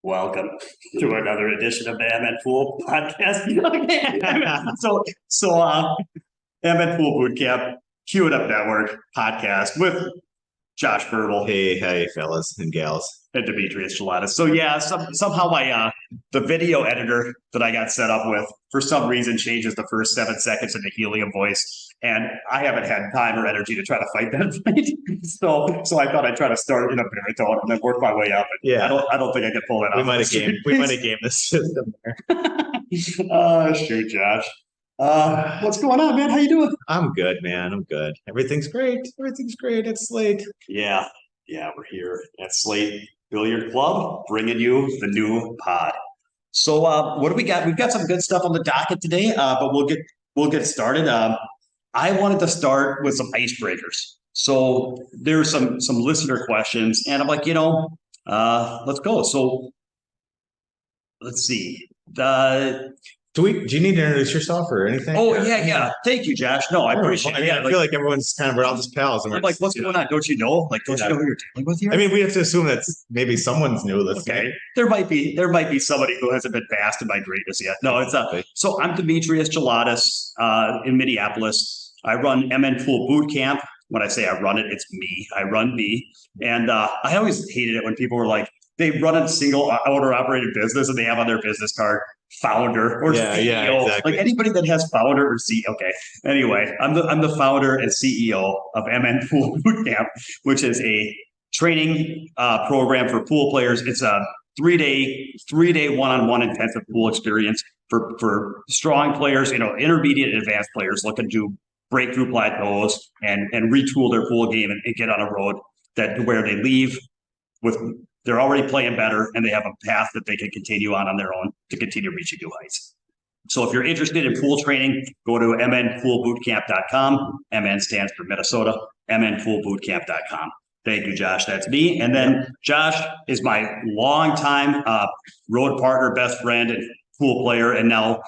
Welcome to another edition of the MN Pool podcast. MN Pool Bootcamp, Cue It Up Network podcast with Josh Burble Hey, fellas and gals. and Demetrius and Josh. Somehow the video editor that I got set up with for some reason changes the first 7 seconds into helium voice, and I haven't had time or energy to try to fight that fight. So I thought I'd try to start in a baritone and then work my way up. Yeah, I don't think I can pull that off. We might have gamed the system there. Shoot, Josh. What's going on, man? How you doing? I'm good, man. I'm good. Everything's great. It's late. Yeah, we're here at Slate Billiard Club, bringing you the new pod. So, what do we got? We've got some good stuff on the docket today, but we'll get started. I wanted to start with some icebreakers. So there's some listener questions, and I'm like, let's go. So let's see. Do you need to introduce yourself or anything? Oh, yeah. Thank you, Josh. No, I appreciate it. I feel like everyone's we're all just pals. And I'm like, what's going on? Don't you know? Don't you know who you're dealing with here? I mean, we have to assume that maybe someone's new listening. Okay. There might be somebody who hasn't been basked in my greatness yet. No, it's So I'm Demetrius in Minneapolis. I run MN Pool Boot Camp. When I say I run it, it's me. I run me. And I always hated it when people were like, they run a single owner operated business and they have on their business card founder or CEO. Yeah, exactly. Like anybody that has founder or CEO. Okay. Anyway, I'm the founder and CEO of MN Pool Bootcamp, which is a training program for pool players. It's a three-day one-on-one intensive pool experience for strong players, intermediate and advanced players looking to break through plateaus and retool their pool game and get on a road where they leave with. They're already playing better, and they have a path that they can continue on their own to continue reaching new heights. So if you're interested in pool training, go to mnpoolbootcamp.com. MN stands for Minnesota, mnpoolbootcamp.com. Thank you, Josh. That's me. And then Josh is my longtime road partner, best friend, and pool player, and now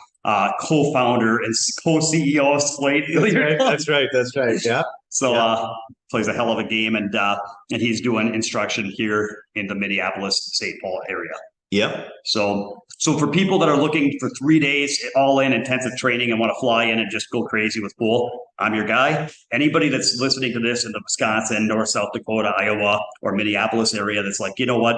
co-founder and co-CEO of Slate. That's right. Yeah. So plays a hell of a game, and he's doing instruction here in the Minneapolis-St. Paul area. Yep. So for people that are looking for 3 days all in intensive training and want to fly in and just go crazy with pool, I'm your guy. Anybody that's listening to this in the Wisconsin, North, South Dakota, Iowa, or Minneapolis area that's like, you know what,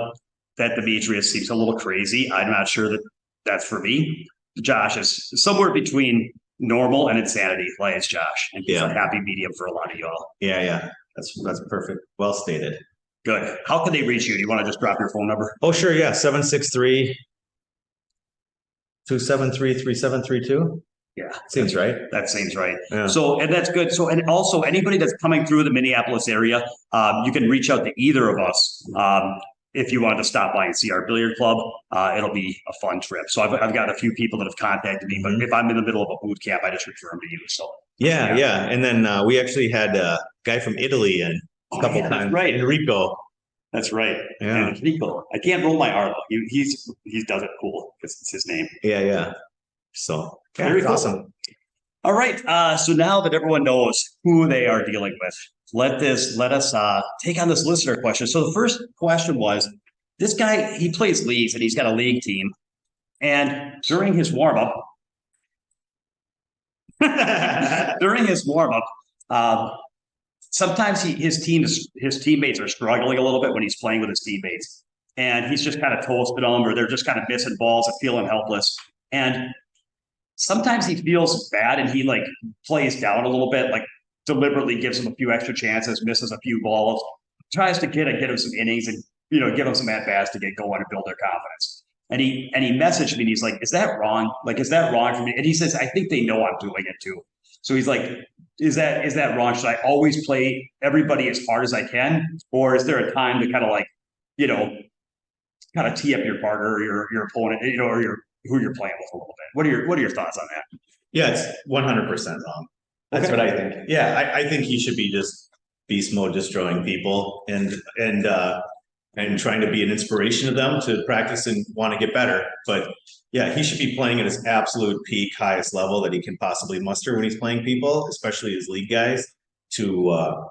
that Demetrius seems a little crazy. I'm not sure that's for me. Josh is somewhere between normal and insanity, like it's Josh, and he's a happy medium for a lot of y'all. Yeah. That's perfect. Well stated. Good. How can they reach you? Do you want to just drop your phone number? Oh, sure. Yeah. 763-273-3732. Yeah. Seems right. That seems right. Yeah. So, and that's good. So, and also anybody that's coming through the Minneapolis area, you can reach out to either of us. If you want to stop by and see our billiard club, it'll be a fun trip. So I've got a few people that have contacted me, but if I'm in the middle of a boot camp, I just refer them to you. So yeah. And then we actually had a guy from Italy and a couple times. Right. Enrico. That's right. Yeah. Enrico. I can't roll my R though. He does it cool because it's his name. Yeah. So very cool. Awesome. All right. So now that everyone knows who they are dealing with, let us take on this listener question. So the first question was, this guy, he plays leagues and he's got a league team. And during his warm-up, sometimes his teammates are struggling a little bit when he's playing with his teammates. And he's just kind of toasting them, or they're just kind of missing balls and feeling helpless. And sometimes he feels bad and he plays down a little bit, deliberately gives him a few extra chances, misses a few balls, tries to get him some innings and, give him some at-bats to get going and build their confidence. And he messaged me and he's like, is that wrong? Is that wrong for me? And he says, I think they know I'm doing it too. So he's like, is that wrong? Should I always play everybody as hard as I can? Or is there a time to kind of tee up your partner or your opponent, or who you're playing with a little bit? What are your thoughts on that? Yeah, it's 100% wrong. That's what I think. Yeah, I think he should be just beast mode, destroying people and trying to be an inspiration to them to practice and want to get better. But yeah, he should be playing at his absolute peak, highest level that he can possibly muster when he's playing people, especially his league guys, to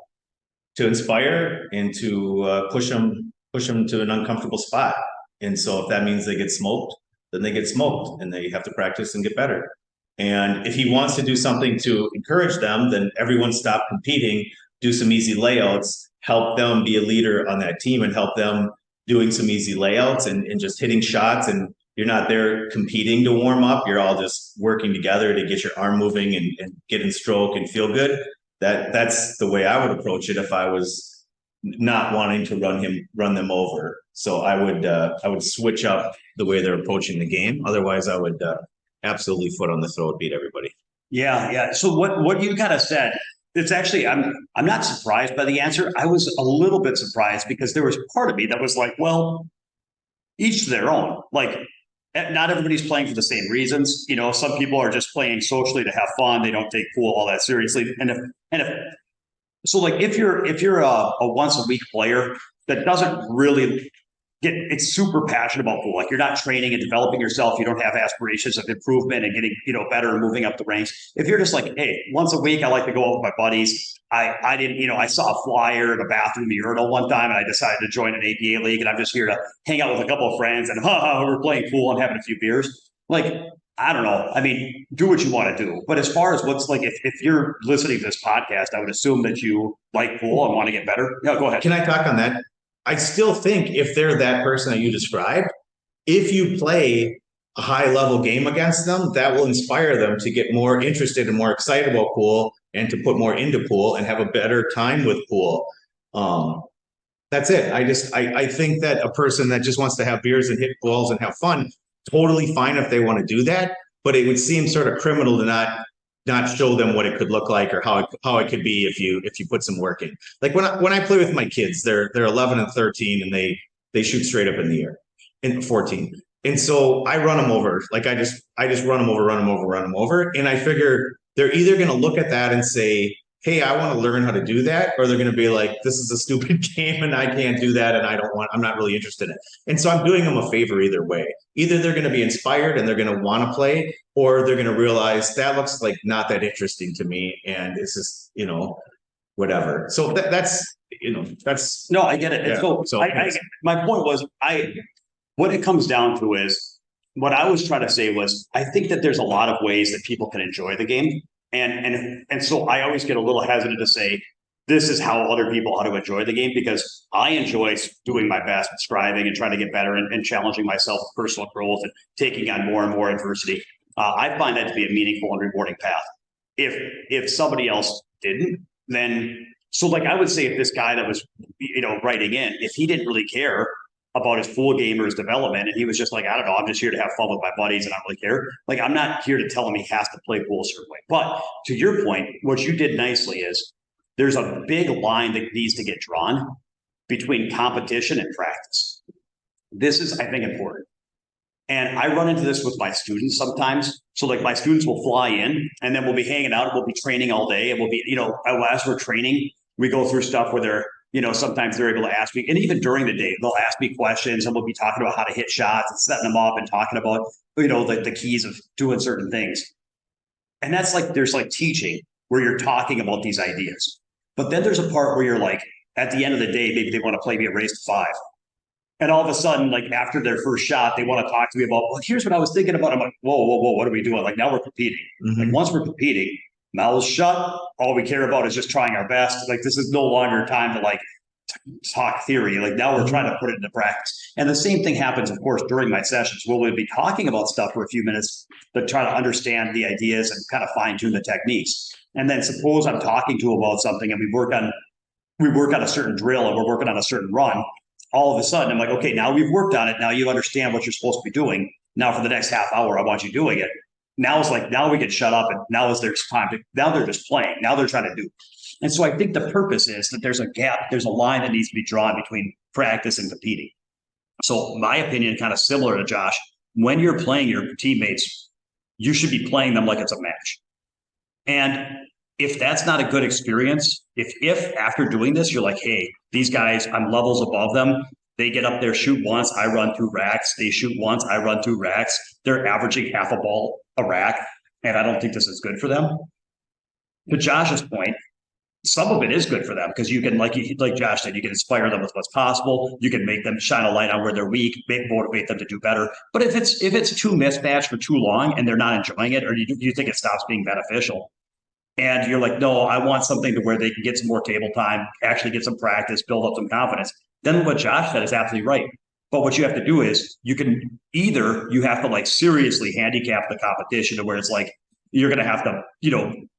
inspire and to push them to an uncomfortable spot. And so if that means they get smoked, then they get smoked and they have to practice and get better. And if he wants to do something to encourage them, then everyone stop competing, do some easy layouts, help them be a leader on that team and help them doing some easy layouts and just hitting shots. And you're not there competing to warm up. You're all just working together to get your arm moving and get in stroke and feel good. That's the way I would approach it if I was not wanting to run them over. So I would switch up the way they're approaching the game. Otherwise, I would absolutely foot on the throat, beat everybody. Yeah, yeah. So what you kind of said, it's actually I'm not surprised by the answer. I was a little bit surprised because there was part of me that was like, well, each to their own. Like, not everybody's playing for the same reasons. You know, some people are just playing socially to have fun. They don't take pool all that seriously. And if so, like if you're a once a week player that doesn't really it's super passionate about pool. Like you're not training and developing yourself. You don't have aspirations of improvement and getting, better and moving up the ranks. If you're just like, hey, once a week, I like to go out with my buddies. I didn't, I saw a flyer in a bathroom urinal one time and I decided to join an ABA league and I'm just here to hang out with a couple of friends and we're playing pool and having a few beers. Like, I don't know. I mean, do what you want to do. But as far as what's like, if you're listening to this podcast, I would assume that you like pool and want to get better. Yeah, go ahead. Can I talk on that? I still think if they're that person that you described, if you play a high level game against them, that will inspire them to get more interested and more excited about pool and to put more into pool and have a better time with pool. That's it. I think that a person that just wants to have beers and hit balls and have fun, totally fine if they want to do that. But it would seem sort of criminal to not show them what it could look like or how it could be if you put some work in. Like when I play with my kids, they're 11 and 13 and they shoot straight up in the air, and 14. And so I run them over. Like I just run them over. And I figure they're either going to look at that and say, hey, I want to learn how to do that, or they're going to be like, this is a stupid game and I can't do that and I'm not really interested in it. And so I'm doing them a favor either way. Either they're going to be inspired and they're going to want to play, or they're going to realize that looks like not that interesting to me and it's just, whatever. So that's no, I get it. Yeah. So my point was, what it comes down to is what I was trying to say was, I think that there's a lot of ways that people can enjoy the game. And so I always get a little hesitant to say, this is how other people ought to enjoy the game, because I enjoy doing my best, striving and trying to get better and challenging myself with personal growth and taking on more and more adversity. I find that to be a meaningful and rewarding path. If somebody else didn't, then so like I would say if this guy that was writing in, if he didn't really care about his pool game or his development, and he was just like, I don't know, I'm just here to have fun with my buddies and I don't really care. Like, I'm not here to tell him he has to play pool a certain way. But to your point, what you did nicely is there's a big line that needs to get drawn between competition and practice. This is, I think, important. And I run into this with my students sometimes. So like my students will fly in and then we'll be hanging out, we'll be training all day, and we'll be, as we're training, we go through stuff where they're, sometimes they're able to ask me, and even during the day, they'll ask me questions and we'll be talking about how to hit shots and setting them up and talking about, the keys of doing certain things. And that's like, there's like teaching where you're talking about these ideas. But then there's a part where you're like, at the end of the day, maybe they want to play me a race to 5. And all of a sudden, like after their first shot, they want to talk to me about, well, here's what I was thinking about. I'm like, whoa, what are we doing? Like now we're competing. Mm-hmm. Like once we're competing, mouths shut. All we care about is just trying our best. Like this is no longer time to like talk theory. Like now we're trying to put it into practice. And the same thing happens, of course, during my sessions. We'll be talking about stuff for a few minutes to try to understand the ideas and kind of fine tune the techniques. And then suppose I'm talking to about something and we work on a certain drill and we're working on a certain run. All of a sudden, I'm like, okay, now we've worked on it. Now you understand what you're supposed to be doing. Now for the next half hour, I want you doing it. Now it's like, now we can shut up and now is there's time to, now they're just playing. Now they're trying to do. And so I think the purpose is that there's a gap, there's a line that needs to be drawn between practice and competing. So my opinion, kind of similar to Josh, when you're playing your teammates, you should be playing them like it's a match. And if that's not a good experience, if after doing this, you're like, hey, these guys, I'm levels above them. They get up there, shoot once, I run 2 racks. They shoot once, I run 2 racks. They're averaging half a ball a rack, and I don't think this is good for them. To Josh's point, some of it is good for them because you can, like Josh said, you can inspire them with what's possible. You can make them shine a light on where they're weak, motivate them to do better. But if it's too mismatched for too long and they're not enjoying it, or you think it stops being beneficial, and you're like, no, I want something to where they can get some more table time, actually get some practice, build up some confidence. Then what Josh said is absolutely right. But what you have to do is you have to like seriously handicap the competition to where it's like you're going to have to,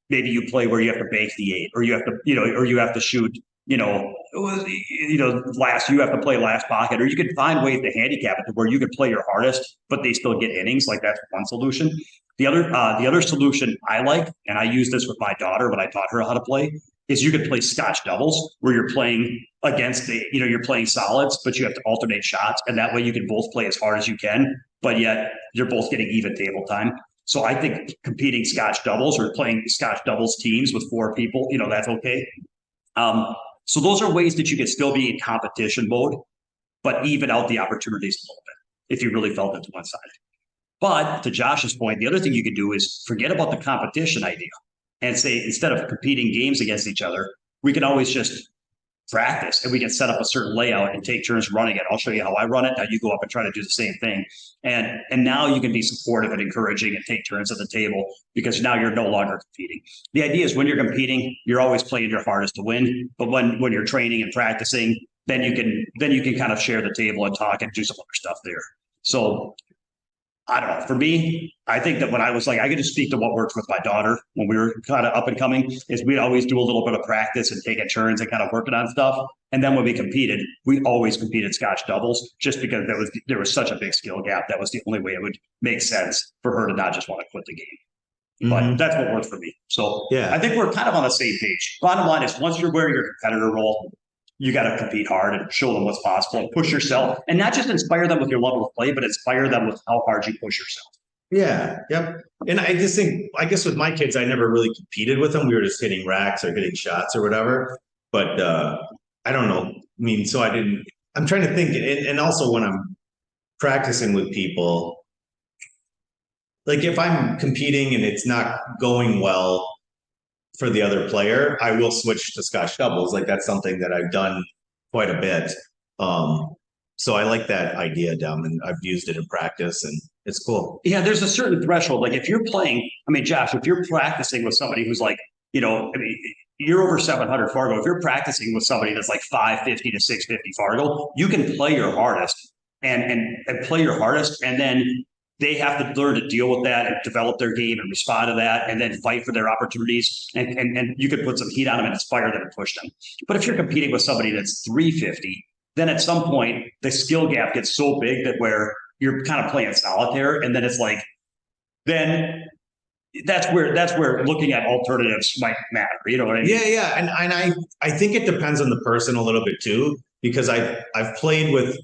maybe you play where you have to bank the 8, or you have to, or you have to shoot, last, you have to play last pocket, or you can find ways to handicap it to where you can play your hardest, but they still get innings. Like that's one solution. The other solution I like, and I use this with my daughter when I taught her how to play, is you could play Scotch doubles where you're playing against you're playing solids, but you have to alternate shots, and that way you can both play as hard as you can, but yet you're both getting even table time. So I think competing Scotch doubles or playing Scotch doubles teams with 4 people, that's okay. So those are ways that you can still be in competition mode, but even out the opportunities a little bit if you really felt it to one side. But to Josh's point, the other thing you could do is forget about the competition idea and say, instead of competing games against each other, we can always just practice and we can set up a certain layout and take turns running it. I'll show you how I run it. Now you go up and try to do the same thing. And now you can be supportive and encouraging and take turns at the table because now you're no longer competing. The idea is when you're competing, you're always playing your hardest to win. But when you're training and practicing, then you can kind of share the table and talk and do some other stuff there. So I don't know. For me, I think that when I was like, I could just speak to what worked with my daughter when we were kind of up and coming, is we'd always do a little bit of practice and taking turns and kind of working on stuff. And then when we competed, we always competed Scotch doubles just because there was such a big skill gap. That was the only way it would make sense for her to not just want to quit the game. But that's what worked for me. So yeah, I think we're kind of on the same page. Bottom line is once you're wearing your competitor role, you got to compete hard and show them what's possible and push yourself, and not just inspire them with your level of play, but inspire them with how hard you push yourself. Yeah. Yep. And I just think, I guess with my kids, I never really competed with them. We were just hitting racks or hitting shots or whatever. But I don't know. I mean, so I'm trying to think. And also when I'm practicing with people, like if I'm competing and it's not going well for the other player, I will switch to Scotch doubles. Like that's something that I've done quite a bit. So I like that idea, Dom, and I've used it in practice and it's cool. Yeah, there's a certain threshold. Like if you're playing, Josh, if you're practicing with somebody who's like, you're over 700 Fargo. If you're practicing with somebody that's like 550 to 650 Fargo, you can play your hardest and play your hardest, and then they have to learn to deal with that and develop their game and respond to that and then fight for their opportunities. And you could put some heat on them and inspire them and push them. But if you're competing with somebody that's 350, then at some point the skill gap gets so big that where you're kind of playing solitaire. And then it's like, then that's where looking at alternatives might matter. You know what I mean? Yeah. And I think it depends on the person a little bit too, because I've played with,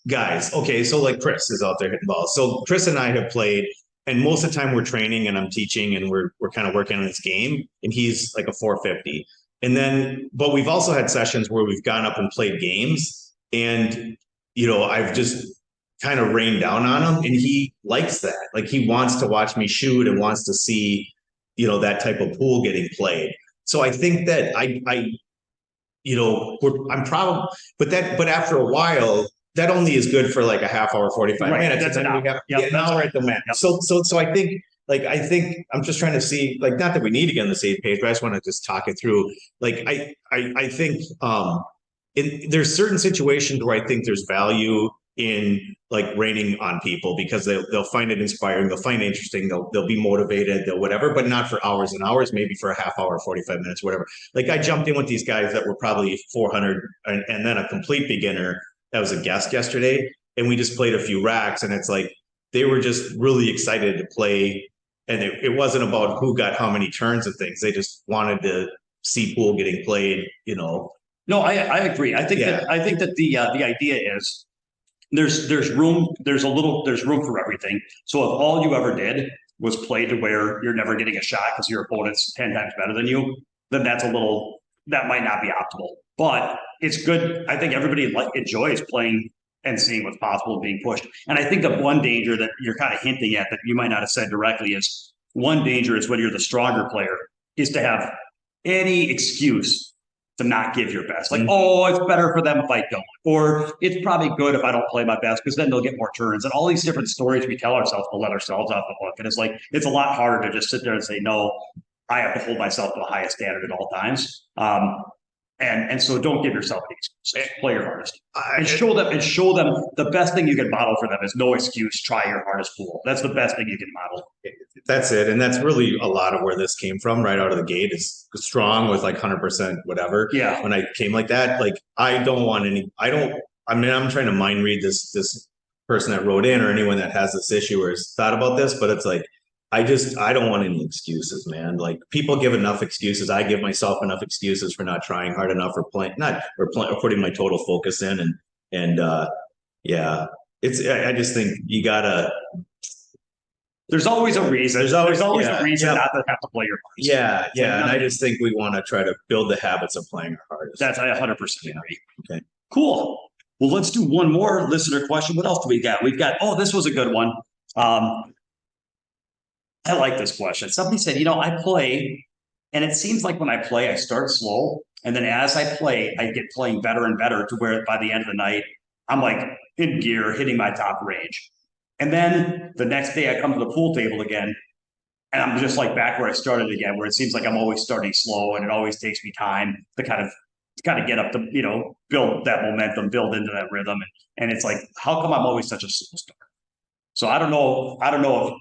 guys. Okay. So like Chris is out there hitting balls. So Chris and I have played, and most of the time we're training and I'm teaching and we're kind of working on this game, and he's like a 450. And then, but we've also had sessions where we've gone up and played games, and, I've just kind of rained down on him, and he likes that. Like he wants to watch me shoot and wants to see, that type of pool getting played. So I think that I'm probably, but after a while, that only is good for like a half hour, 45 minutes. That's an hour. Now we're at the man. Yep. So I think I'm just trying to see, like, not that we need to get on the same page, but I just want to just talk it through. Like, I think there's certain situations where I think there's value in like raining on people because they'll find it inspiring, they'll find it interesting, they'll be motivated, they'll whatever, but not for hours and hours, maybe for a half hour, 45 minutes, whatever. Like I jumped in with these guys that were probably 400 and then a complete beginner that was a guest yesterday, and we just played a few racks, and it's like they were just really excited to play, and it wasn't about who got how many turns and things. They just wanted to see pool getting played, No, I agree. I think that the idea is there's room for everything. So if all you ever did was play to where you're never getting a shot because your opponent's 10 times better than you, then that might not be optimal. But it's good. I think everybody enjoys playing and seeing what's possible and being pushed. And I think the one danger that you're kind of hinting at that you might not have said directly is one danger is when you're the stronger player is to have any excuse to not give your best. Like, oh, it's better for them if I don't. Or it's probably good if I don't play my best because then they'll get more turns. And all these different stories we tell ourselves to let ourselves off the hook. And it's like, it's a lot harder to just sit there and say, no, I have to hold myself to the highest standard at all times. And so don't give yourself an excuse. Play your hardest. And show them the best thing you can model for them is no excuse, try your hardest pool. That's the best thing you can model. That's it. And that's really a lot of where this came from right out of the gate. Is strong with like 100% whatever. Yeah. When I came like that, like I'm trying to mind read this person that wrote in or anyone that has this issue or has thought about this, but it's like, I don't want any excuses, man. Like people give enough excuses. I give myself enough excuses for not trying hard enough or putting my total focus in. Yeah, I just think you gotta. There's always a reason. There's always a reason not to have to play your hardest. Yeah. And I just think we want to try to build the habits of playing our hardest. That's I 100% agree. Okay. Cool. Well, let's do one more listener question. What else do we got? This was a good one. I like this question. Somebody said, I play, and it seems like when I play, I start slow. And then as I play, I get playing better and better to where by the end of the night, I'm like in gear, hitting my top range. And then the next day I come to the pool table again, and I'm just like back where I started again, where it seems like I'm always starting slow and it always takes me time to kind of get up to, build that momentum, build into that rhythm. And it's like, how come I'm always such a slow starter? So I don't know if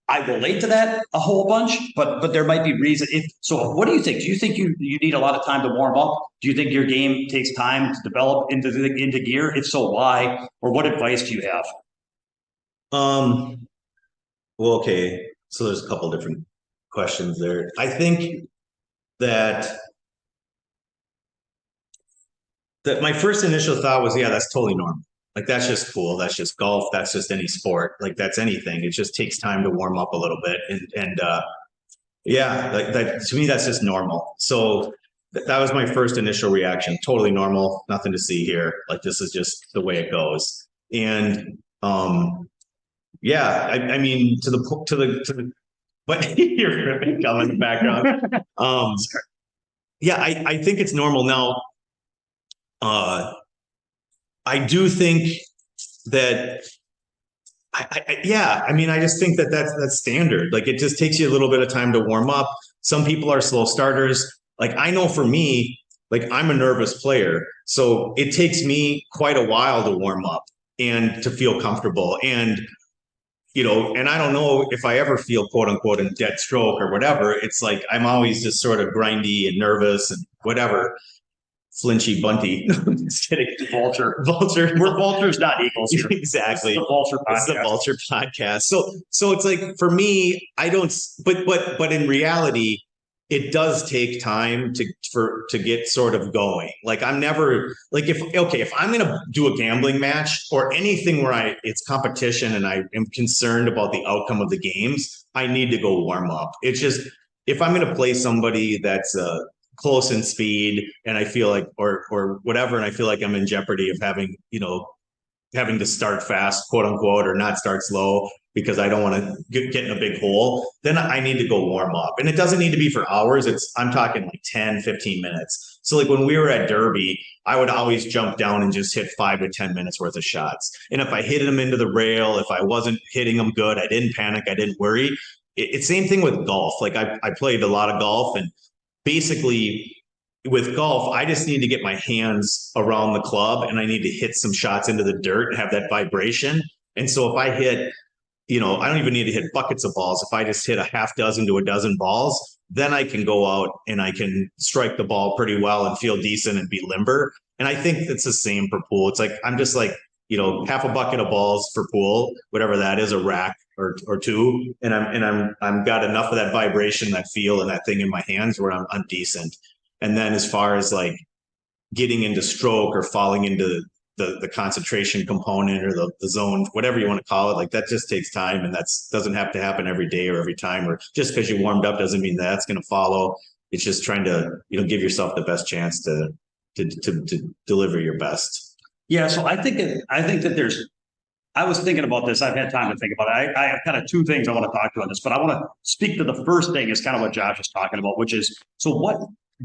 I relate to that a whole bunch, but there might be reason. So what do you think? Do you think you need a lot of time to warm up? Do you think your game takes time to develop into gear? If so, why? Or what advice do you have? Well, okay. So there's a couple different questions there. I think that my first initial thought was, yeah, that's totally normal. Like, that's just cool. That's just golf. That's just any sport. Like, that's anything. It just takes time to warm up a little bit. Yeah, like that, to me, that's just normal. So that was my first initial reaction. Totally normal. Nothing to see here. Like, this is just the way it goes. And, yeah, I mean, but you're ripping gum in the background. Yeah, I think it's normal now. I do think that, I just think that's standard. Like, it just takes you a little bit of time to warm up. Some people are slow starters. Like, I know for me, like, I'm a nervous player, so it takes me quite a while to warm up and to feel comfortable. And, and I don't know if I ever feel quote unquote in dead stroke or whatever. It's like, I'm always just sort of grindy and nervous and whatever. Flinchy Bunty. Just kidding. Vulture. We're vultures, not eagles here. Exactly. It's the Vulture podcast. It's the Vulture podcast. So it's like, for me, I don't, but in reality, it does take time to get sort of going. Like, I'm never like, if I'm going to do a gambling match or anything where it's competition and I am concerned about the outcome of the games, I need to go warm up. It's just, if I'm going to play somebody that's close in speed and I feel like, or whatever, and I feel like I'm in jeopardy of having to start fast, quote unquote, or not start slow because I don't want to get in a big hole, then I need to go warm up. And it doesn't need to be for hours. I'm talking like 10, 15 minutes. So like when we were at Derby, I would always jump down and just hit 5 to 10 minutes worth of shots. And if I hit them into the rail, if I wasn't hitting them good, I didn't panic, I didn't worry. It's same thing with golf. Like I played a lot of golf, and basically with golf, I just need to get my hands around the club and I need to hit some shots into the dirt and have that vibration. And so if I hit, I don't even need to hit buckets of balls. If I just hit a half dozen to a dozen balls, then I can go out and I can strike the ball pretty well and feel decent and be limber. And I think it's the same for pool. It's like, I'm just like, half a bucket of balls for pool, whatever that is, a rack or two. And I'm got enough of that vibration, that feel, and that thing in my hands where I'm decent. And then as far as like getting into stroke or falling into the concentration component or the zone, whatever you want to call it, like that just takes time, and doesn't have to happen every day or every time, or just because you warmed up doesn't mean that's going to follow. It's just trying to, give yourself the best chance to deliver your best. Yeah. So I think that there's I was thinking about this. I've had time to think about it. I have kind of two things I want to talk to on this, but I want to speak to the first thing is kind of what Josh is talking about, which is so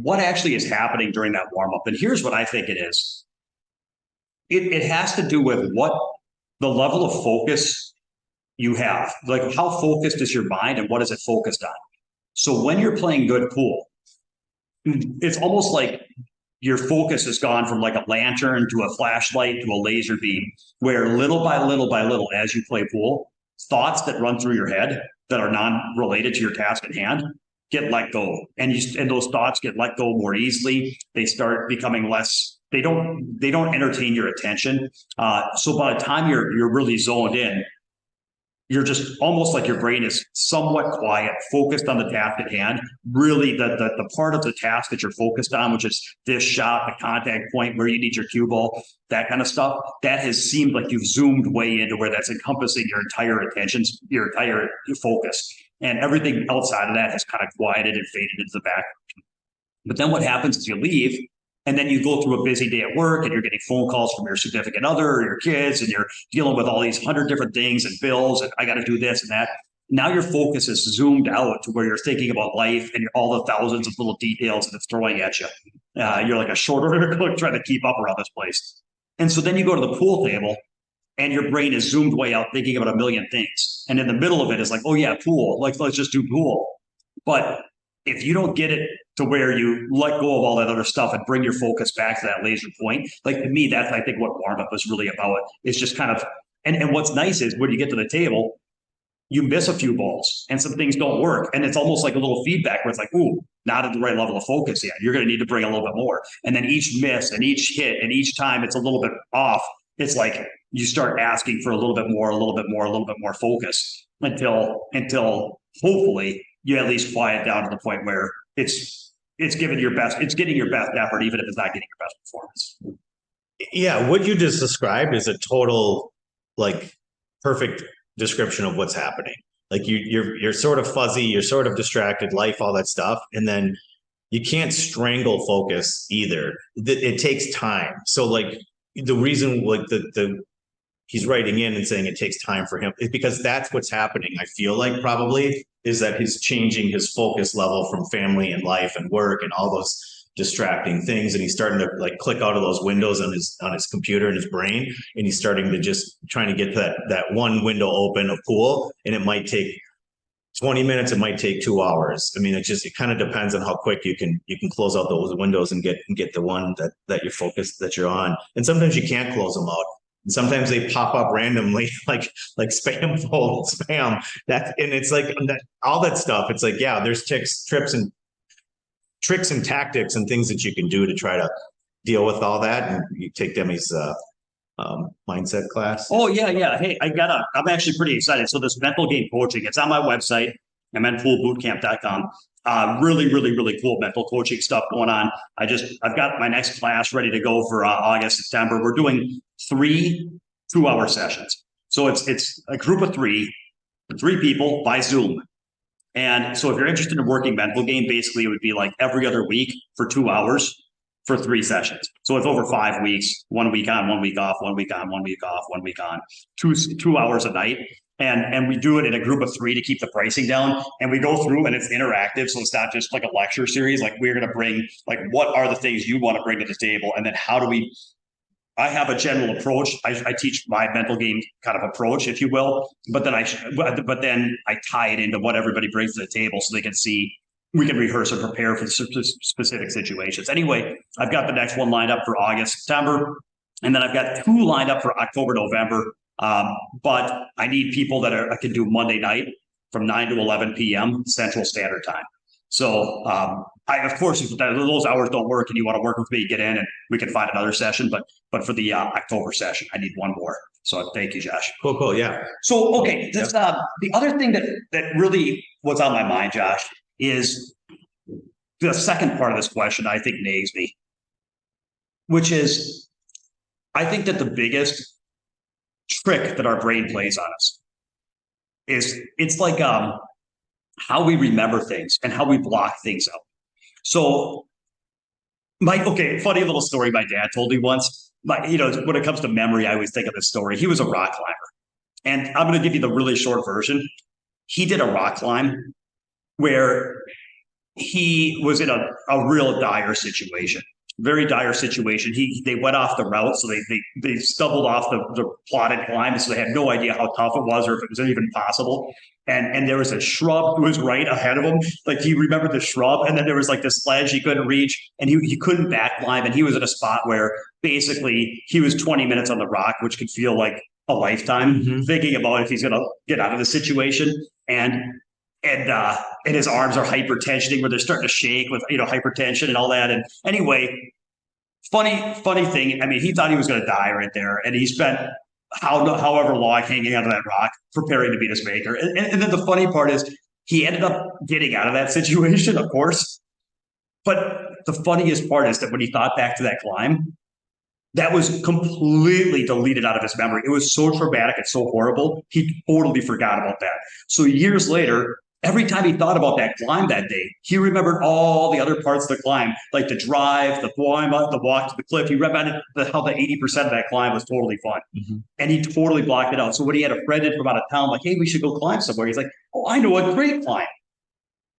what actually is happening during that warm up. And here's what I think it is. It has to do with what the level of focus you have. Like how focused is your mind and what is it focused on? So when you're playing good pool, it's almost like your focus has gone from like a lantern to a flashlight to a laser beam, where little by little by little, as you play pool, thoughts that run through your head that are non-related to your task at hand get let go, and those thoughts get let go more easily. They start becoming less. They don't entertain your attention. So by the time you're really zoned in, you're just almost like your brain is somewhat quiet, focused on the task at hand. Really, the part of the task that you're focused on, which is this shot, the contact point, where you need your cue ball, that kind of stuff, that has seemed like you've zoomed way into where that's encompassing your entire attention, your entire focus. And everything outside of that has kind of quieted and faded into the back. But then what happens is you leave, and then you go through a busy day at work and you're getting phone calls from your significant other or your kids, and you're dealing with all these 100 different things and bills, and I got to do this and that. Now your focus is zoomed out to where you're thinking about life and all the thousands of little details that it's throwing at you. You're like a short order cook trying to keep up around this place. And so then you go to the pool table and your brain is zoomed way out thinking about a million things. And in the middle of it is like, oh yeah, pool. Like, let's just do pool. But if you don't get it to where you let go of all that other stuff and bring your focus back to that laser point, like to me, that's I think what warm up is really about. It's just kind of, and what's nice is when you get to the table, you miss a few balls and some things don't work. And it's almost like a little feedback where it's like, ooh, not at the right level of focus yet. You're going to need to bring a little bit more. And then each miss and each hit and each time it's a little bit off, it's like you start asking for a little bit more, a little bit more, a little bit more focus until hopefully you at least quiet down to the point where it's giving your best, it's getting your best effort, even if it's not getting your best performance. Yeah, what you just described is a total, like, perfect description of what's happening. Like you're sort of fuzzy, you're sort of distracted, life, all that stuff, and then you can't strangle focus either. It takes time. So like the reason, like the he's writing in and saying it takes time for him is because that's what's happening. I feel like probably is that he's changing his focus level from family and life and work and all those distracting things, and he's starting to like click out of those windows on his computer and his brain, and he's starting to just trying to get that one window open of pool, and it might take 20 minutes, it might take 2 hours. I mean, it kind of depends on how quick you can close out those windows and get the one that you're focused, that you're on. And sometimes you can't close them out. And sometimes they pop up randomly, like spam fold, spam. And it's like all that stuff. It's like, yeah, there's tricks and tactics and things that you can do to try to deal with all that. And you take Demi's mindset class. Oh yeah. Hey, I'm actually pretty excited. So this mental game coaching, it's on my website, mnpoolbootcamp.com. Really, really, really cool mental coaching stuff going on. I've got my next class ready to go for August, September. We're doing 3 2-hour sessions. So it's a group of 3 people by Zoom. And so if you're interested in working mental game, basically it would be like every other week for 2 hours for 3 sessions. So it's over 5 weeks, 1 week on, 1 week off, 1 week on, 1 week off, 1 week on, 2 hours a night. And we do it in a group of 3 to keep the pricing down. And we go through and it's interactive. So it's not just like a lecture series. Like we're going to bring, like, what are the things you want to bring to the table? And then I have a general approach. I teach my mental game kind of approach, if you will, but then I tie it into what everybody brings to the table so they can see, we can rehearse and prepare for specific situations. Anyway, I've got the next one lined up for August, September, and then I've got 2 lined up for October, November. But I need people I can do Monday night from 9 to 11 p.m. Central Standard Time. So of course, if those hours don't work and you want to work with me, get in and we can find another session. But for the October session, I need 1 more. So thank you, Josh. Cool. Yeah. So, okay. The other thing that really was on my mind, Josh, is the second part of this question I think nags me, which is I think that the biggest trick that our brain plays on us is it's like how we remember things and how we block things out. So funny little story my dad told me once. When it comes to memory, I always think of this story. He was a rock climber. And I'm going to give you the really short version. He did a rock climb where he was in a real dire situation, very dire situation. They went off the route, so they stumbled off the plotted climb, so they had no idea how tough it was or if it was even possible. And there was a shrub that was right ahead of him. Like he remembered the shrub, and then there was like this ledge he couldn't reach, and he couldn't back climb, and he was at a spot where basically he was 20 minutes on the rock, which could feel like a lifetime, thinking about if he's going to get out of the situation. And his arms are hypertensioning where they're starting to shake with hypertension and all that. And anyway, funny thing. I mean, he thought he was going to die right there, and he spent however long hanging out of that rock, preparing to beat his maker. And then the funny part is he ended up getting out of that situation, of course. But the funniest part is that when he thought back to that climb, that was completely deleted out of his memory. It was so traumatic and so horrible, he totally forgot about that. So years later, every time he thought about that climb that day, he remembered all the other parts of the climb, like the drive, the climb up, the walk to the cliff. He remembered how the 80% of that climb was totally fun. And he totally blocked it out. So when he had a friend in from out of town, like, hey, we should go climb somewhere, he's like, oh, I know a great climb.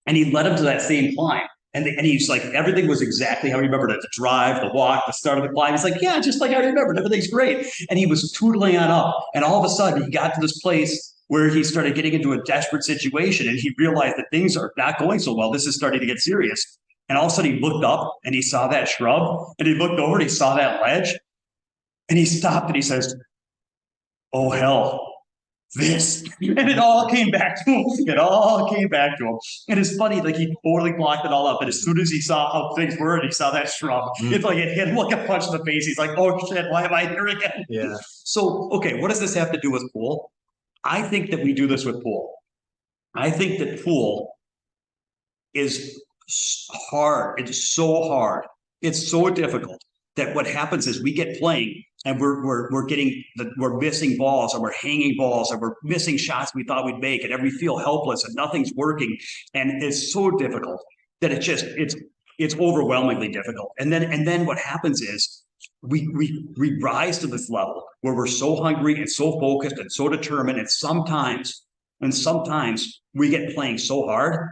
And he led him to that same climb. And he's like, everything was exactly how he remembered it. The drive, the walk, the start of the climb. He's like, yeah, just like I remembered. Everything's great. And he was tootling on up. And all of a sudden, he got to this place where he started getting into a desperate situation. And he realized that things are not going so well. This is starting to get serious. And all of a sudden, he looked up and he saw that shrub. And he looked over and he saw that ledge. And he stopped and he says, oh, hell. This, and it all came back to him. It all came back to him. And it's funny, like he totally blocked it all up. And as soon as he saw how things were and he saw that shrub, it's like it hit him like a punch in the face. He's like, oh shit, why am I here again? Yeah. So, okay, what does this have to do with pool? I think that we do this with pool. I think that pool is hard. It's so hard. It's so difficult that what happens is we get playing and we're missing balls, or we're hanging balls, or we're missing shots we thought we'd make, and we feel helpless and nothing's working, and it's so difficult that it's overwhelmingly difficult. And then what happens is we rise to this level where we're so hungry and so focused and so determined, and sometimes we get playing so hard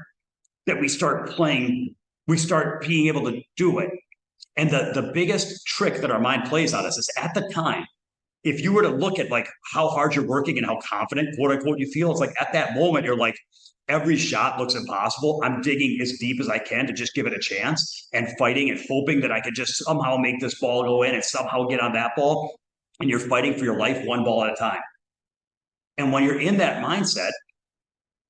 that we start being able to do it. And the biggest trick that our mind plays on us is at the time, if you were to look at like how hard you're working and how confident, quote unquote, you feel, it's like at that moment, you're like, every shot looks impossible. I'm digging as deep as I can to just give it a chance and fighting and hoping that I could just somehow make this ball go in and somehow get on that ball. And you're fighting for your life one ball at a time. And when you're in that mindset,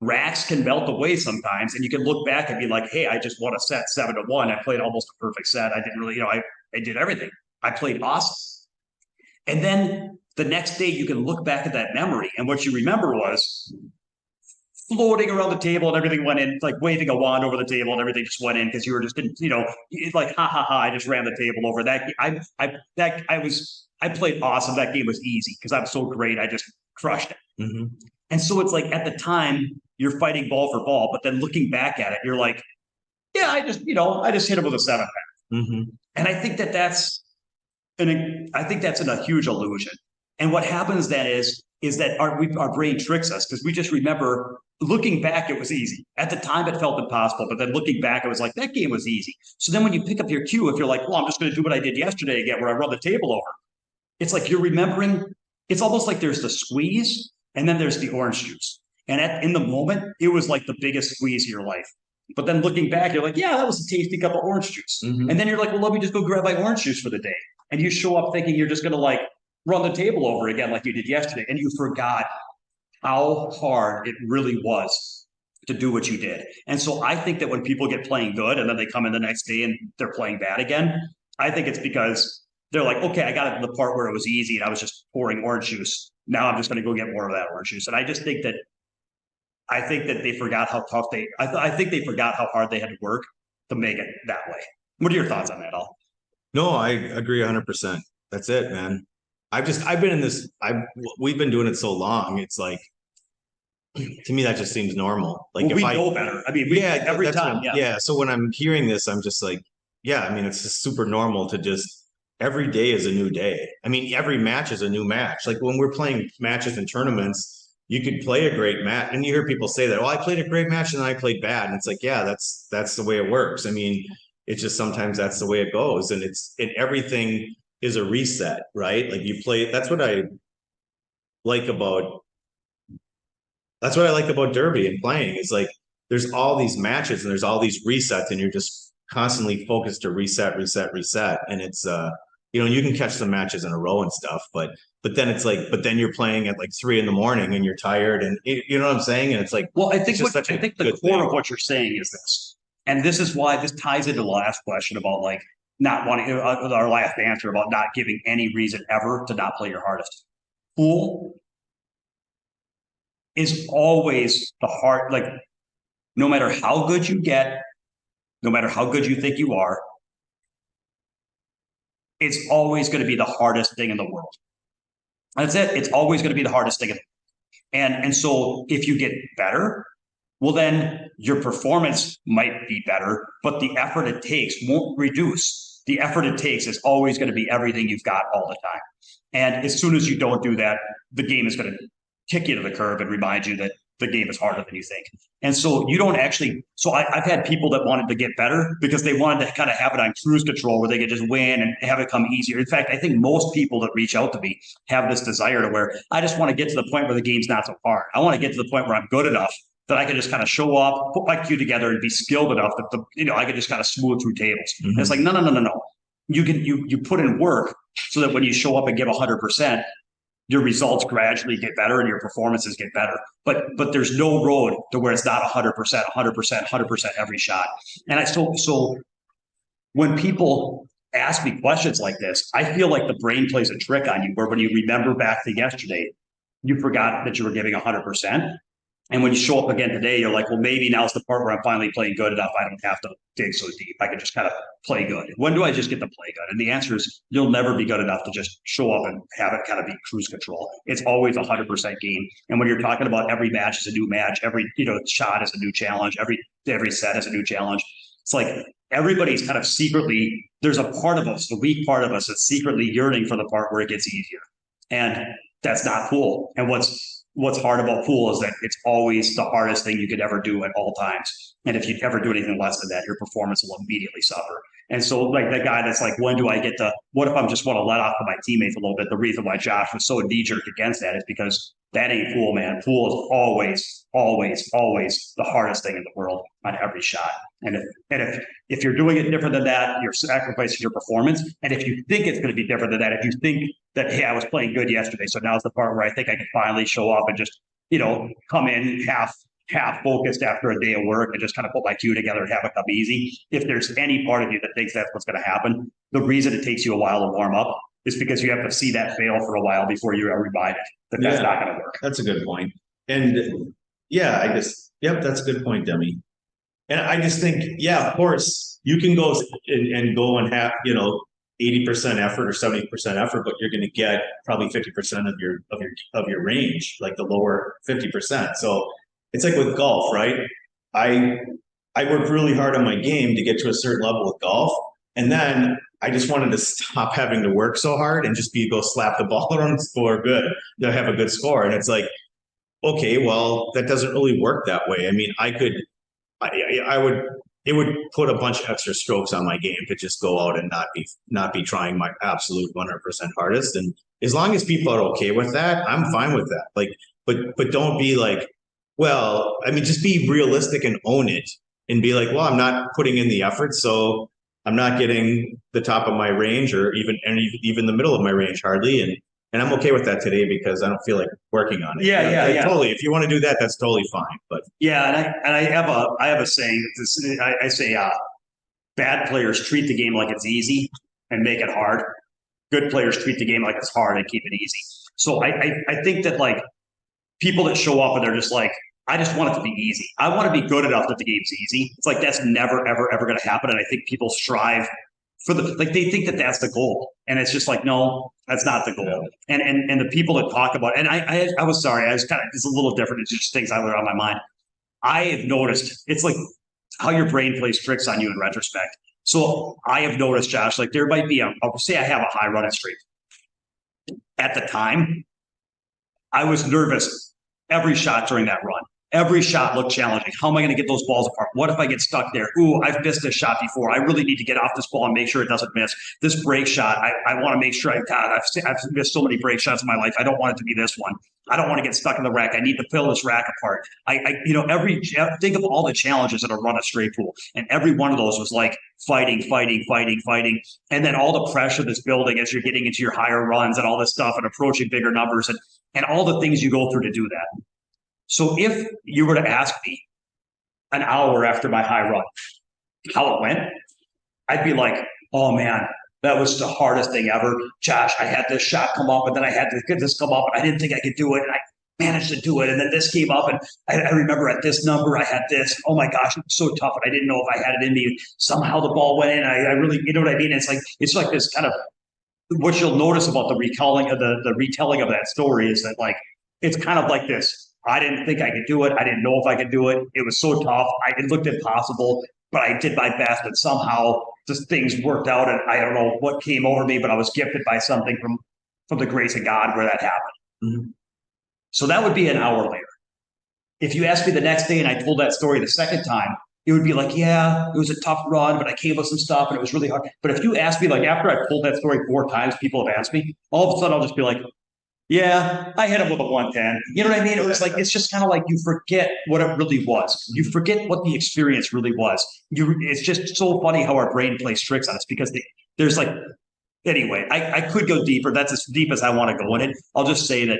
racks can melt away sometimes, and you can look back and be like, hey, I just won a set 7-1. I played almost a perfect set. I didn't really, I did everything. I played awesome. And then the next day you can look back at that memory, and what you remember was floating around the table and everything went in, like waving a wand over the table and everything just went in because you were just, like, ha ha ha, I just ran the table over that. I played awesome. That game was easy because I'm so great. I just crushed it. And so it's like at the time you're fighting ball for ball, but then looking back at it, you're like, yeah, I just hit him with a 7-pack. And I think that's a huge illusion. And what happens then is that our brain tricks us because we just remember looking back, it was easy. At the time, it felt impossible, but then looking back, it was like, that game was easy. So then when you pick up your cue, if you're like, well, I'm just going to do what I did yesterday again, where I run the table over, it's like you're remembering. It's almost like there's the squeeze and then there's the orange juice. And in the moment, it was like the biggest squeeze of your life. But then looking back, you're like, yeah, that was a tasty cup of orange juice. And then you're like, well, let me just go grab my orange juice for the day. And you show up thinking you're just going to like run the table over again like you did yesterday. And you forgot how hard it really was to do what you did. And so I think that when people get playing good and then they come in the next day and they're playing bad again, I think it's because they're like, okay, I got it to the part where it was easy and I was just pouring orange juice. Now I'm just going to go get more of that orange juice. And I think that they forgot how tough I think they forgot how hard they had to work to make it that way. What are your thoughts on that, Al? No, I agree 100%. That's it, man. I've been in this, we've been doing it so long. It's like, to me, that just seems normal. Like, well, we know better. I mean, every time. Yeah. So when I'm hearing this, I'm just like, yeah, I mean, it's just super normal to just every day is a new day. I mean, every match is a new match. Like when we're playing matches and tournaments, you could play a great match, and you hear people say that, "Oh, I played a great match and then I played bad," and it's like, yeah, that's the way it works. I mean, it's just sometimes that's the way it goes, and everything is a reset, right? Like you play. Like about that's what I like about Derby and playing is like there's all these matches and there's all these resets, and you're just constantly focused to reset, reset, reset. And it's you can catch some matches in a row and stuff, but then it's like, but then you're playing at like 3 a.m. and you're tired, and you know what I'm saying? And it's like, well, I think the core thing. of what you're saying is this, and this is why this ties into the last question about like not wanting our last answer about not giving any reason ever to not play your hardest. Pool is always the hard, like no matter how good you get, no matter how good you think you are, it's always going to be the hardest thing in the world. That's it. It's always going to be the hardest thing. And so if you get better, well, then your performance might be better, but the effort it takes won't reduce. The effort it takes is always going to be everything you've got all the time. And as soon as you don't do that, the game is going to kick you to the curb and remind you that the game is harder than you think. And so you don't actually, so I've had people that wanted to get better because they wanted to kind of have it on cruise control where they could just win and have it come easier. In fact, I think most people that reach out to me have this desire to where I just want to get to the point where the game's not so hard. I want to get to the point where I'm good enough that I can just kind of show up, put my cue together, and be skilled enough that I can just kind of smooth through tables. Mm-hmm. And it's like, no. You put in work so that when you show up and give 100%, your results gradually get better and your performances get better. But there's no road to where it's not 100% every shot. And so when people ask me questions like this, I feel like the brain plays a trick on you where when you remember back to yesterday, you forgot that you were giving 100%. And when you show up again today, you're like, well, maybe now's the part where I'm finally playing good enough. I don't have to dig so deep. I can just kind of play good. When do I just get to play good? And the answer is you'll never be good enough to just show up and have it kind of be cruise control. It's always 100% game. And when you're talking about every match is a new match, every shot is a new challenge, every set is a new challenge. It's like everybody's kind of secretly, there's a part of us, the weak part of us that's secretly yearning for the part where it gets easier. And that's not cool. And what's hard about pool is that it's always the hardest thing you could ever do at all times. And if you ever do anything less than that, your performance will immediately suffer. And so like that guy that's like, when do I get to, what if I'm just want to let off to my teammates a little bit? The reason why Josh was so knee-jerk against that is because that ain't pool, man. Pool is always the hardest thing in the world on every shot. And if you're doing it different than that, you're sacrificing your performance. And if you think it's going to be different than that, if you think that, hey, I was playing good yesterday, so now's the part where I think I can finally show up and just, come in half focused after a day of work and just kind of put my cue together and have it come easy. If there's any part of you that thinks that's what's going to happen, the reason it takes you a while to warm up is because you have to see that fail for a while before you are reminded that that's not going to work. That's a good point. And that's a good point, Demi. And I just think, of course, you can go and have, 80% effort or 70% effort, but you're going to get probably 50% of your range, like the lower 50%. So it's like with golf, right? I worked really hard on my game to get to a certain level with golf. And then I just wanted to stop having to work so hard and just go slap the ball around and score good, to have a good score. And it's like, okay, well, that doesn't really work that way. I mean, it would put a bunch of extra strokes on my game to just go out and not be trying my absolute 100% hardest. And as long as people are okay with that, I'm fine with that. Like, but don't be like, well, I mean, just be realistic and own it and be like, well, I'm not putting in the effort, so I'm not getting the top of my range or even the middle of my range hardly. And I'm okay with that today because I don't feel like working on it. Yeah. Totally. If you want to do that, that's totally fine. But I have a saying. I say bad players treat the game like it's easy and make it hard. Good players treat the game like it's hard and keep it easy. So I think that like people that show up and they're just like, I just want it to be easy. I want to be good enough that the game's easy. It's like that's never ever going to happen. And I think people strive for they think that that's the goal, and it's just like, no, that's not the goal. And the people that talk about, and I was sorry, it's a little different. It's just things I learned on my mind. I have noticed it's like how your brain plays tricks on you in retrospect. So I have noticed, Josh, like there might be I'll say I have a high run at straight. At the time, I was nervous every shot during that run. Every shot looked challenging. How am I going to get those balls apart? What if I get stuck there? Ooh, I've missed this shot before. I really need to get off this ball and make sure it doesn't miss. This break shot, I want to make sure I've missed so many break shots in my life. I don't want it to be this one. I don't want to get stuck in the rack. I need to fill this rack apart. Think of all the challenges that are run a straight pool. And every one of those was like fighting. And then all the pressure that's building as you're getting into your higher runs and all this stuff and approaching bigger numbers and all the things you go through to do that. So if you were to ask me an hour after my high run how it went, I'd be like, oh man, that was the hardest thing ever. Josh, I had this shot come up and then I had this come up and I didn't think I could do it. And I managed to do it. And then this came up and I remember at this number, I had this. Oh my gosh, it was so tough. And I didn't know if I had it in me. Somehow the ball went in. I really, you know what I mean? It's like this kind of, what you'll notice about the retelling of the retelling of that story is that like, it's kind of like this. I didn't think I could do it. I didn't know if I could do it. It was so tough. It looked impossible, but I did my best. And somehow just things worked out. And I don't know what came over me, but I was gifted by something from the grace of God where that happened. Mm-hmm. So that would be an hour later. If you asked me the next day and I told that story the second time, it would be like, yeah, it was a tough run, but I came with some stuff and it was really hard. But if you ask me, like after I told that story 4 times, people have asked me, all of a sudden I'll just be like, yeah, I hit him with a 110. You know what I mean? It was like, it's just kind of like you forget what it really was. You forget what the experience really was. It's just so funny how our brain plays tricks on us because there's like, anyway, I could go deeper. That's as deep as I want to go in it. I'll just say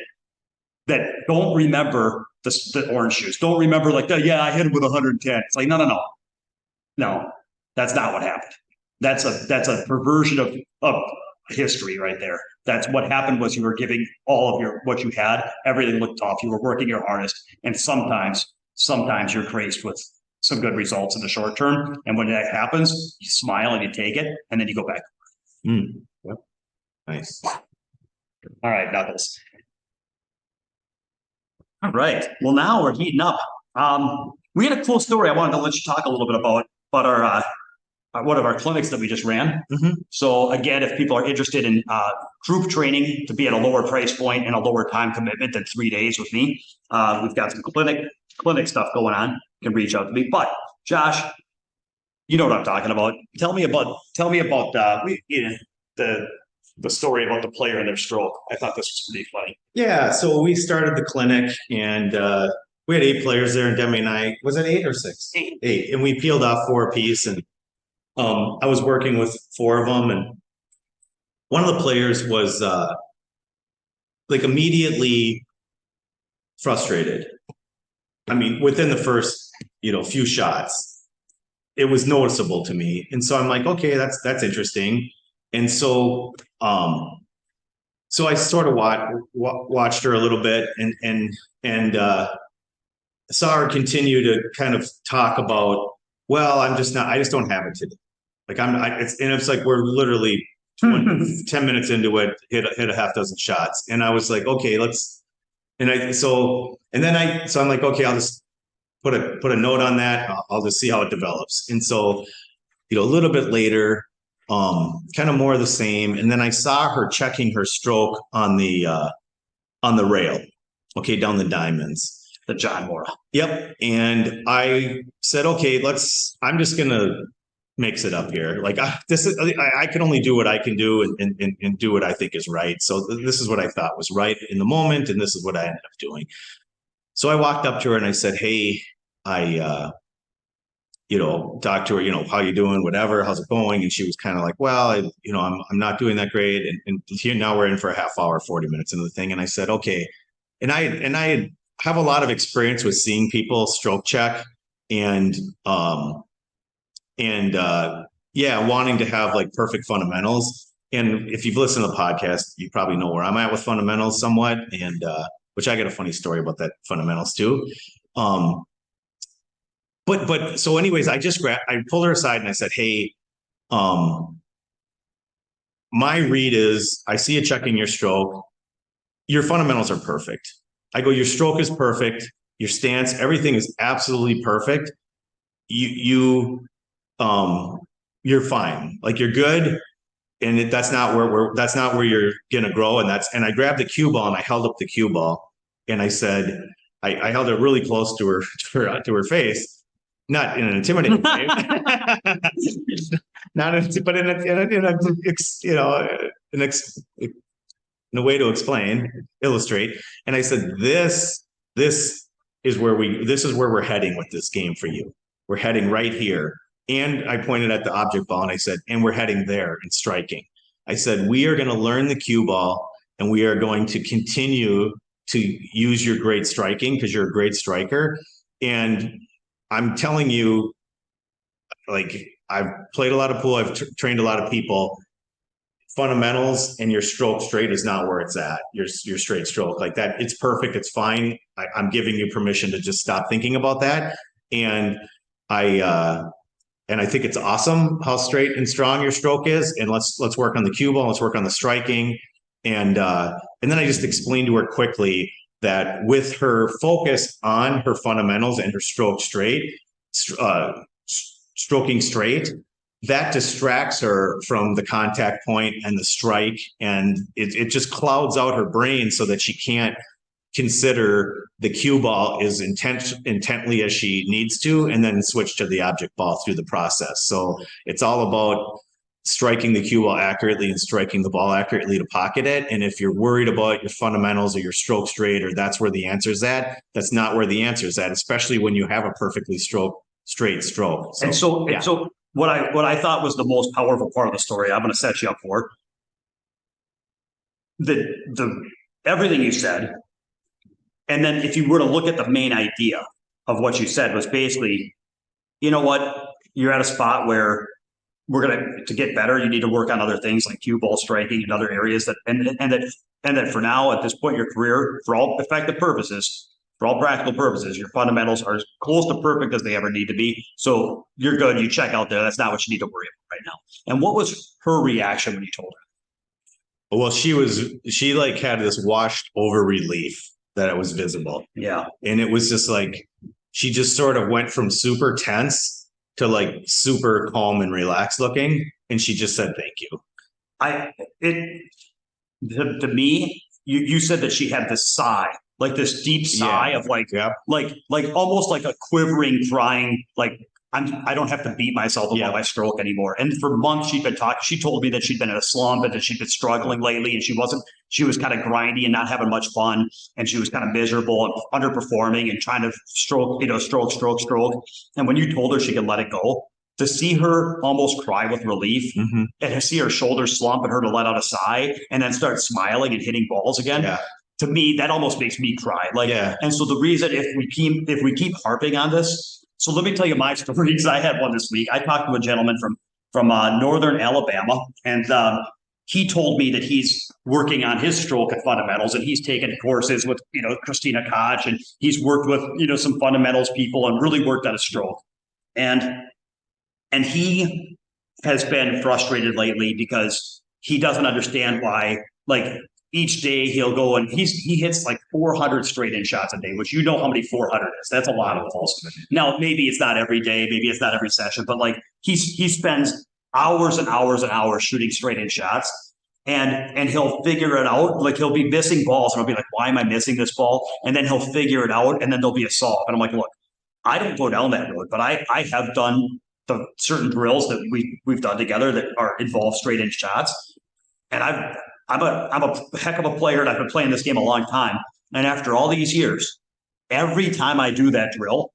that don't remember the orange shoes. Don't remember like, yeah, I hit him with 110. It's like, no, that's not what happened. That's a perversion of history right there. That's what happened was you were giving all of what you had. Everything looked tough. You were working your hardest. And sometimes you're graced with some good results in the short term. And when that happens, you smile and you take it, and then you go back. Yep. Nice. All right, Knuckles. All right. Well, now we're heating up. We had a cool story I wanted to let you talk a little bit about our one of our clinics that we just ran. Mm-hmm. So again, if people are interested in group training to be at a lower price point and a lower time commitment than 3 days with me, we've got some clinic stuff going on. You can reach out to me. But Josh, you know what I'm talking about. Tell me about the story about the player and their stroke. I thought this was pretty funny. Yeah. So we started the clinic and we had 8 players there, and Demi and I, was it 8 or 6? 8. And we peeled off 4 apiece, and I was working with 4 of them, and one of the players was like immediately frustrated. I mean, within the first, few shots, it was noticeable to me. And so I'm like, okay, that's interesting. And so, so I sort of watched her a little bit and saw her continue to kind of talk about, well, I just don't have it today. Like it's like we're literally 10 minutes into it, hit a half dozen shots, and I was like, okay, I'm like, okay, I'll just put a note on that. I'll just see how it develops. And so, a little bit later, kind of more of the same, and then I saw her checking her stroke on the rail, okay, down the diamonds. The John Mora. Yep. And I said, okay, I'm just going to mix it up here. Like I can only do what I can do and do what I think is right. So this is what I thought was right in the moment. And this is what I ended up doing. So I walked up to her and I said, hey, I talked to her, how you doing, whatever, how's it going? And she was kind of like, well, I'm not doing that great. And here now we're in for a half hour, 40 minutes into the thing. And I said, okay. And I have a lot of experience with seeing people stroke check and wanting to have like perfect fundamentals. And if you've listened to the podcast, you probably know where I'm at with fundamentals somewhat. And, which I got a funny story about that fundamentals too. But so anyways, I pulled her aside and I said, hey, my read is I see you checking your stroke. Your fundamentals are perfect. I go, your stroke is perfect. Your stance, everything is absolutely perfect. You you're fine. Like you're good. And that's not where you're going to grow. And I grabbed the cue ball and I held up the cue ball and I said, I held it really close to her face, not in an intimidating way, not in, but in a way to illustrate. And I said, this is where we're heading with this game for you. We're heading right here. And I pointed at the object ball and I said, and we're heading there in striking. I said, we are going to learn the cue ball and we are going to continue to use your great striking because you're a great striker. And I'm telling you, like, I've played a lot of pool. I've trained a lot of people. Fundamentals and your stroke straight is not where it's at. Your straight stroke like that. It's perfect. It's fine. I'm giving you permission to just stop thinking about that. And I think it's awesome how straight and strong your stroke is. And let's work on the cue ball. Let's work on the striking. And then I just explained to her quickly that with her focus on her fundamentals and her stroke straight, stroking straight, that distracts her from the contact point and the strike. And it just clouds out her brain so that she can't consider the cue ball as intently as she needs to, and then switch to the object ball through the process. So it's all about striking the cue ball accurately and striking the ball accurately to pocket it. And if you're worried about your fundamentals or your stroke straight, or that's where the answer's at, that's not where the answer's at, especially when you have a perfectly straight stroke. So what I thought was the most powerful part of the story, I'm going to set you up for the everything you said. And then if you were to look at the main idea of what you said was basically, you know what, you're at a spot where to get better, you need to work on other things like cue ball striking and other areas that for now, at this point in your career, for all effective purposes, for all practical purposes, your fundamentals are as close to perfect as they ever need to be. So you're good. You check out there. That's not what you need to worry about right now. And what was her reaction when you told her? Well, she like had this washed over relief that it was visible. Yeah. And it was just like, she just sort of went from super tense to like super calm and relaxed looking. And she just said, thank you. To me, you said that she had this sigh, like this deep sigh of like almost like a quivering, crying, like I don't have to beat myself about my stroke anymore. And for months she'd been talking. She told me that she'd been in a slump and that she'd been struggling lately, and she was kind of grindy and not having much fun, and she was kind of miserable and underperforming and trying to stroke. And when you told her she could let it go, to see her almost cry with relief and to see her shoulders slump and her to let out a sigh and then start smiling and hitting balls again. To me, that almost makes me cry. And so the reason if we keep harping on this. So let me tell you my story, because I had one this week. I talked to a gentleman from northern Alabama, and he told me that he's working on his stroke and fundamentals, and he's taken courses with Christina Koch, and he's worked with some fundamentals people and really worked on his stroke. And he has been frustrated lately because he doesn't understand why, like, each day he'll go and he hits like 400 straight in shots a day, which you know how many 400 is. That's a lot of balls. Now, maybe it's not every day, maybe it's not every session, but like he spends hours and hours and hours shooting straight in shots, and he'll figure it out. Like he'll be missing balls and he'll be like, why am I missing this ball? And then he'll figure it out, and then there'll be a solve. And I'm like, look, I don't go down that road, but I have done the certain drills that we've done together that involve straight in shots. And I'm a heck of a player, and I've been playing this game a long time. And after all these years, every time I do that drill,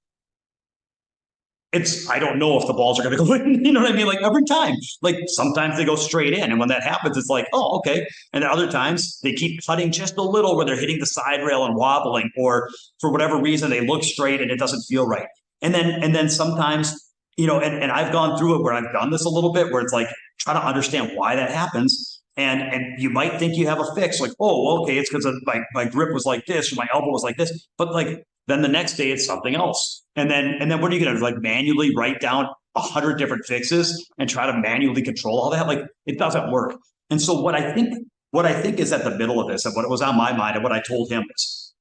I don't know if the balls are going to go in. You know what I mean? Like every time, like sometimes they go straight in. And when that happens, it's like, oh, okay. And then other times they keep cutting just a little where they're hitting the side rail and wobbling, or for whatever reason, they look straight and it doesn't feel right. And then sometimes, and I've gone through it where I've done this a little bit, where it's like, try to understand why that happens. And you might think you have a fix, like, oh, okay, it's because my grip was like this, or my elbow was like this. But like then the next day it's something else. And then what are you going to like manually write down 100 different fixes and try to manually control all that? Like it doesn't work. And so what I think is at the middle of this, and what was on my mind and what I told him is,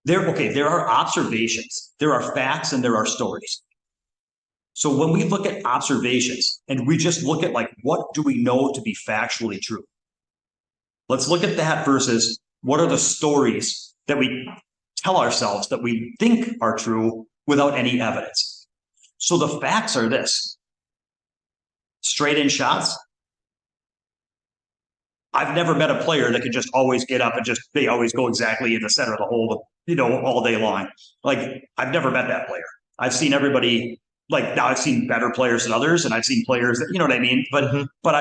there are observations, there are facts, and there are stories. So when we look at observations and we just look at like, what do we know to be factually true? Let's look at that versus what are the stories that we tell ourselves that we think are true without any evidence. So the facts are this: straight in shots. I've never met a player that could just always get up and they always go exactly in the center of the hole, all day long. Like, I've never met that player. I've seen everybody, like, now I've seen better players than others, and I've seen players that, you know what I mean? But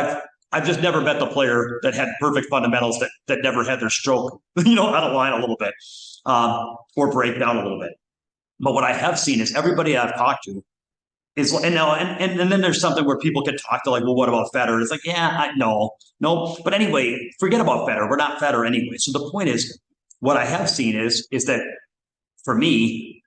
I've just never met the player that had perfect fundamentals that never had their stroke, out of line a little bit, or break down a little bit. But what I have seen is everybody I've talked to is, and then there's something where people can talk to, like, well, what about Federer? It's like, yeah, no. But anyway, forget about Federer. We're not Federer anyway. So the point is, what I have seen is that for me,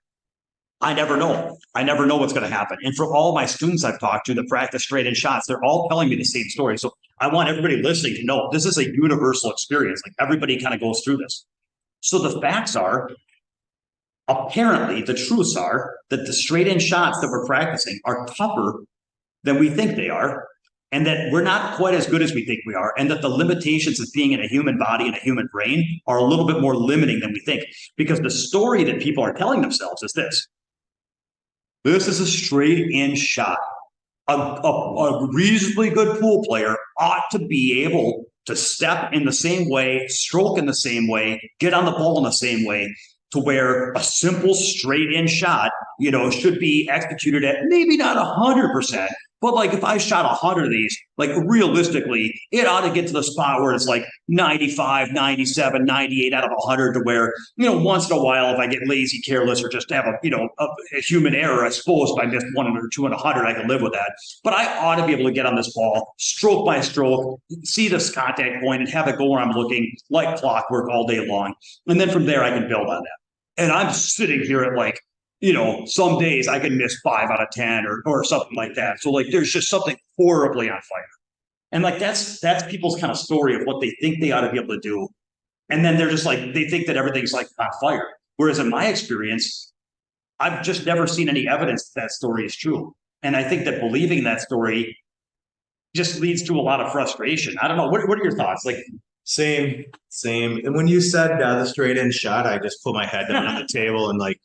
I never know. I never know what's going to happen. And for all my students I've talked to that practice straight in shots, they're all telling me the same story. So I want everybody listening to know this is a universal experience. Like, everybody kind of goes through this. So the facts are, apparently, the truths are that the straight in shots that we're practicing are tougher than we think they are, and that we're not quite as good as we think we are, and that the limitations of being in a human body and a human brain are a little bit more limiting than we think. Because the story that people are telling themselves is this: this is a straight in shot. A reasonably good pool player ought to be able to step in the same way, stroke in the same way, get on the ball in the same way, to where a simple straight in shot, should be executed at maybe not 100%, but like if I shot 100 of these, like realistically, it ought to get to the spot where it's like 95, 97, 98 out of 100, to where, once in a while, if I get lazy, careless, or just have a human error, I suppose if I missed 1 or 2 in 100, I can live with that. But I ought to be able to get on this ball, stroke by stroke, see this contact point, and have it go where I'm looking, like clockwork, all day long. And then from there, I can build on that. And I'm sitting here at, like, some days I can miss 5 out of 10 or something like that. So, like, there's just something horribly on fire. And, like, that's people's kind of story of what they think they ought to be able to do. And then they're just like, they think that everything's like on fire. Whereas in my experience, I've just never seen any evidence that story is true. And I think that believing that story just leads to a lot of frustration. I don't know. What are your thoughts? Like, Same. And when you said the straight in shot, I just put my head down on the table and like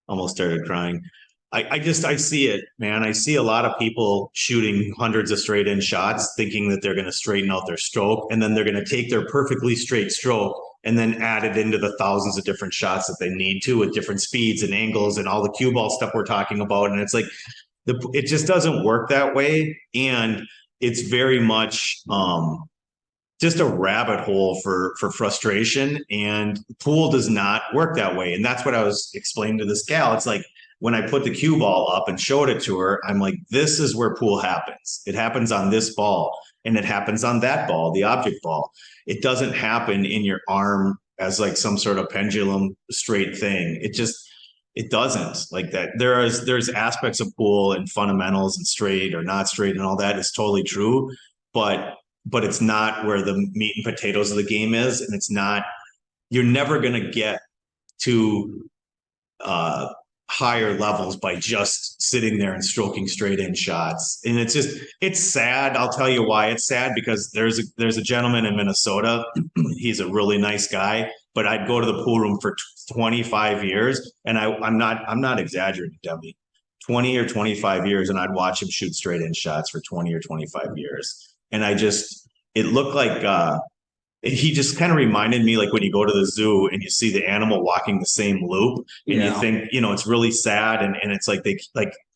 almost started crying. I see it, man. I see a lot of people shooting hundreds of straight in shots, thinking that they're going to straighten out their stroke, and then they're going to take their perfectly straight stroke and then add it into the thousands of different shots that they need to, with different speeds and angles and all the cue ball stuff we're talking about. And it's like, it just doesn't work that way. And it's very much, just a rabbit hole for frustration, and pool does not work that way. And that's what I was explaining to this gal. It's like, when I put the cue ball up and showed it to her, I'm like, this is where pool happens. It happens on this ball, and it happens on that ball, the object ball. It doesn't happen in your arm as like some sort of pendulum straight thing. It doesn't like that. There's aspects of pool and fundamentals and straight or not straight and all that is totally true, but it's not where the meat and potatoes of the game is. And it's not, you're never going to get to higher levels by just sitting there and stroking straight in shots. And it's sad. I'll tell you why it's sad, because there's a gentleman in Minnesota. He's a really nice guy, but I'd go to the pool room for 25 years. And I'm not exaggerating, Debbie, 20 or 25 years. And I'd watch him shoot straight in shots for 20 or 25 years. And it looked like, he just kind of reminded me, like when you go to the zoo and you see the animal walking the same loop, and you think, it's really sad. And it's like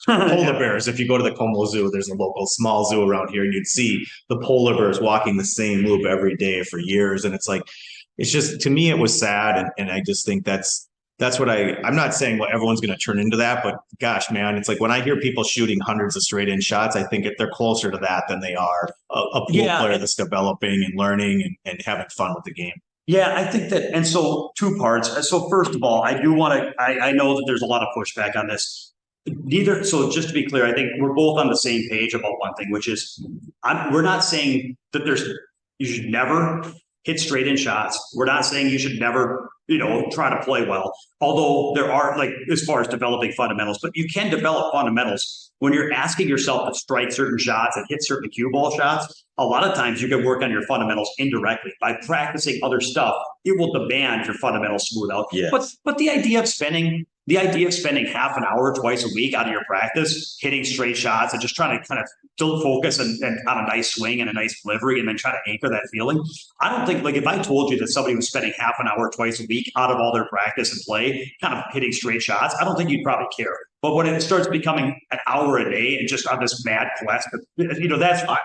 polar bears. If you go to the Como Zoo, there's a local small zoo around here, and you'd see the polar bears walking the same loop every day for years. And it's like, it's just, to me, it was sad. And I just think that's what I'm not saying everyone's going to turn into that, but gosh, man, it's like when I hear people shooting hundreds of straight in shots, I think they're closer to that than they are a pool player that's developing and learning and having fun with the game. Yeah, I think that, and so 2 parts. So first of all, I do want to, I know that there's a lot of pushback on this. So just to be clear, I think we're both on the same page about one thing, which is we're not saying that you should never hit straight in shots. We're not saying you should never try to play well. Although there are, like, as far as developing fundamentals, but you can develop fundamentals when you're asking yourself to strike certain shots and hit certain cue ball shots. A lot of times you can work on your fundamentals indirectly by practicing other stuff. It will demand your fundamentals smooth out. Yeah. But the idea of spending half an hour twice a week out of your practice, hitting straight shots and just trying to kind of still focus and on a nice swing and a nice delivery and then try to anchor that feeling. I don't think, like, if I told you that somebody was spending half an hour twice a week out of all their practice and play, kind of hitting straight shots, I don't think you'd probably care. But when it starts becoming an hour a day and just on this mad quest, that's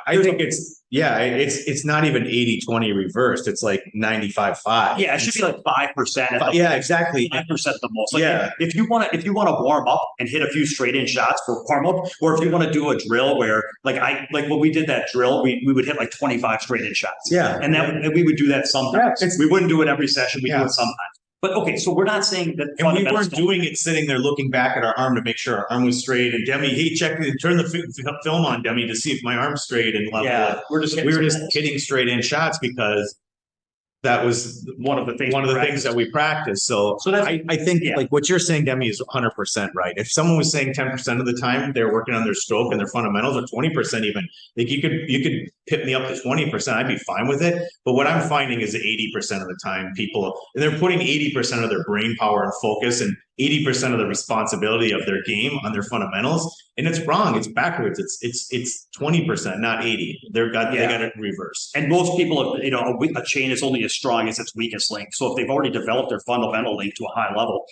I think it's not even 80-20 reversed. It's like 95-5. Yeah, it should be like 5%. Yeah, exactly. 5% the most. Like, yeah. If you want to warm up and hit a few straight in shots for warm up, or if you want to do a drill where like when we did that drill, we would hit like 25 straight in shots. Yeah. And we would do that sometimes. We wouldn't do it every session. We do it sometimes. But okay, so we're not saying that. And we weren't doing it sitting there looking back at our arm to make sure our arm was straight. And Demi, he checked it, turn the film on, Demi, to see if my arm's straight and level. Yeah, we were just hitting straight in shots because that was one of the things that we practiced. So that's, I think like what you're saying, Demi, is 100% right. If someone was saying 10% of the time they're working on their stroke and their fundamentals, or 20% even, like you could hit me up to 20%, I'd be fine with it. But what I'm finding is 80% of the time they're putting 80% of their brain power and focus and 80% of the responsibility of their game on their fundamentals. And it's wrong. It's backwards. It's 20%, not 80. They got it reversed. And most people, a chain is only as strong as its weakest link. So if they've already developed their fundamental link to a high level,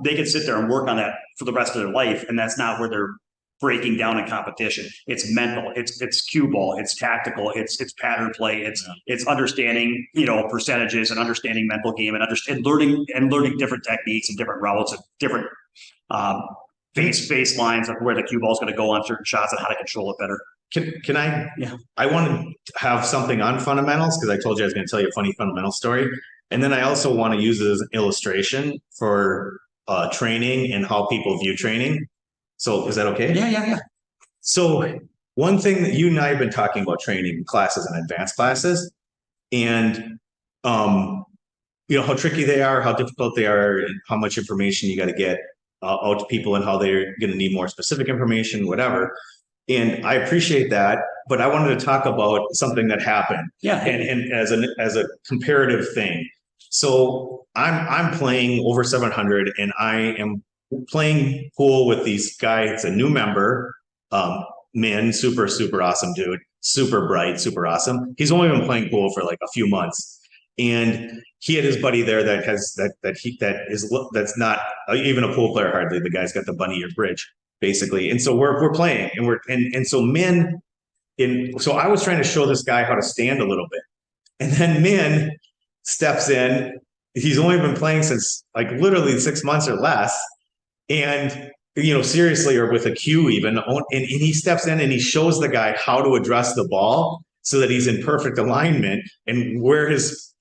they can sit there and work on that for the rest of their life. And that's not where they're breaking down in competition. It's mental. It's cue ball. It's tactical. It's pattern play. It's understanding percentages and understanding mental game and learning different techniques and different routes and different face lines of where the cue ball is going to go on certain shots and how to control it better. Can I? Yeah. I want to have something on fundamentals because I told you I was going to tell you a funny fundamental story, and then I also want to use it as an illustration for training and how people view training. So is that okay? Yeah. So one thing that you and I have been talking about training classes and advanced classes, and how tricky they are, how difficult they are, and how much information you got to get out to people and how they're going to need more specific information, whatever. And I appreciate that, but I wanted to talk about something that happened. Yeah. And as a comparative thing. So I'm playing over 700 and I am playing pool with these guys. It's a new member, Min, super awesome dude, super bright, super awesome. He's only been playing pool for like a few months, and he had his buddy there that's not even a pool player hardly. The guy's got the bunny ear bridge basically, and so we're playing, and so Min, so I was trying to show this guy how to stand a little bit, and then Min steps in. He's only been playing since like literally 6 months or less. And, seriously, or with a cue even, and he steps in and he shows the guy how to address the ball so that he's in perfect alignment and where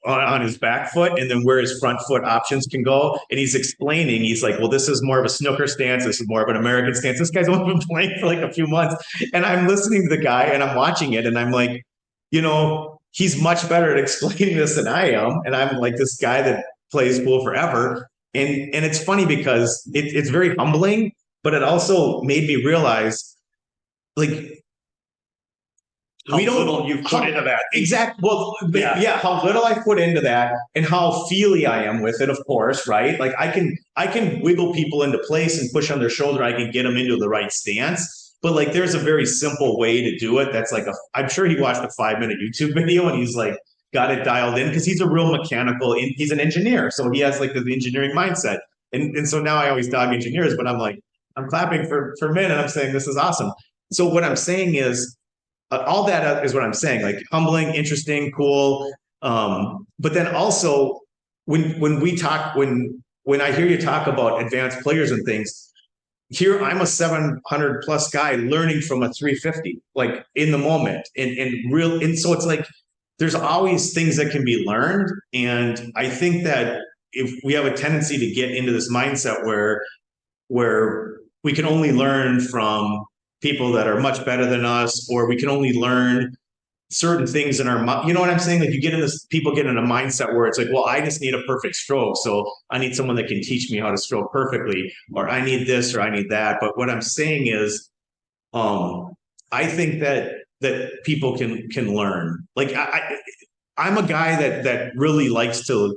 on his back foot and then where his front foot options can go. And he's explaining, he's like, well, this is more of a snooker stance. This is more of an American stance. This guy's only been playing for like a few months. And I'm listening to the guy and I'm watching it and I'm like, he's much better at explaining this than I am. And I'm like this guy that plays pool forever. And it's funny because it's very humbling, but it also made me realize, like, how little you put into that. Exactly. Well, how little I put into that and how feely I am with it, of course, right? Like I can wiggle people into place and push on their shoulder. I can get them into the right stance. But like, there's a very simple way to do it. That's like I'm sure he watched a 5-minute YouTube video and he's like, got it dialed in because he's a real mechanical, he's an engineer. So he has like the engineering mindset. And so now I always dog engineers, but I'm like, I'm clapping for Min and I'm saying, this is awesome. So what I'm saying is all that is what I'm saying, like humbling, interesting, cool. But then also when I hear you talk about advanced players and things, here I'm a 700 plus guy learning from a 350, like in the moment and so it's like, there's always things that can be learned. And I think that if we have a tendency to get into this mindset where we can only learn from people that are much better than us, or we can only learn certain things in our mind. You know what I'm saying? Like people get in a mindset where it's like, well, I just need a perfect stroke. So I need someone that can teach me how to stroke perfectly, or I need this or I need that. But what I'm saying is, I think that people can learn. Like I'm a guy that really likes to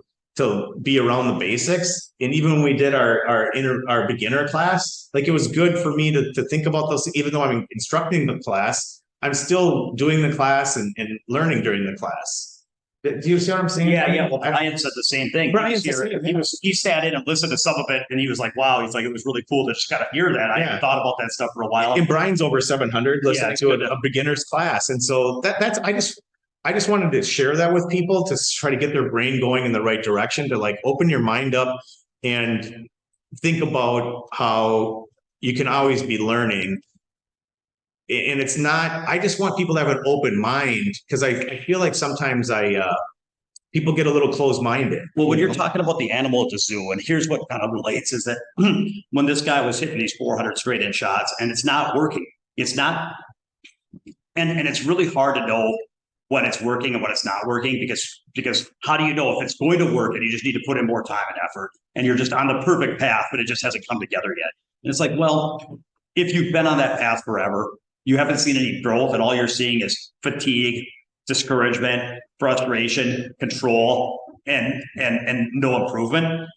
be around the basics. And even when we did our beginner class, like it was good for me to think about those. Even though I'm instructing the class, I'm still doing the class and learning during the class. Do you see what I'm saying? Yeah. Well, Brian said the same thing. He sat in and listened to some of it, and he was like, "Wow!" He's like, "It was really cool to just kind of hear that." I hadn't thought about that stuff for a while. And Brian's over 700 listening to a beginner's class, and so that's I just wanted to share that with people to try to get their brain going in the right direction, to like open your mind up and think about how you can always be learning. And it's not, I just want people to have an open mind, because I feel like sometimes people get a little closed-minded. Well, when you're talking about the animal at the zoo, and here's what kind of relates is that when this guy was hitting these 400 straight in shots and it's not working, it's not, and it's really hard to know when it's working and when it's not working, because how do you know if it's going to work and you just need to put in more time and effort and you're just on the perfect path, but it just hasn't come together yet? And it's like, well, if you've been on that path forever, you haven't seen any growth, and all you're seeing is fatigue, discouragement, frustration, control, and no improvement,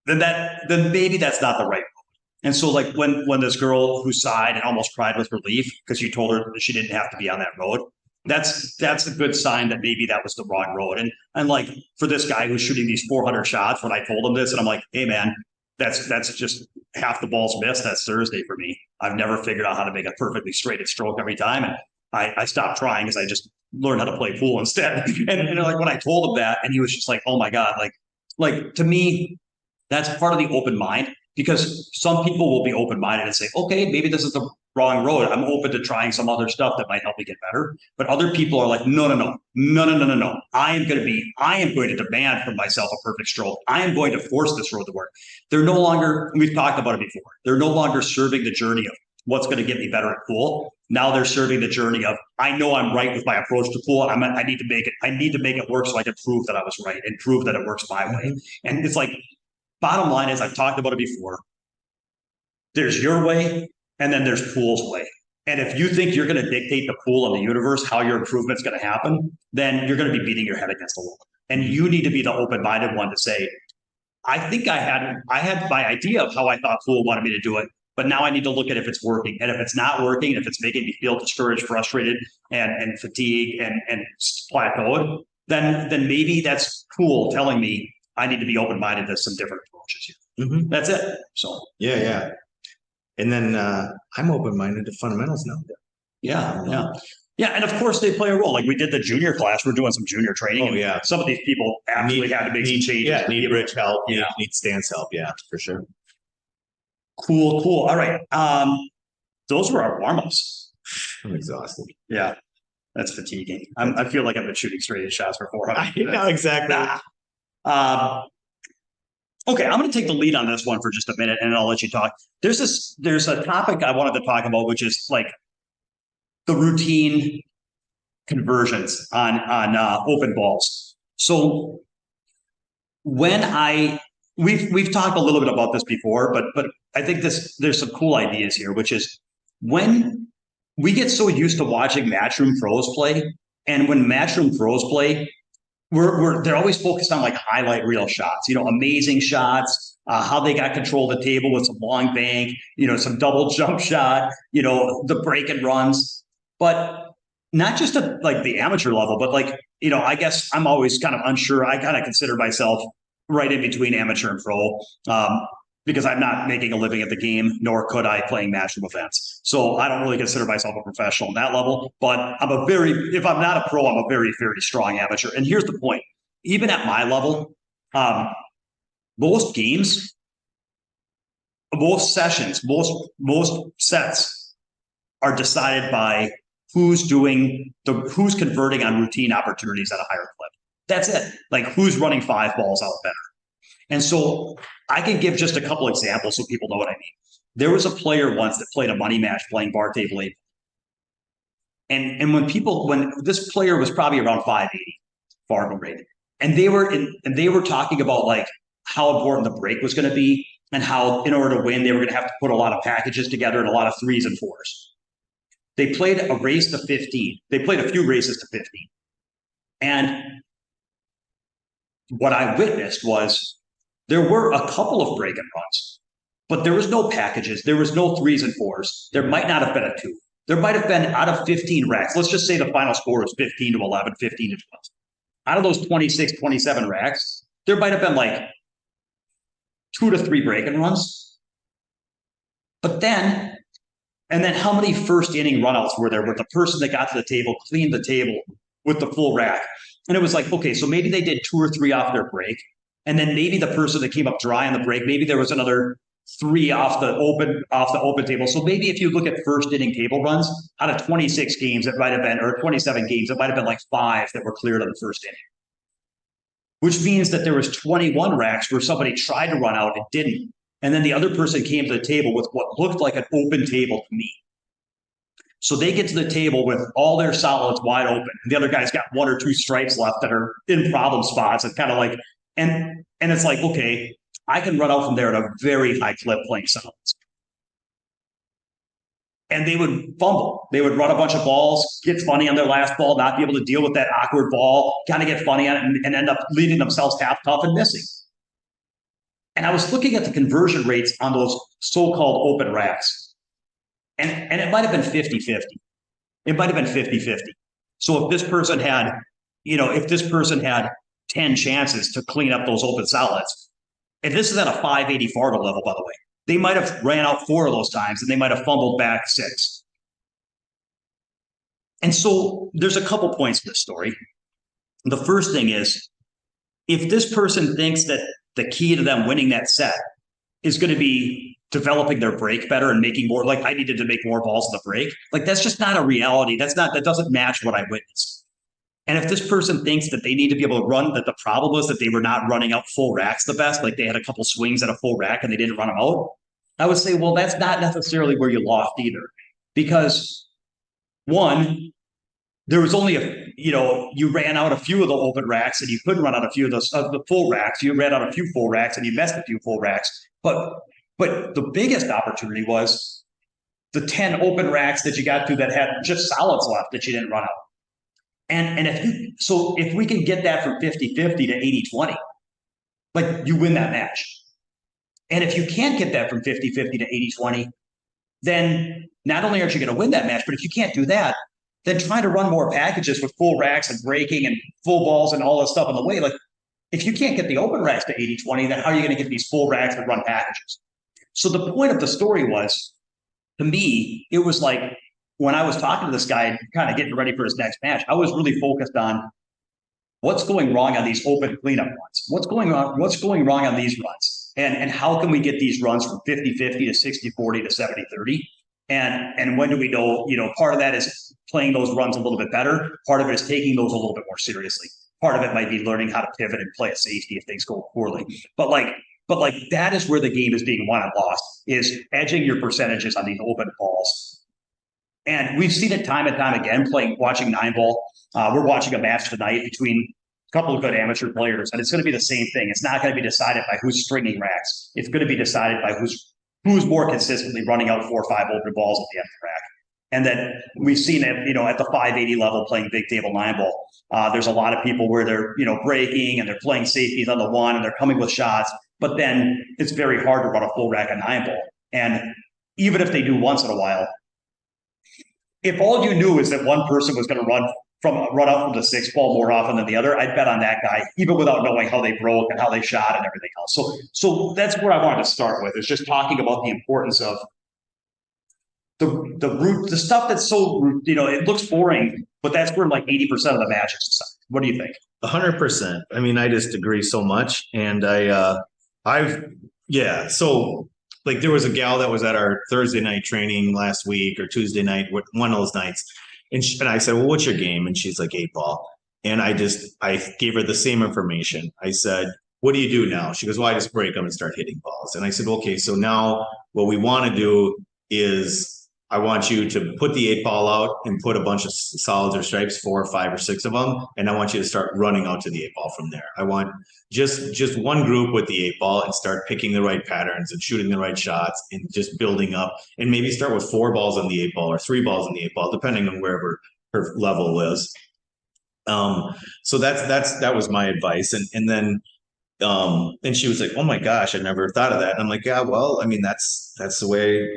then maybe that's not the right road. And so like when this girl who sighed and almost cried with relief because you told her that she didn't have to be on that road, that's a good sign that maybe that was the wrong road. And like for this guy who's shooting these 400 shots, when I told him this, and I'm like, hey man, that's just half the balls missed. That's Thursday for me. I've never figured out how to make a perfectly straight stroke every time. And I stopped trying because I just learned how to play pool instead. And like when I told him that, and he was just like, oh my God, like to me, that's part of the open mind, because some people will be open-minded and say, okay, maybe this is the wrong road. I'm open to trying some other stuff that might help me get better. But other people are like, no. I am going to demand from myself a perfect stroke. I am going to force this road to work. They're no longer, we've talked about it before, they're no longer serving the journey of what's going to get me better at pool. Now they're serving the journey of, I know I'm right with my approach to pool. I need to make it work so I can prove that I was right and prove that it works my way. And it's like, bottom line is, I've talked about it before. There's your way, and then there's pool's way. And if you think you're going to dictate the pool and the universe how your improvement's going to happen, then you're going to be beating your head against the wall. And you need to be the open-minded one to say, I think I had my idea of how I thought pool wanted me to do it, but now I need to look at if it's working. And if it's not working, if it's making me feel discouraged, frustrated, and fatigued and plateaued, then maybe that's pool telling me I need to be open-minded to some different approaches here. Mm-hmm. That's it. So yeah. And then I'm open-minded to fundamentals now. Yeah. And of course they play a role. Like we did the junior class, we're doing some junior training. Oh yeah. Some of these people actually had to make some changes. Yeah, need Rich help. Yeah. Need Stan's help. Yeah, for sure. Cool. All right. Those were our warm-ups. I'm exhausted. Yeah. That's fatiguing. I feel like I've been shooting straight shots for 400. I know exactly. Okay, I'm going to take the lead on this one for just a minute, and then I'll let you talk. There's a topic I wanted to talk about, which is like the routine conversions on open balls. So when we've talked a little bit about this before, but I think there's some cool ideas here, which is when we get so used to watching Matchroom pros play, and when Matchroom pros play, they're always focused on like highlight reel shots, amazing shots, how they got control of the table with some long bank, some double jump shot, the break and runs, but not just at like the amateur level, but like, I guess I'm always kind of unsure. I kind of consider myself right in between amateur and pro, because I'm not making a living at the game, nor could I playing Matchroom events. So I don't really consider myself a professional on that level, but if I'm not a pro, I'm a very, very strong amateur. And here's the point. Even at my level, most games, most sessions, most sets are decided by who's converting on routine opportunities at a higher clip. That's it. Like who's running 5 balls out better. And so I can give just a couple examples so people know what I mean. There was a player once that played a money match playing bar table 8. And when this player was probably around 580 Fargo rated, and they were talking about like how important the break was going to be, and how in order to win they were going to have to put a lot of packages together and a lot of 3s and 4s. They played a race to 15. They played a few races to 15. And what I witnessed was there were a couple of break-in runs, but there was no packages. There was no 3s and 4s. There might not have been a 2. There might have been, out of 15 racks, let's just say the final score was 15 to 11, 15 to 12. Out of those 26, 27 racks, there might have been like 2 to 3 break-in runs. But then, and then how many first inning runouts were there with the person that got to the table, cleaned the table with the full rack? And it was like, okay, so maybe they did 2 or 3 off their break. And then maybe the person that came up dry on the break, maybe there was another 3 off the open table. So maybe if you look at first inning table runs, out of 26 games, it might have been, or 27 games, it might have been like 5 that were cleared on the first inning. Which means that there was 21 racks where somebody tried to run out and didn't. And then the other person came to the table with what looked like an open table to me. So they get to the table with all their solids wide open. And the other guy's got 1 or 2 stripes left that are in problem spots, and kind of like, and it's like, okay, I can run out from there at a very high clip playing solids. And they would fumble. They would run a bunch of balls, get funny on their last ball, not be able to deal with that awkward ball, kind of get funny on it, and end up leaving themselves half tough and missing. And I was looking at the conversion rates on those so-called open racks. And it might have been 50-50. It might have been 50-50. So if this person had, if this person had 10 chances to clean up those open solids, and this is at a 580 Fargo level, by the way, they might have ran out 4 of those times and they might have fumbled back 6. And so there's a couple points to this story. The first thing is, if this person thinks that the key to them winning that set is going to be developing their break better and making more, like I needed to make more balls in the break, like that's just not a reality. That doesn't match what I witnessed. And if this person thinks that they need to be able to run, that the problem was that they were not running out full racks the best, like they had a couple swings at a full rack and they didn't run them out, I would say, well, that's not necessarily where you lost either. Because one, there was only you ran out a few of the open racks and you couldn't run out a few of the full racks. You ran out a few full racks and you missed a few full racks. But the biggest opportunity was the 10 open racks that you got to that had just solids left that you didn't run out. And if we can get that from 50-50 to 80-20, like you win that match. And if you can't get that from 50-50 to 80-20, then not only aren't you going to win that match, but if you can't do that, then trying to run more packages with full racks and breaking and full balls and all this stuff on the way, like if you can't get the open racks to 80-20, then how are you going to get these full racks that run packages? So the point of the story was, to me, it was like when I was talking to this guy, kind of getting ready for his next match, I was really focused on what's going wrong on these open cleanup runs. What's going wrong on these runs? And how can we get these runs from 50-50 to 60-40 to 70-30? And when do we know, part of that is playing those runs a little bit better. Part of it is taking those a little bit more seriously. Part of it might be learning how to pivot and play a safety if things go poorly. But that is where the game is being won and lost, is edging your percentages on these open balls. And we've seen it time and time again watching 9-ball. We're watching a match tonight between a couple of good amateur players, and it's going to be the same thing. It's not going to be decided by who's stringing racks. It's going to be decided by who's more consistently running out 4 or 5 open balls at the end of the rack. And then we've seen it, at the 580 level playing big table 9-ball. There's a lot of people where they're, breaking and they're playing safeties on the one and they're coming with shots, but then it's very hard to run a full rack of 9-ball. And even if they do once in a while, if all you knew is that one person was going to run out from the 6-ball more often than the other, I'd bet on that guy, even without knowing how they broke and how they shot and everything else. So that's where I wanted to start with, is just talking about the importance of the stuff that's so, it looks boring, but that's where like 80% of the matches and stuff. What do you think? 100%. I mean, I just agree so much. And so like there was a gal that was at our Thursday night training last week, or Tuesday night, one of those nights. And I said, well, what's your game? And she's like, 8-ball. And I gave her the same information. I said, what do you do now? She goes, well, I just break them and start hitting balls. And I said, okay, so now what we want to do is I want you to put the 8-ball out and put a bunch of solids or stripes, 4 or 5 or 6 of them. And I want you to start running out to the 8-ball from there. I want just one group with the 8-ball and start picking the right patterns and shooting the right shots and just building up, and maybe start with 4 balls on the 8-ball or 3 balls on the 8-ball, depending on wherever her level is. So that was my advice. And then, and she was like, "Oh my gosh, I never thought of that." And I'm like, "Yeah, well, I mean, that's the way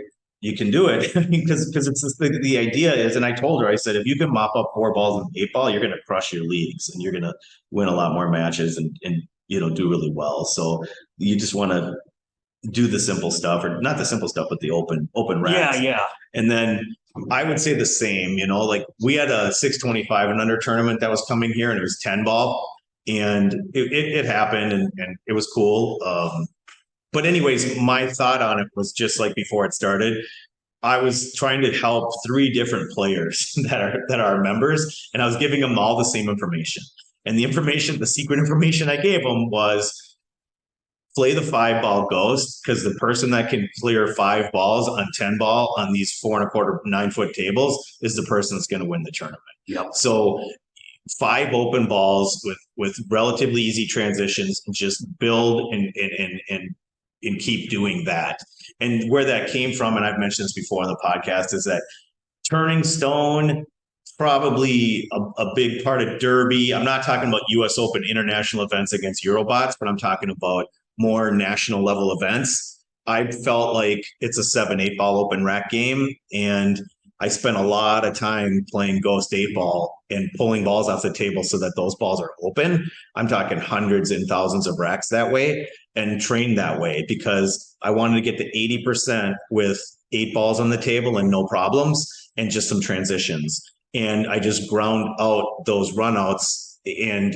you can do it." because it's the idea is, and I told her, I said, if you can mop up 4 balls in the 8-ball, you're going to crush your leagues and you're going to win a lot more matches and do really well. So you just want to do the simple stuff, or not the simple stuff, but the open racks. Yeah. And then I would say the same, like we had a 625 and under tournament that was coming here, and it was 10-ball, and it happened, and it was cool. But anyways, my thought on it was just like before it started, I was trying to help 3 different players that are members, and I was giving them all the same information. And the secret information I gave them was, play the 5-ball ghost, because the person that can clear 5 balls on 10-ball on these 4 1/4, 9-foot tables is the person that's going to win the tournament. Yep. So 5 open balls with relatively easy transitions, and just build and keep doing that. And where that came from, and I've mentioned this before on the podcast, is that turning stone, probably a big part of Derby. I'm not talking about US Open international events against Eurobots, but I'm talking about more national level events. I felt like it's a 7-8-ball open rack game, and I spent a lot of time playing ghost 8-ball and pulling balls off the table so that those balls are open. I'm talking hundreds and thousands of racks that way, and trained that way because I wanted to get to 80% with 8 balls on the table and no problems, and just some transitions. And I just ground out those runouts, and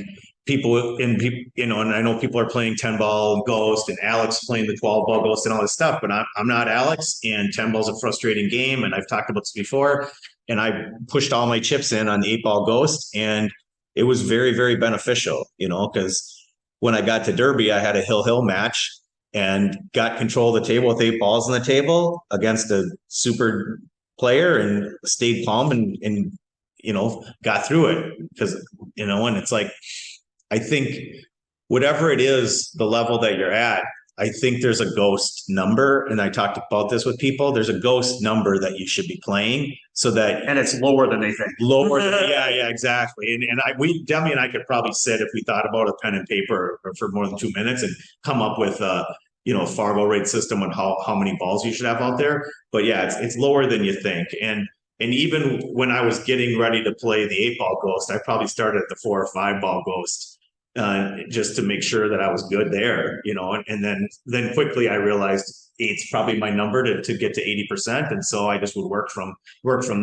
and I know people are playing 10-ball ghost, and Alex playing the 12-ball ghost and all this stuff, but I'm not Alex, and 10-ball is a frustrating game. And I've talked about this before, and I pushed all my chips in on the 8-ball ghost, and it was very, very beneficial, because when I got to Derby, I had a hill match and got control of the table with 8 balls on the table against a super player, and stayed calm and got through it, because, and it's like, I think whatever it is, the level that you're at, I think there's a ghost number. And I talked about this with people. There's a ghost number that you should be playing, so that, and it's lower than they think. Yeah, exactly. And Demi and I could probably sit, if we thought about a pen and paper for more than 2 minutes, and come up with a Fargo rate system on how many balls you should have out there. But yeah, it's lower than you think. And even when I was getting ready to play the 8-ball ghost, I probably started at the 4 or 5-ball ghost, just to make sure that I was good there, and then quickly I realized 8's probably my number to get to 80%. And so I just would work from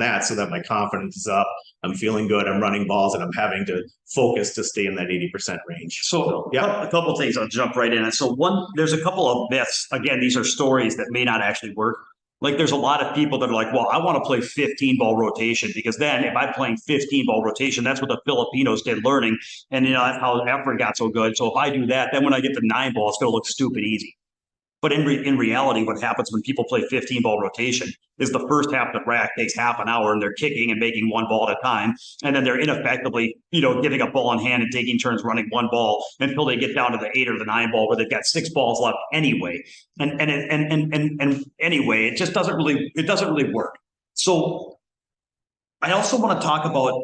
that, so that my confidence is up. I'm feeling good. I'm running balls, and I'm having to focus to stay in that 80% range. So yeah, a couple of things. I'll jump right in. So there's a couple of myths. Again, these are stories that may not actually work. Like, there's a lot of people that are like, well, I want to play 15-ball rotation, because then if I'm playing 15-ball rotation, that's what the Filipinos did learning. And that's how effort got so good. So if I do that, then when I get to 9-ball, it's going to look stupid easy. But in reality, what happens when people play 15-ball rotation is the first half of the rack takes half an hour, and they're kicking and making 1 ball at a time. And then they're ineffectively, getting a ball in hand and taking turns running 1 ball until they get down to the 8 or the 9 ball, where they've got 6 balls left anyway. And anyway, it just doesn't really work. So I also want to talk about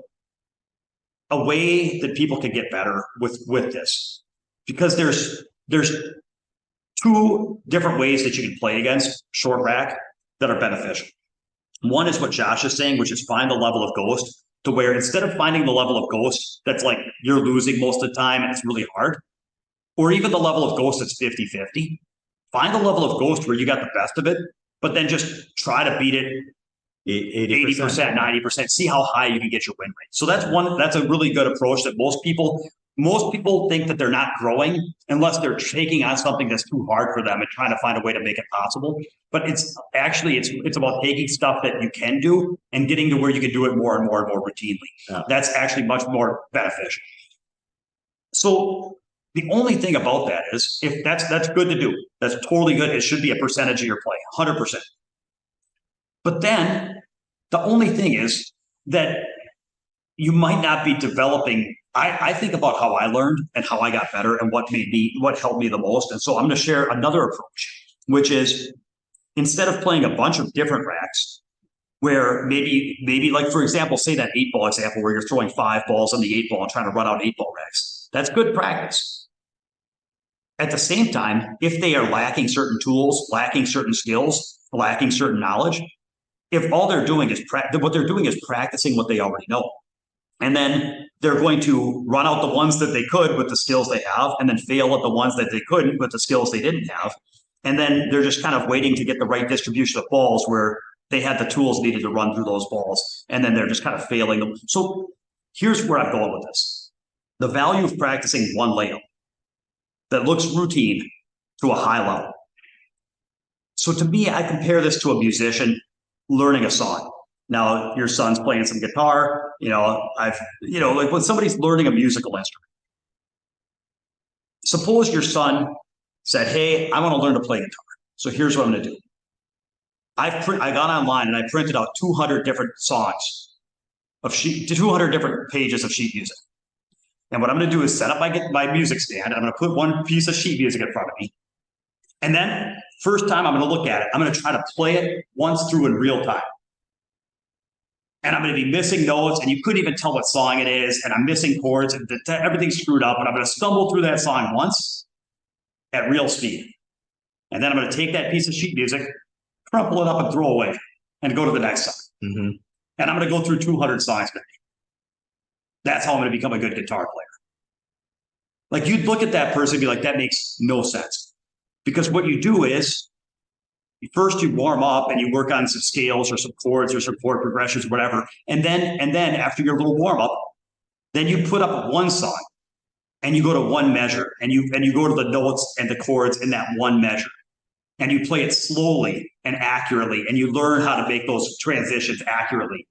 a way that people can get better with this, because there's 2 different ways that you can play against short rack that are beneficial. One is what Josh is saying, which is find the level of ghost, to where instead of finding the level of ghost that's like you're losing most of the time and it's really hard, or even the level of ghost that's 50-50, find the level of ghost where you got the best of it, but then just try to beat it 80%, 90%, see how high you can get your win rate. So that's a really good approach that most people think that they're not growing unless they're taking on something that's too hard for them and trying to find a way to make it possible. But it's about taking stuff that you can do and getting to where you can do it more and more and more routinely. Yeah. That's actually much more beneficial. So the only thing about that is, if that's good to do, that's totally good. It should be a percentage of your play, 100%. But then The only thing is that you might not be developing. I think about how I learned and how I got better and what helped me the most. And so I'm going to share another approach, which is instead of playing a bunch of different racks, where maybe like, for example, say that 8-ball example where you're throwing 5 balls on the 8-ball and trying to run out 8-ball racks. That's good practice. At the same time, if they are lacking certain tools, lacking certain skills, lacking certain knowledge, if all they're doing is what they're doing is practicing what they already know. And then they're going to run out the ones that they could with the skills they have, and then fail at the ones that they couldn't with the skills they didn't have. And then they're just kind of waiting to get the right distribution of balls where they had the tools needed to run through those balls. And then they're just kind of failing them. So here's where I'm going with this. The value of practicing one layout that looks routine to a high level. So to me, I compare this to a musician learning a song. Now, your son's playing some guitar, like when somebody's learning a musical instrument. Suppose your son said, hey, I want to learn to play guitar. So here's what I'm going to do. I got online and I printed out 200 different songs of 200 different pages of sheet music. And what I'm going to do is set up my music stand. And I'm going to put one piece of sheet music in front of me. And then first time I'm going to look at it, I'm going to try to play it once through in real time. And I'm going to be missing notes, and you couldn't even tell what song it is, and I'm missing chords, and everything's screwed up, and I'm going to stumble through that song once at real speed. And then I'm going to take that piece of sheet music, crumple it up and throw away, and go to the next song. Mm-hmm. And I'm going to go through 200 songs. That's how I'm going to become a good guitar player. Like, you'd look at that person and be like, that makes no sense. Because what you do is, first, you warm up and you work on some scales or some chords or some chord progressions, or whatever. And then after your little warm up, then you put up one song and you go to one measure and you go to the notes and the chords in that one measure. And you play it slowly and accurately, and you learn how to make those transitions accurately.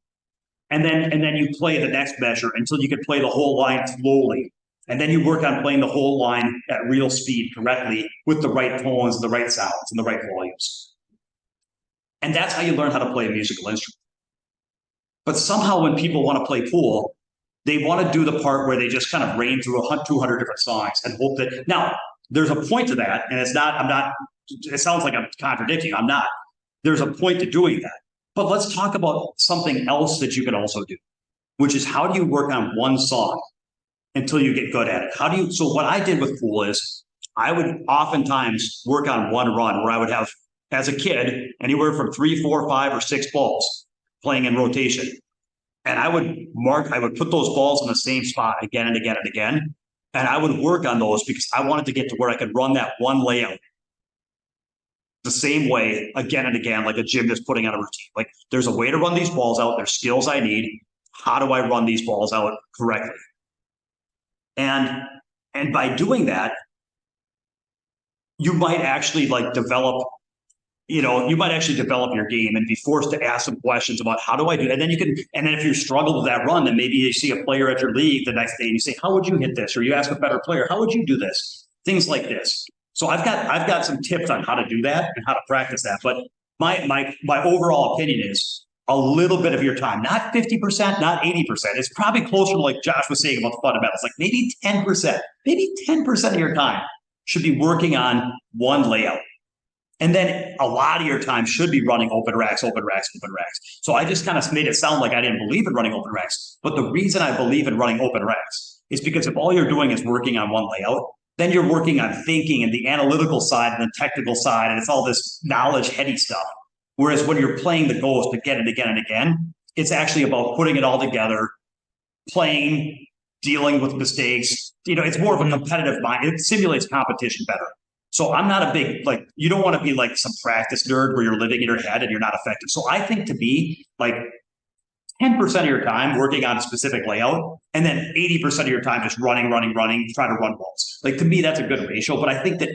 And then you play the next measure until you can play the whole line slowly. And then you work on playing the whole line at real speed correctly with the right tones, the right sounds, and the right volumes. And that's how you learn how to play a musical instrument. But somehow when people want to play pool, they want to do the part where they just kind of rain through 200 different songs and hope that. Now, there's a point to that, and it sounds like I'm contradicting. I'm not. There's a point to doing that. But let's talk about something else that you can also do, which is how do you work on one song until you get good at it? So what I did with pool is I would oftentimes work on one run where I would have, as a kid, anywhere from 3, 4, 5, or 6 balls playing in rotation. And I would put those balls in the same spot again and again and again. And I would work on those because I wanted to get to where I could run that one layout the same way again and again, like a gymnast putting on a routine. Like, there's a way to run these balls out. There's skills I need. How do I run these balls out correctly? And by doing that, you might actually develop your game and be forced to ask some questions about how do I do that? And then if you struggle with that run, then maybe you see a player at your league the next day and you say, how would you hit this? Or you ask a better player, how would you do this? Things like this. So I've got some tips on how to do that and how to practice that. But my overall opinion is a little bit of your time, not 50%, not 80%. It's probably closer to, like Josh was saying about the fundamentals, like maybe 10%, maybe 10% of your time should be working on one layout. And then a lot of your time should be running open racks, open racks, open racks. So I just kind of made it sound like I didn't believe in running open racks. But the reason I believe in running open racks is because if all you're doing is working on one layout, then you're working on thinking and the analytical side and the technical side, and it's all this knowledge heady stuff. Whereas when you're playing the Ghost again and again and again, it's actually about putting it all together, playing, dealing with mistakes. It's more of a competitive mind. It simulates competition better. So I'm not a big, you don't want to be like some practice nerd where you're living in your head and you're not effective. So I think to be 10% of your time working on a specific layout, and then 80% of your time just running, trying to run balls. To me, that's a good ratio. But I think that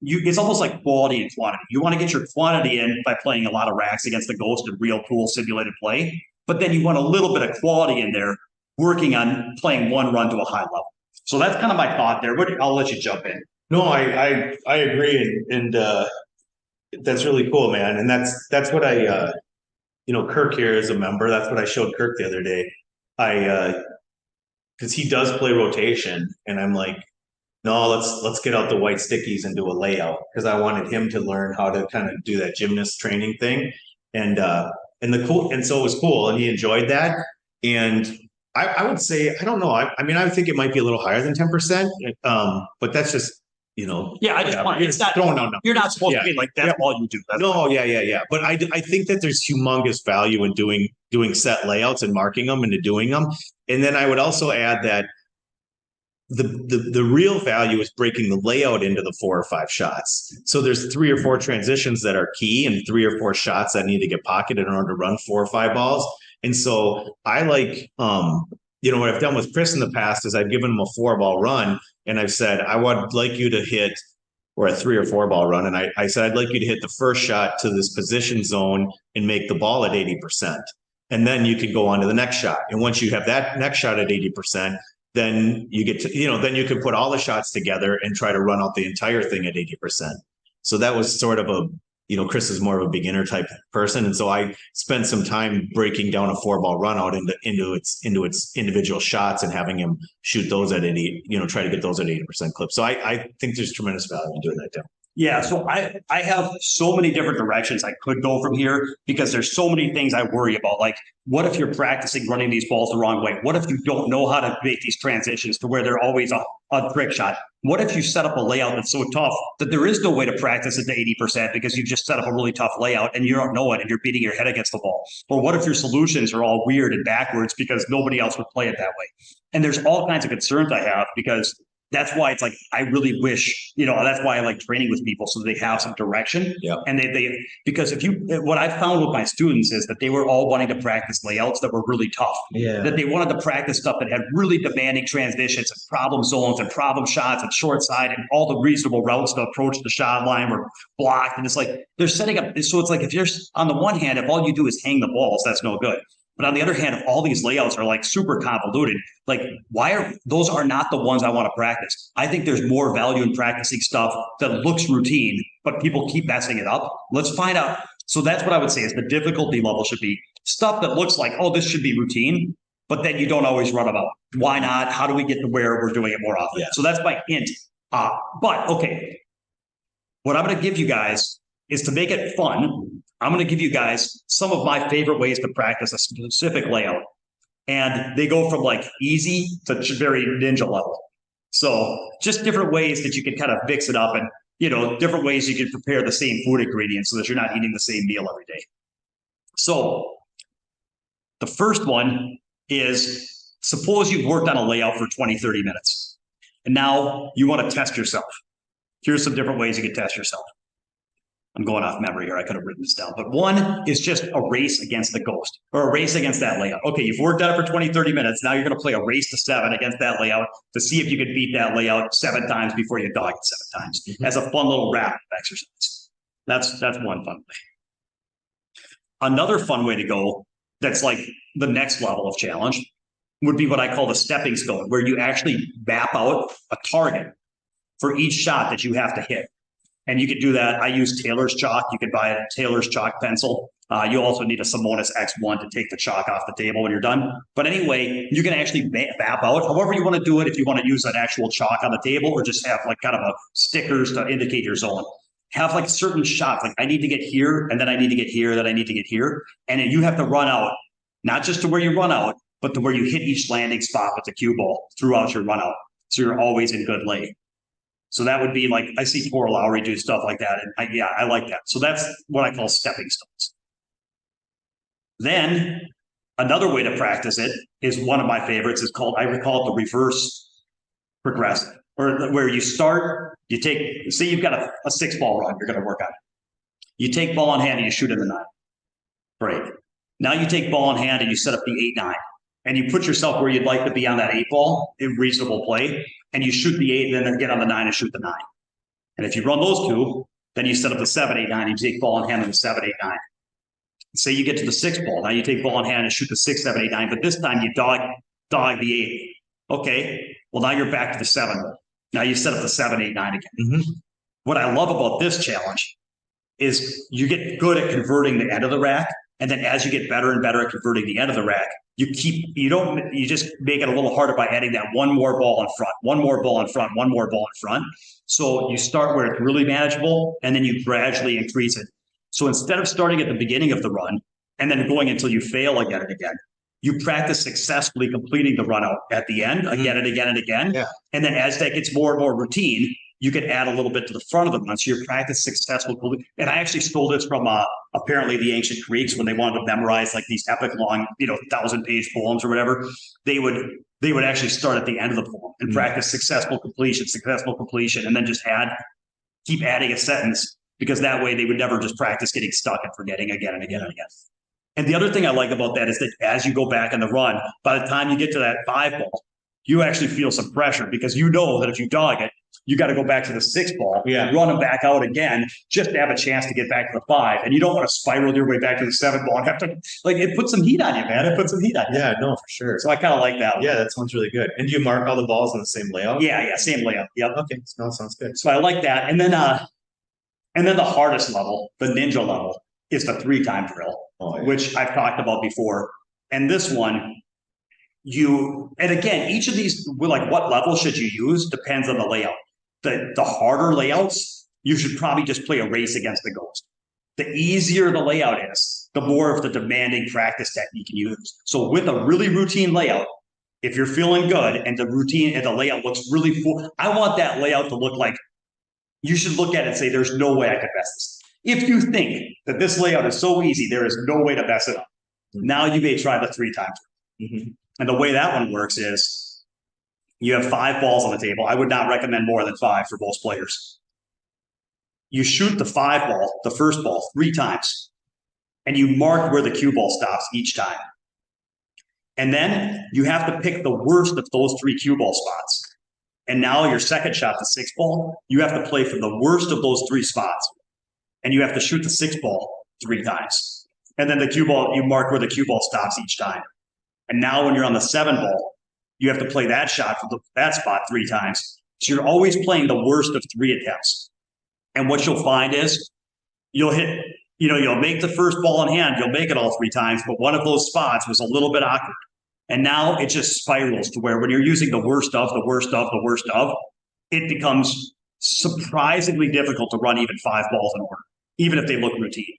it's almost like quality and quantity. You want to get your quantity in by playing a lot of racks against the Ghost and real pool simulated play. But then you want a little bit of quality in there working on playing one run to a high level. So that's kind of my thought there. I'll let you jump in. No, I agree, and that's really cool, man. And that's what I Kirk here is a member. That's what I showed Kirk the other day. Because he does play rotation, and I'm like, no, let's get out the white stickies and do a layout because I wanted him to learn how to kind of do that gymnast training thing, and so it was cool, and he enjoyed that. And I would say I don't know. I mean, I would think it might be a little higher than 10%, but that's just Yeah, I just want it's not throwing out numbers. You're not supposed to be like that's all you do. No, yeah. But I think that there's humongous value in doing set layouts and marking them and doing them. And then I would also add that the real value is breaking the layout into the 4 or 5 shots. So there's 3 or 4 transitions that are key and 3 or 4 shots that need to get pocketed in order to run 4 or 5 balls. And so I like, what I've done with Chris in the past is I've given him a 4-ball run and I've said, I would like you to hit, or a 3 or 4-ball run. And I said, I'd like you to hit the first shot to this position zone and make the ball at 80%. And then you can go on to the next shot. And once you have that next shot at 80%, then you get to, then you can put all the shots together and try to run out the entire thing at 80%. So that was sort of Chris is more of a beginner type person. And so I spent some time breaking down a 4-ball run out into its individual shots and having him shoot those at 80, try to get those at 80% clip. So I think there's tremendous value in doing that too. Yeah, so I have so many different directions I could go from here because there's so many things I worry about. Like, what if you're practicing running these balls the wrong way? What if you don't know how to make these transitions to where they're always a trick shot? What if you set up a layout that's so tough that there is no way to practice it to 80% because you just set up a really tough layout and you don't know it and you're beating your head against the ball? Or what if your solutions are all weird and backwards because nobody else would play it that way? And there's all kinds of concerns I have because that's why it's like I really wish, that's why I like training with people so they have some direction. Yeah. And because what I found with my students is that they were all wanting to practice layouts that were really tough. Yeah. That they wanted to practice stuff that had really demanding transitions and problem zones and problem shots and short side and all the reasonable routes to approach the shot line were blocked. And it's like they're setting up. So it's like if you're on the one hand, if all you do is hang the balls, that's no good. But on the other hand, if all these layouts are like super convoluted, like those are not the ones I want to practice. I think there's more value in practicing stuff that looks routine, but people keep messing it up. Let's find out. So that's what I would say is the difficulty level should be stuff that looks like, oh, this should be routine, but then you don't always run about. Why not? How do we get to where we're doing it more often? Yeah. So that's my hint. But okay, what I'm going to give you guys is to make it fun. I'm going to give you guys some of my favorite ways to practice a specific layout. And they go from like easy to very ninja level. So just different ways that you can kind of mix it up and, different ways you can prepare the same food ingredients so that you're not eating the same meal every day. So the first one is suppose you've worked on a layout for 20, 30 minutes. And now you want to test yourself. Here's some different ways you can test yourself. I'm going off memory here. I could have written this down. But one is just a race against the ghost or a race against that layout. Okay, you've worked on it for 20, 30 minutes. Now you're going to play a race to 7 against that layout to see if you could beat that layout 7 times before you dog it 7 times as a fun little wrap exercise. That's one fun way. Another fun way to go that's like the next level of challenge would be what I call the stepping stone, where you actually map out a target for each shot that you have to hit. And you could do that. I use Taylor's chalk. You could buy a Taylor's chalk pencil. You also need a Simonis X1 to take the chalk off the table when you're done. But anyway, you can actually map out however you want to do it. If you want to use an actual chalk on the table or just have like kind of a stickers to indicate your zone. Have like certain shots. Like I need to get here and then I need to get here, then I need to get here. And then you have to run out, not just to where you run out, but to where you hit each landing spot with the cue ball throughout your run out. So you're always in good lay. So that would be like, I see Cora Lowry do stuff like that. And I like that. So that's what I call stepping stones. Then another way to practice it is one of my favorites. It's called, I call it the reverse progressive, or where you start, you take, say you've got a 6-ball run you're going to work on. You take ball in hand and you shoot in the 9. Great. Now you take ball in hand and you set up the 8-9. And you put yourself where you'd like to be on that 8-ball in reasonable play, and you shoot the 8 and then get on the 9 and shoot the 9. And if you run those two, then you set up the 7-8-9 and you take ball in hand on the 7-8-9. Say you get to the 6-ball. Now you take ball in hand and shoot the 6-7-8-9, but this time you dog the 8. Okay, well now you're back to the 7. Now you set up the 7-8-9 again. Mm-hmm. What I love about this challenge is you get good at converting the end of the rack And then as you get better and better at converting the end of the rack, you just make it a little harder by adding that one more ball in front, one more ball in front, one more ball in front. So you start where it's really manageable, and then you gradually increase it. So instead of starting at the beginning of the run and then going until you fail again and again, you practice successfully completing the run out at the end again and again and again. Yeah. And then as that gets more and more routine, you can add a little bit to the front of the run. So your practice successful. And I actually stole this from apparently the ancient Greeks when they wanted to memorize like these epic long, 1,000-page poems or whatever. They would actually start at the end of the poem and practice successful completion, and then just keep adding a sentence, because that way they would never just practice getting stuck and forgetting again and again and again. And the other thing I like about that is that as you go back in the run, by the time you get to that 5 ball, you actually feel some pressure, because you know that if you dog it, you got to go back to the 6 ball, run them back out again, just to have a chance to get back to the 5. And you don't want to spiral your way back to the 7 ball and have to, it puts some heat on you, man. It puts some heat on you. Yeah, no, for sure. So I kind of like that one. Yeah, that sounds really good. And do you mark all the balls in the same layout? Yeah, same layout. Yep. Okay, no, sounds good. So I like that. And then the hardest level, the ninja level, is the 3-time drill, which I've talked about before. And this one, and again, each of these, like what level should you use depends on the layout. The harder layouts, you should probably just play a race against the ghost. The easier the layout is, the more of the demanding practice technique you use. So with a really routine layout, if you're feeling good and the routine and the layout looks really full, I want that layout to look like, you should look at it and say, there's no way I could mess this. If you think that this layout is so easy, there is no way to mess it up. Now you may try the 3-time drill. And the way that one works is, you have 5 balls on the table. I would not recommend more than 5 for most players. You shoot the 5 ball, the first ball, 3 times, and you mark where the cue ball stops each time. And then you have to pick the worst of those 3 cue ball spots. And now your second shot, the 6 ball, you have to play from the worst of those 3 spots. And you have to shoot the 6 ball 3 times. And then the cue ball, you mark where the cue ball stops each time. And now when you're on the 7 ball, you have to play that shot from that spot 3 times. So you're always playing the worst of 3 attempts. And what you'll find is you'll hit, you'll make the first ball in hand, you'll make it all 3 times, but one of those spots was a little bit awkward. And now it just spirals to where when you're using the worst of, it becomes surprisingly difficult to run even 5 balls in order, even if they look routine.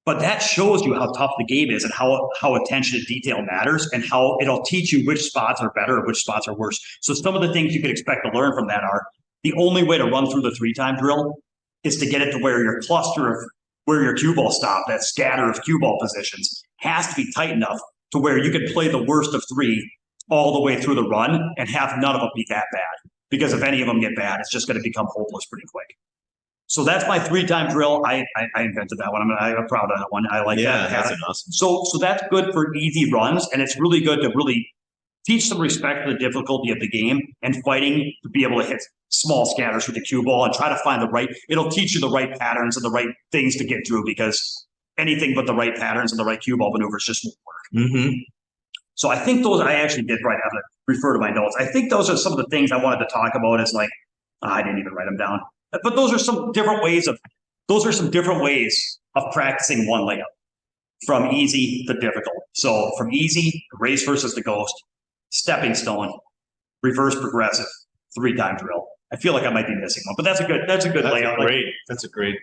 But that shows you how tough the game is and how attention to detail matters, and how it'll teach you which spots are better and which spots are worse. So some of the things you could expect to learn from that are, the only way to run through the 3-time drill is to get it to where your cluster of where your cue ball stop, that scatter of cue ball positions, has to be tight enough to where you can play the worst of 3 all the way through the run and have none of them be that bad. Because if any of them get bad, it's just going to become hopeless pretty quick. So that's my 3-time drill. I invented that one. I'm proud of that one. I like that. Yeah, that's awesome. So that's good for easy runs, and it's really good to really teach some respect for the difficulty of the game and fighting to be able to hit small scatters with the cue ball and try to find it'll teach you the right patterns and the right things to get through, because anything but the right patterns and the right cue ball maneuvers just won't work. So I think those, I actually did I have to refer to my notes. I think those are some of the things I wanted to talk about. Is like, I didn't even write them down. But those are some different ways of practicing one layout, from easy to difficult. So from easy, race versus the ghost, stepping stone, reverse progressive, 3-time drill. I feel like I might be missing one, but that's a good layout. That's a great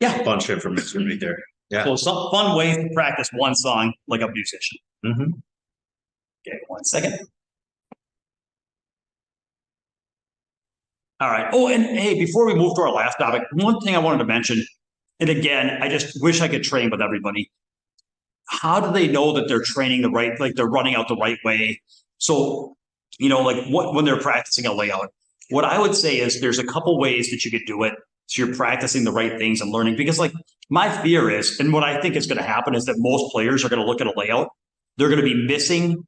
Yeah. bunch of information right there. Yeah. So some fun ways to practice one song like a musician. Okay, 1 second. All right. Oh, and hey, before we move to our last topic, one thing I wanted to mention, and again, I just wish I could train with everybody. How do they know that they're training the right, like they're running out the right way? So, when they're practicing a layout, what I would say is there's a couple ways that you could do it. So you're practicing the right things and learning, because my fear is, and what I think is going to happen is that most players are going to look at a layout. They're going to be missing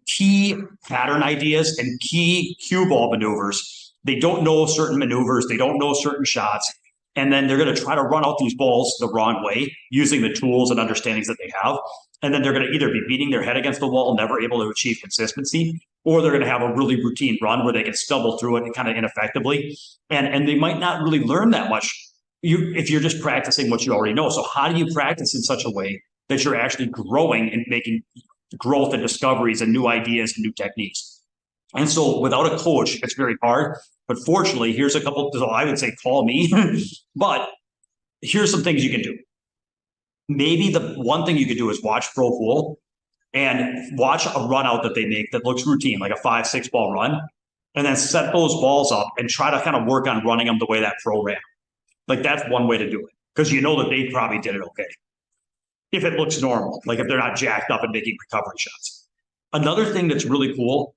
key pattern ideas and key cue ball maneuvers. They don't know certain maneuvers. They don't know certain shots. And then they're going to try to run out these balls the wrong way using the tools and understandings that they have. And then they're going to either be beating their head against the wall, never able to achieve consistency, or they're going to have a really routine run where they can stumble through it and kind of ineffectively. And they might not really learn that much if you're just practicing what you already know. So how do you practice in such a way that you're actually growing and making growth and discoveries and new ideas and new techniques? And so without a coach, it's very hard. But fortunately, here's a couple, so I would say call me, but here's some things you can do. Maybe the one thing you could do is watch Pro Pool and watch a run out that they make that looks routine, like a 5-6 ball run, and then set those balls up and try to kind of work on running them the way that pro ran. Like that's one way to do it, because you know that they probably did it okay. If it looks normal, like if they're not jacked up and making recovery shots. Another thing that's really cool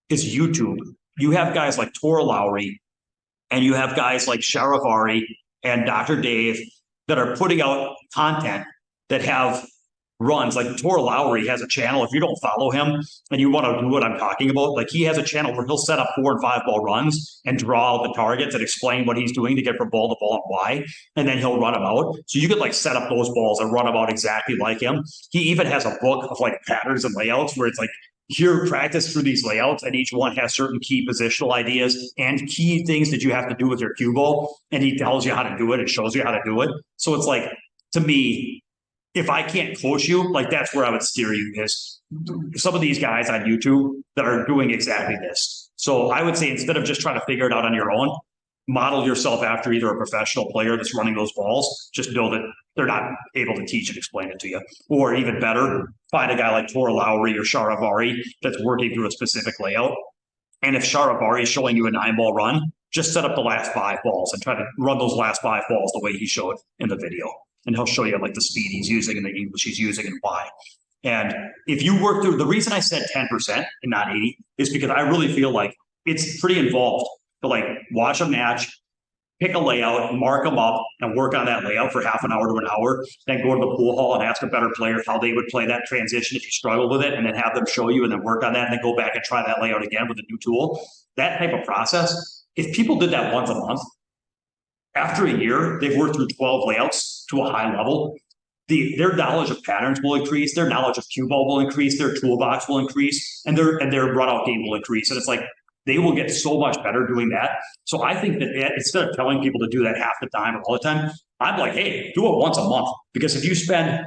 is YouTube. You have guys like Tora Lowry, and you have guys like Sharavari and Dr. Dave that are putting out content that have runs. Like Tora Lowry has a channel. If you don't follow him and you want to do what I'm talking about, like he has a channel where he'll set up 4 and 5 ball runs and draw out the targets and explain what he's doing to get from ball to ball and why, and then he'll run them out. So you could like set up those balls and run them out exactly like him. He even has a book of like patterns and layouts where it's like, here, practice through these layouts, and each one has certain key positional ideas and key things that you have to do with your cue ball. And he tells you how to do it and shows you how to do it. So it's like, to me, if I can't coach you, like that's where I would steer you, is some of these guys on YouTube that are doing exactly this. So I would say, instead of just trying to figure it out on your own, model yourself after either a professional player that's running those balls. Just know that they're not able to teach and explain it to you. Or even better, find a guy like Tora Lowry or Sharavari that's working through a specific layout. And if Sharavari is showing you a 9-ball run, just set up the last 5 balls and try to run those last 5 balls the way he showed in the video. And he'll show you like the speed he's using and the English he's using and why. And if you work through, the reason I said 10% and not 80 is because I really feel like it's pretty involved to like watch a match, pick a layout, mark them up, and work on that layout for half an hour to an hour. Then go to the pool hall and ask a better player how they would play that transition if you struggle with it, and then have them show you and then work on that, and then go back and try that layout again with a new tool. That type of process, if people did that once a month, after a year, they've worked through 12 layouts to a high level. Their knowledge of patterns will increase, their knowledge of cue ball will increase, their toolbox will increase, and their run out game will increase. And it's like, they will get so much better doing that. So I think that instead of telling people to do that half the time or all the time, I'm like, hey, do it once a month. Because if you spend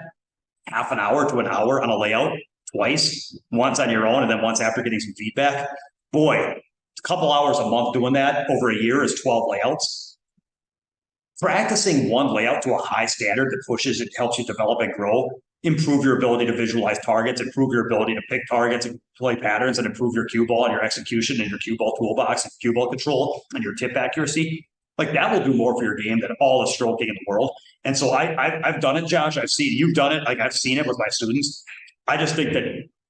half an hour to an hour on a layout twice, once on your own and then once after getting some feedback, boy, a couple hours a month doing that over a year is 12 layouts. Practicing one layout to a high standard that pushes it, helps you develop and grow, improve your ability to visualize targets, improve your ability to pick targets and play patterns, and improve your cue ball and your execution and your cue ball toolbox and cue ball control and your tip accuracy. Like that will do more for your game than all the stroking in the world. And so I've done it, Josh. I've seen you've done it. Like I've seen it with my students. I just think that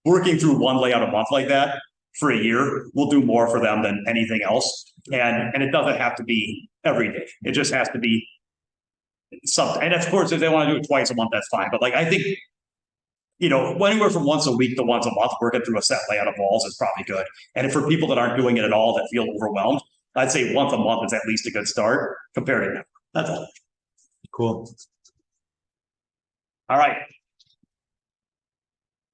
working through one layout a month like that for a year will do more for them than anything else. And it doesn't have to be every day. It just has to be something. And of course, if they want to do it twice a month, that's fine. But like, I think, anywhere from once a week to once a month, working through a set layout of balls is probably good. And for people that aren't doing it at all, that feel overwhelmed, I'd say once a month is at least a good start compared to never. That's all. Cool. All right.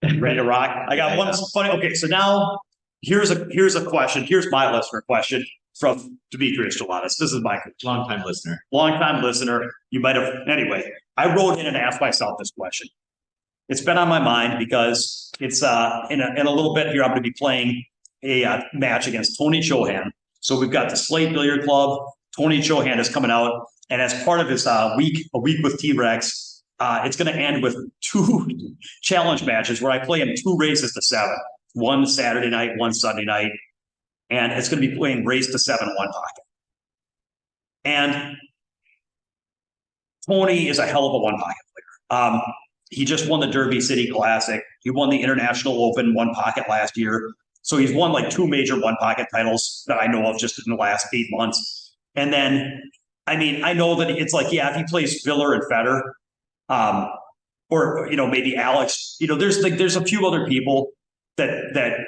Ready to rock? I got one funny. Okay, so now here's a question. Here's my listener question from Demetrius and Josh. This is my Long-time listener. You might have, anyway, I wrote in and asked myself this question. It's been on my mind because it's in a little bit here, I'm going to be playing a match against Tony Chohan. So we've got the Slate Billiard Club. Tony Chohan is coming out. And as part of his a week with T-Rex, it's going to end with 2 challenge matches where I play him 2 races to 7. One Saturday night, one Sunday night. And it's going to be playing race to 7 one pocket. And Tony is a hell of a one pocket player. He just won the Derby City Classic. He won the International Open one pocket last year. So he's won like 2 major one pocket titles that I know of just in the last 8 months. And then, I know that it's like, yeah, if he plays Filler and Federer, or maybe Alex, there's a few other people that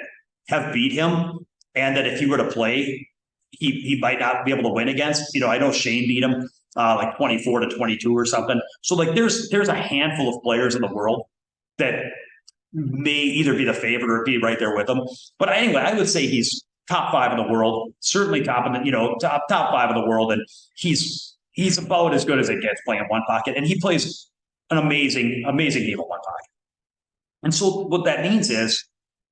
have beat him, and that if he were to play, he might not be able to win against. I know Shane beat him like 24-22 or something. So like there's a handful of players in the world that may either be the favorite or be right there with him. But anyway, I would say he's top 5 in the world, certainly top in the top 5 in the world, and he's he's about as good as it gets playing one pocket, and he plays an amazing game of one pocket. And so what that means is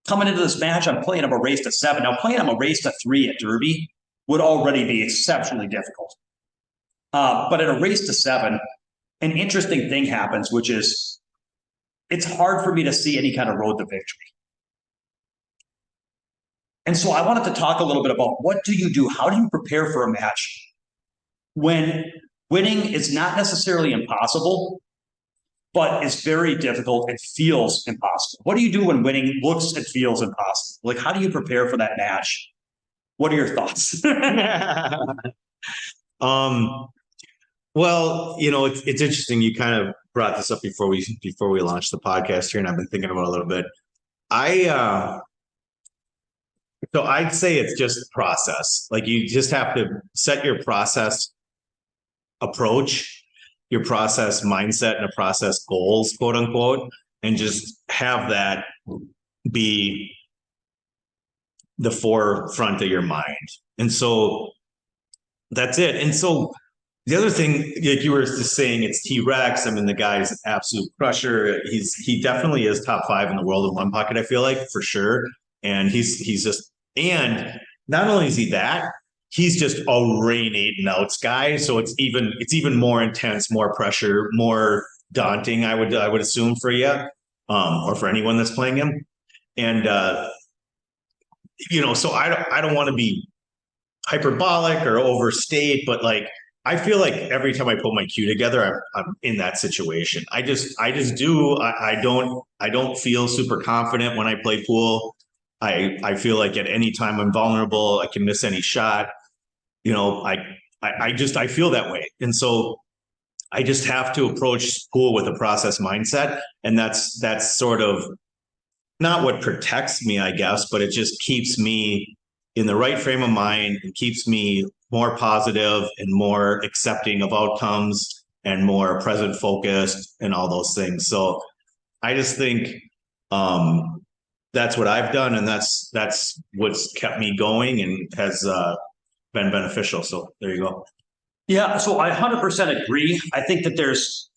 coming into this match, I'm playing him a race to 7. Now playing him a race to 3 at Derby would already be exceptionally difficult. But at a race to 7, an interesting thing happens, which is it's hard for me to see any kind of road to victory. And so I wanted to talk a little bit about what do you do? How do you prepare for a match when winning is not necessarily impossible, but it's very difficult. It feels impossible. What do you do when winning looks and feels impossible? Like, how do you prepare for that match? What are your thoughts? Well, it's interesting. You kind of brought this up before we launched the podcast here, and I've been thinking about it a little bit. So I'd say it's just process. Like, you just have to set your process approach, your process mindset, and a process goals, quote unquote, and just have that be the forefront of your mind. And so that's it. And so the other thing, like you were just saying, it's T-Rex. I mean, the guy's an absolute crusher. He definitely is top 5 in the world in one pocket, I feel like, for sure. And he's just, and not only is he that, he's just a rain 8 and outs guy. So it's even more intense, more pressure, more daunting, I would assume, for you, or for anyone that's playing him. And so I don't want to be hyperbolic or overstate, but like, I feel like every time I put my cue together, I'm in that situation. I just do. I don't feel super confident when I play pool. I feel like at any time I'm vulnerable. I can miss any shot. I feel that way. And so I just have to approach pool with a process mindset. And that's sort of not what protects me, I guess, but it just keeps me in the right frame of mind and keeps me more positive and more accepting of outcomes and more present focused and all those things. So I just think that's what I've done, and that's what's kept me going and has been beneficial. So there you go. Yeah, so I 100% agree. I think that there's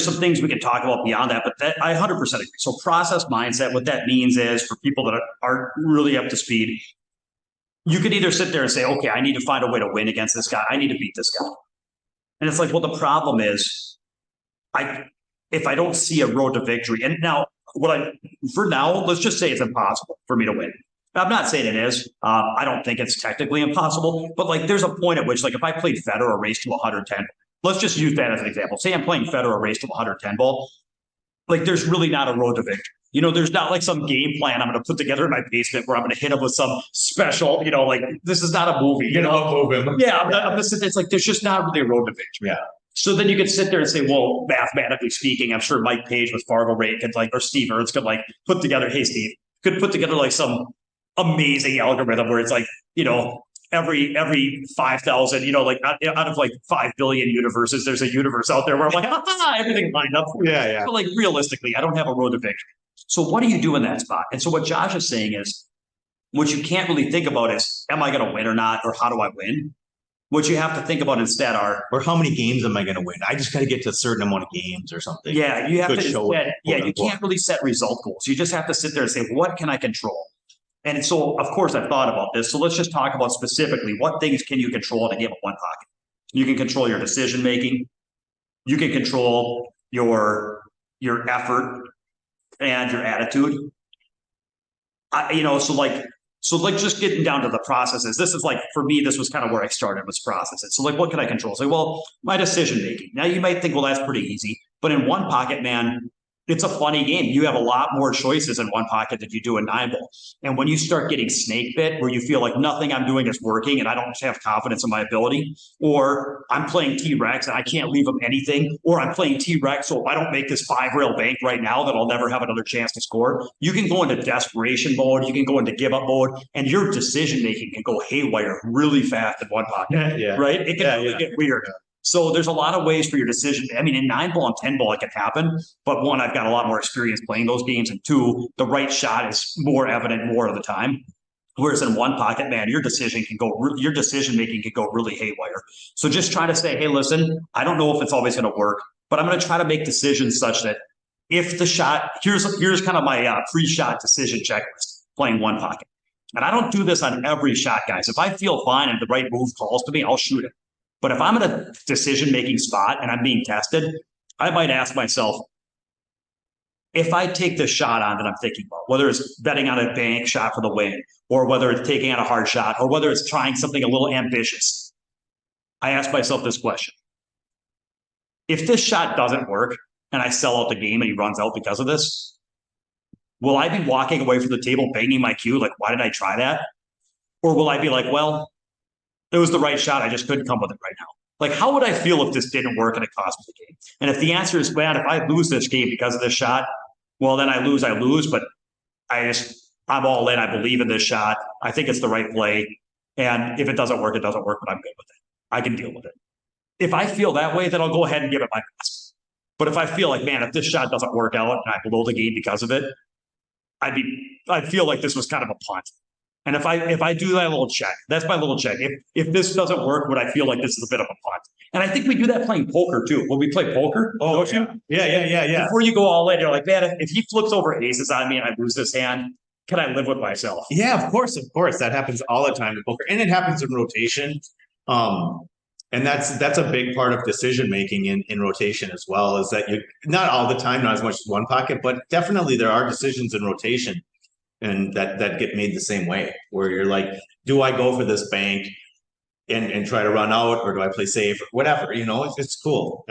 some things we can talk about beyond that, but I 100% agree. So process mindset, what that means is, for people that aren't really up to speed, you could either sit there and say, okay, I need to find a way to win against this guy. I need to beat this guy. And it's like, well, the problem is if I don't see a road to victory, and now for now, let's just say it's impossible for me to win. I'm not saying it is. I don't think it's technically impossible, but like, there's a point at which, like, if I played Federer a race to 110, let's just use that as an example. Say I'm playing Federer a race to 110 ball. Like, there's really not a road to victory. There's not like some game plan I'm going to put together in my basement where I'm going to hit him with some special, like, this is not a movie. Move him. Yeah, I'm going to sit there. It's like, there's just not really a road to victory. Yeah. So then you could sit there and say, well, mathematically speaking, I'm sure Mike Page with Fargo Rate could, like, or Steve Ernst could, like, put together, hey, Steve, could put together like some amazing algorithm where it's like, every 5,000, like out of like 5 billion universes, there's a universe out there where I'm like, everything lined up for me. Yeah. But like, realistically, I don't have a road to victory. So what do you do in that spot? And so what Josh is saying is, what you can't really think about is, am I going to win or not? Or how do I win? What you have to think about instead or how many games am I going to win? I just got to get to a certain amount of games or something. Yeah, you have to instead, you can't really set result goals. You just have to sit there and say, what can I control? And so, of course, I've thought about this. So let's just talk about specifically what things can you control in a game of one pocket. You can control your decision making. You can control your effort and your attitude. So just getting down to the processes. This is like, for me, this was kind of where I started, was processes. So like, what can I control? So, well, my decision making. Now you might think, well, that's pretty easy. But in one pocket, man, it's a funny game. You have a lot more choices in one pocket than you do in 9-ball. And when you start getting snake bit, where you feel like nothing I'm doing is working and I don't have confidence in my ability, or I'm playing T-Rex and I can't leave him anything, or I'm playing T-Rex, so if I don't make this 5-rail bank right now, then I'll never have another chance to score. You can go into desperation mode. You can go into give up mode, and your decision-making can go haywire really fast in one pocket, right? It can really get weird. So there's a lot of ways for your decision. I mean, in 9-ball and 10-ball, it can happen. But one, I've got a lot more experience playing those games. And two, the right shot is more evident more of the time. Whereas in one pocket, man, your decision making can go really haywire. So just try to say, hey, listen, I don't know if it's always going to work, but I'm going to try to make decisions such that if the shot, here's kind of my pre-shot decision checklist, playing one pocket. And I don't do this on every shot, guys. If I feel fine and the right move calls to me, I'll shoot it. But if I'm in a decision-making spot and I'm being tested, I might ask myself, if I take this shot on that I'm thinking about, whether it's betting on a bank shot for the win, or whether it's taking on a hard shot, or whether it's trying something a little ambitious, I ask myself this question. If this shot doesn't work and I sell out the game and he runs out because of this, will I be walking away from the table banging my cue like, why did I try that? Or will I be like, well, it was the right shot. I just couldn't come with it right now. Like, how would I feel if this didn't work and it cost me the game? And if the answer is, man, if I lose this game because of this shot, well, then I lose. But I'm all in. I believe in this shot. I think it's the right play. And if it doesn't work, it doesn't work, but I'm good with it. I can deal with it. If I feel that way, then I'll go ahead and give it my best. But if I feel like, man, if this shot doesn't work out and I blow the game because of it, I'd feel like this was kind of a punt. And if I do that little check, that's my little check. If this doesn't work, would I feel like this is a bit of a punt? And I think we do that playing poker too. When we play poker, don't you? Yeah. Before you go all in, you're like, man, if he flips over aces on me and I lose this hand, can I live with myself? Yeah, of course. That happens all the time in poker, and it happens in rotation. And that's a big part of decision making in rotation as well. Is that you not all the time, not as much as one pocket, but definitely there are decisions in rotation, and that get made the same way. Where you're like, do I go for this bank and try to run out, or do I play safe, or whatever? It's cool.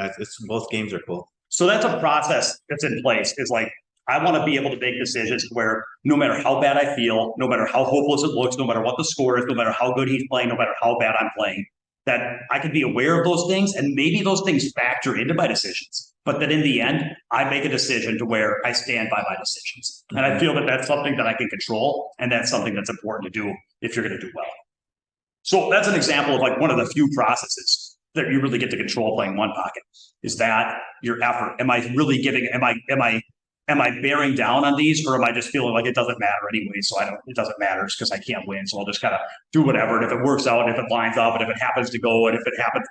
Both games are cool. So that's a process that's in place. Is like, I want to be able to make decisions where no matter how bad I feel, no matter how hopeless it looks, no matter what the score is, no matter how good he's playing, no matter how bad I'm playing, that I can be aware of those things, and maybe those things factor into my decisions. But that in the end, I make a decision to where I stand by my decisions. And I feel that that's something that I can control, and that's something that's important to do if you're going to do well. So that's an example of like one of the few processes that you really get to control playing one pocket. Is that your effort? Am I really giving? Am I bearing down on these, or am I just feeling like it doesn't matter anyway? So it doesn't matter because I can't win. So I'll just kind of do whatever. And if it works out, and if it lines up, and if it happens to go, and if it happens,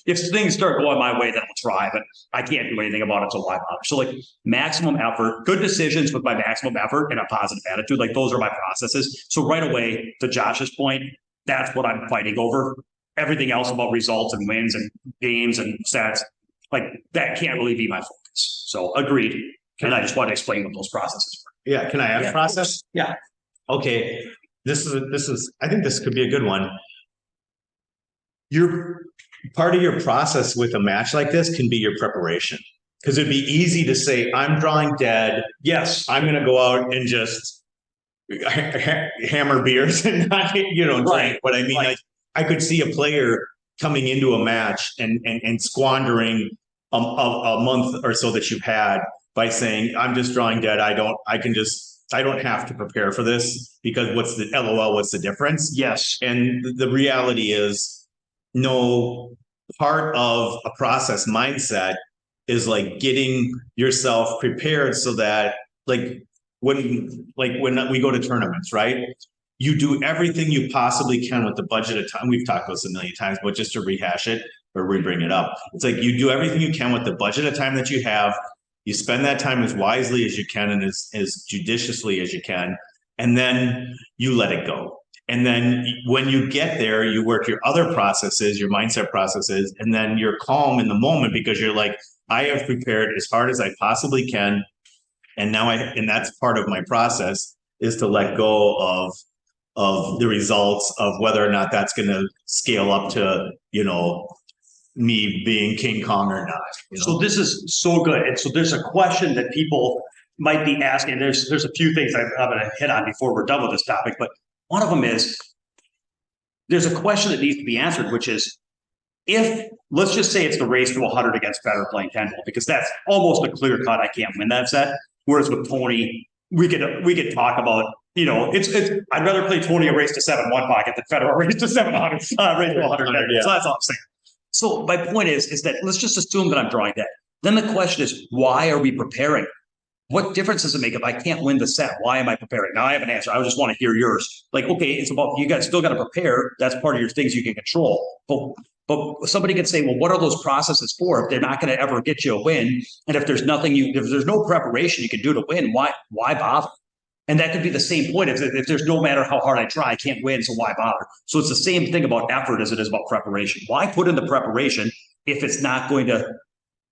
if things start going my way, then I'll try. But I can't do anything about it. So why bother? So like maximum effort, good decisions with my maximum effort and a positive attitude. Like those are my processes. So right away, to Josh's point, that's what I'm fighting over. Everything else about results and wins and games and stats, like that can't really be my focus. So agreed. And I just want to explain what those processes were. Yeah. Can I add a process? Yeah. Okay. This is, I think this could be a good one. Part of your process with a match like this can be your preparation. Because it'd be easy to say, I'm drawing dead. Yes. I'm going to go out and just hammer beers and not, drink. But I mean, like, I could see a player coming into a match and squandering a month or so that you've had by saying, I'm just drawing dead. I don't have to prepare for this because what's the difference? Yes. And the reality is no part of a process mindset is like getting yourself prepared so that when we go to tournaments, right? You do everything you possibly can with the budget of time. We've talked about this a million times, but just to rehash it or re-bring it up. It's like you do everything you can with the budget of time that you have. You spend that time as wisely as you can and as judiciously as you can. And then you let it go. And then when you get there, you work your other processes, your mindset processes, and then you're calm in the moment because you're like, I have prepared as hard as I possibly can. And now and that's part of my process is to let go of the results of whether or not that's going to scale up to, me being King Kong or not. So this is so good. And so there's a question that people might be asking. There's a few things I'm going to hit on before we're done with this topic, but one of them is there's a question that needs to be answered, which is let's just say it's the race to 100 against better playing 10 ball, because that's almost a clear cut. I can't win that set. Whereas with Tony, we could talk about, I'd rather play Tony a race to 7-1 pocket than Federer a race to 700, race to 100. Yeah. So that's all I'm saying. So my point is that let's just assume that I'm drawing dead. Then the question is, why are we preparing? what difference does it make if I can't win the set? Why am I preparing? Now I have an answer. I just want to hear yours. Like, okay, it's about you guys still got to prepare. That's part of your things you can control. But somebody could say, well, what are those processes for if they're not going to ever get you a win? And if there's no preparation you can do to win, why bother? And that could be the same point. If there's no matter how hard I try, I can't win, so why bother? So it's the same thing about effort as it is about preparation. Why put in the preparation if it's not going to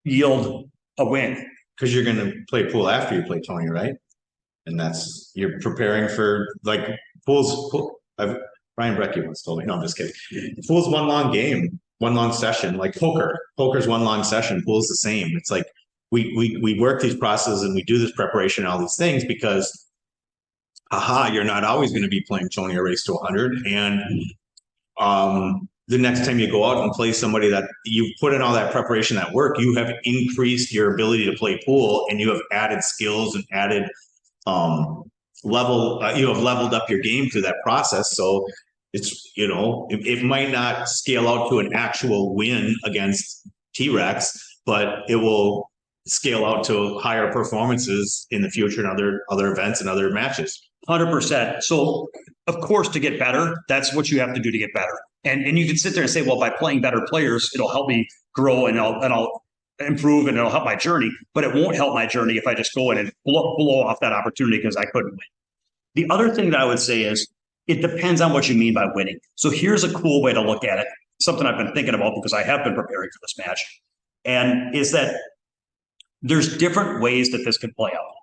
yield a win? Because you're going to play pool after you play Tony, right? And you're preparing for like Ryan Brecky once told me, no, I'm just kidding. Pool's one long game, one long session, like poker. Poker's one long session. Pool's the same. It's like we work these processes and we do this preparation and all these things because you're not always going to be playing Tony or Race to 100. And the next time you go out and play somebody that you've put in all that preparation, that work, you have increased your ability to play pool and you have added skills and added you have leveled up your game through that process. So it's, it might not scale out to an actual win against T-Rex, but it will scale out to higher performances in the future and other events and other matches. 100%. So, of course, to get better, that's what you have to do to get better. And you can sit there and say, well, by playing better players, it'll help me grow and I'll improve and it'll help my journey. But it won't help my journey if I just go in and blow off that opportunity because I couldn't win. The other thing that I would say is it depends on what you mean by winning. So here's a cool way to look at it, something I've been thinking about because I have been preparing for this match, and is that there's different ways that this could play out.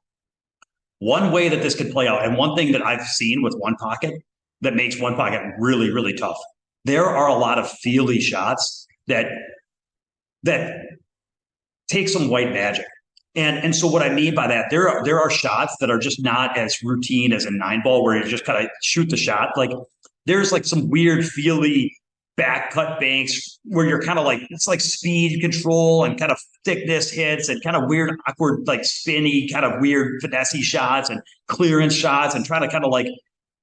One way that this could play out, and one thing that I've seen with One Pocket that makes One Pocket really, really tough, there are a lot of feely shots that take some white magic. And so what I mean by that, there are shots that are just not as routine as a 9-ball where you just kind of shoot the shot. Like there's like some weird feely back cut banks where you're kind of like, it's like speed control and kind of thickness hits and kind of weird, awkward, like spinny, kind of weird finesse shots and clearance shots and trying to kind of like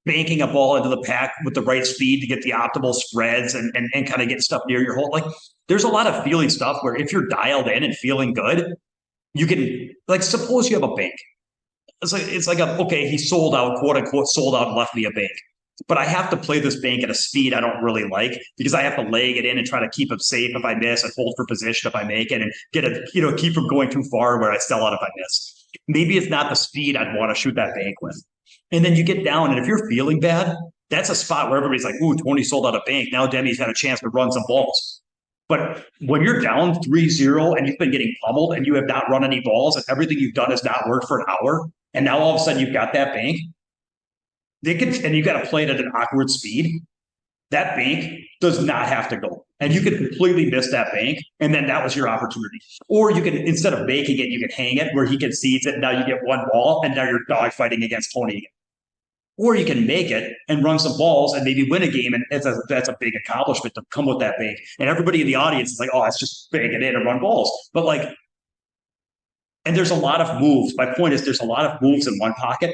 banking a ball into the pack with the right speed to get the optimal spreads and kind of get stuff near your hole. Like there's a lot of feeling stuff where if you're dialed in and feeling good, you can, like, suppose you have a bank. It's like okay, he sold out, quote unquote, sold out and left me a bank. But I have to play this bank at a speed I don't really like because I have to leg it in and try to keep him safe if I miss and hold for position if I make it and get keep from going too far where I sell out if I miss. Maybe it's not the speed I'd want to shoot that bank with. And then you get down, and if you're feeling bad, that's a spot where everybody's like, ooh, Tony sold out a bank. Now Demi's got a chance to run some balls. But when you're down 3-0 and you've been getting pummeled and you have not run any balls and everything you've done has not worked for an hour, and now all of a sudden you've got that bank, and you've got to play it at an awkward speed, that bank does not have to go. And you could completely miss that bank, and then that was your opportunity. Or you can, instead of making it, you can hang it where he concedes it, and now you get one ball, and now you're dog fighting against Tony again. Or you can make it and run some balls and maybe win a game, and that's a big accomplishment to come with that bank. And everybody in the audience is like, oh, it's just bang it in and run balls. But like, and there's a lot of moves. My point is there's a lot of moves in One Pocket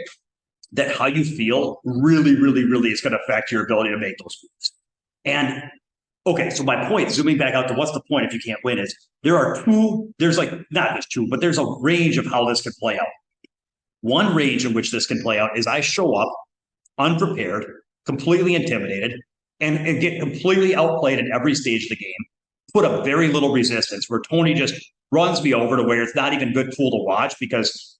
that how you feel really, really, really is going to affect your ability to make those moves. And okay, so my point, zooming back out to what's the point if you can't win, is there's like, not just two, but there's a range of how this could play out. One range in which this can play out is I show up unprepared, completely intimidated, and get completely outplayed at every stage of the game, put up very little resistance, where Tony just runs me over to where it's not even good pool to watch because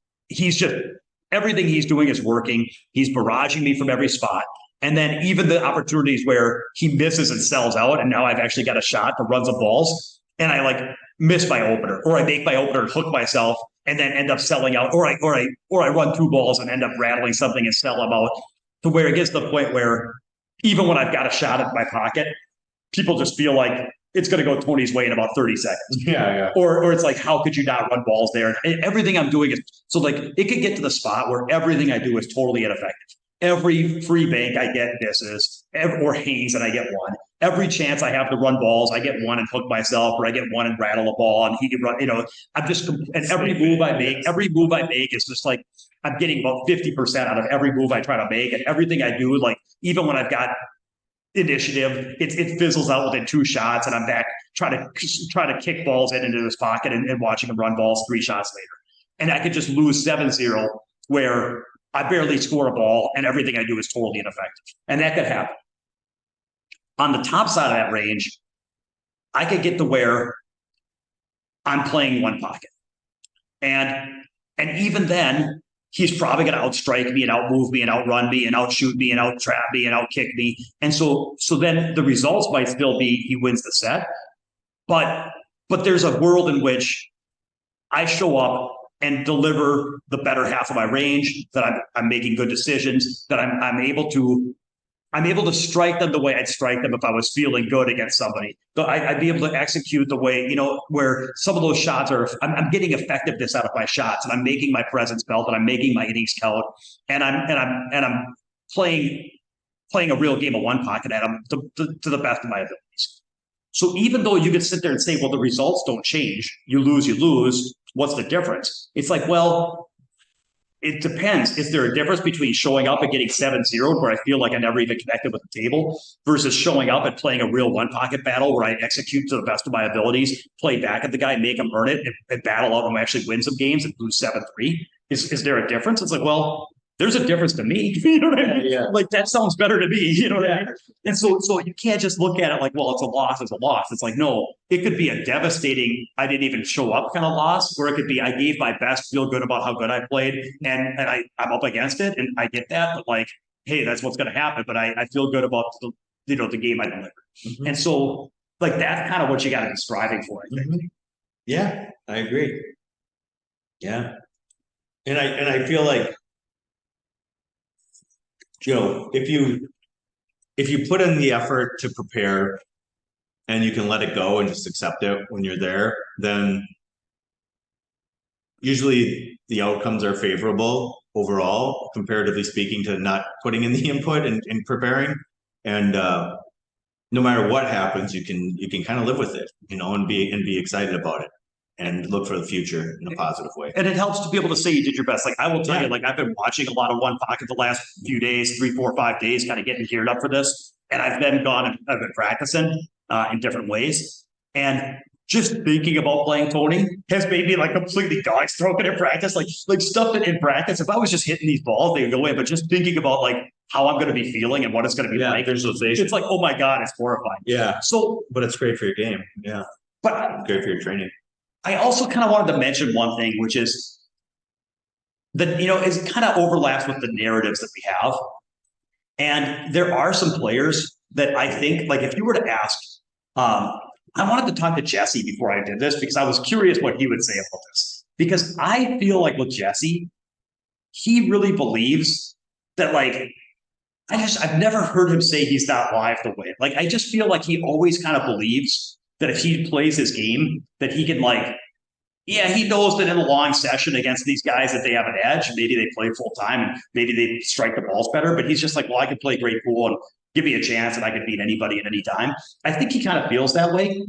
everything he's doing is working. He's barraging me from every spot. And then even the opportunities where he misses and sells out, and now I've actually got a shot to run some balls, and I like miss my opener, or I make my opener and hook myself, and then end up selling out, or I run 2 balls and end up rattling something and sell them out, to where it gets to the point where even when I've got a shot at my pocket, people just feel like it's going to go Tony's way in about 30 seconds. Yeah. Or it's like, how could you not run balls there? And everything I'm doing is, so like it could get to the spot where everything I do is totally ineffective. Every free bank I get misses, or hangs and I get one. Every chance I have to run balls, I get one and hook myself, or I get one and rattle a ball, and he can run. I'm just, and every move I make is just like I'm getting about 50% out of every move I try to make, and everything I do, like even when I've got initiative, it fizzles out within 2 shots, and I'm back trying to kick balls into his pocket and watching him run balls 3 shots later. and I could just lose 7-0 where I barely score a ball and everything I do is totally ineffective. And that could happen. On the top side of that range, I could get to where I'm playing one pocket. And even then, he's probably going to outstrike me and outmove me and outrun me and outshoot me and outtrap me and outkick me. And so then the results might still be he wins the set. But there's a world in which I show up and deliver the better half of my range, that I'm making good decisions, that I'm able to strike them the way I'd strike them if I was feeling good against somebody. So I'd be able to execute the way, where some of those shots I'm getting effectiveness out of my shots, and I'm making my presence felt, and I'm making my innings count, and I'm playing a real game of one pocket at them to the best of my abilities. So even though you could sit there and say, well, the results don't change, you lose, what's the difference? It's like, well, it depends. Is there a difference between showing up and getting 7-0 where I feel like I never even connected with the table versus showing up and playing a real one pocket battle where I execute to the best of my abilities, play back at the guy, make him earn it, and battle out and actually win some games and lose 7-3? Is there a difference? It's like, well, there's a difference to me. You know what I mean? Yeah. Like, that sounds better to me. You know what I mean? And so you can't just look at it like, well, it's a loss. It's like, no, it could be a devastating, I didn't even show up kind of loss, or it could be I gave my best, feel good about how good I played, and I'm up against it, and I get that, but like, hey, that's what's going to happen. But I feel good about the game I delivered. Mm-hmm. And so, like, that's kind of what you got to be striving for, I think. Mm-hmm. Yeah, I agree. Yeah, and I feel like, if you put in the effort to prepare and you can let it go and just accept it when you're there, then usually the outcomes are favorable overall, comparatively speaking, to not putting in the input and preparing. And no matter what happens, you can kind of live with it, and be excited about it and look for the future in a positive way. And it helps to be able to say you did your best. Like, I will tell you, like, I've been watching a lot of one pocket the last few days, 3, 4, 5 days, kind of getting geared up for this. And I've been practicing in different ways. And just thinking about playing Tony has made me like completely dog stroking in practice, like stuff that in practice, if I was just hitting these balls, they would go away. But just thinking about like how I'm going to be feeling and what it's going to be like, visualization. It's like, oh my God, it's horrifying. Yeah. So, but it's great for your game. Yeah. But great for your training. I also kind of wanted to mention one thing, which is that, it kind of overlaps with the narratives that we have. And there are some players that I think, like, if you were to ask, I wanted to talk to Jesse before I did this because I was curious what he would say about this. Because I feel like with Jesse, he really believes that, like, I've never heard him say he's not live to win. Like, I just feel like he always kind of believes that if he plays his game, that he can, like, he knows that in a long session against these guys that they have an edge. Maybe they play full time and maybe they strike the balls better, but he's just like, well, I could play great pool and give me a chance and I could beat anybody at any time. I think he kind of feels that way.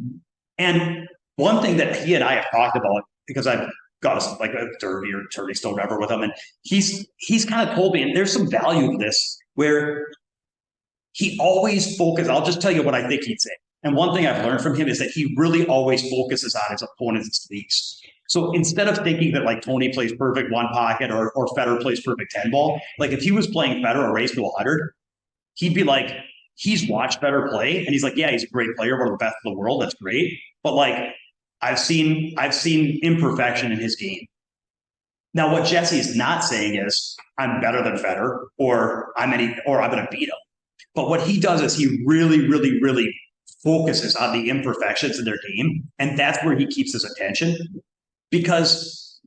And one thing that he and I have talked about, because I've got a derby or tourney still ever with him, and he's kind of told me, and there's some value to this, where he always focuses. I'll just tell you what I think he'd say. And one thing I've learned from him is that he really always focuses on his opponent's leagues. So instead of thinking that like Tony plays perfect one pocket or Federer plays perfect 10 ball, like if he was playing Federer a race to 100, he'd be like, he's watched Federer play and he's like, yeah, he's a great player, one of the best in the world. That's great. But like, I've seen imperfection in his game. Now, what Jesse is not saying is I'm better than Federer or I'm going to beat him. But what he does is he really, really, really focuses on the imperfections in their game. And that's where he keeps his attention. Because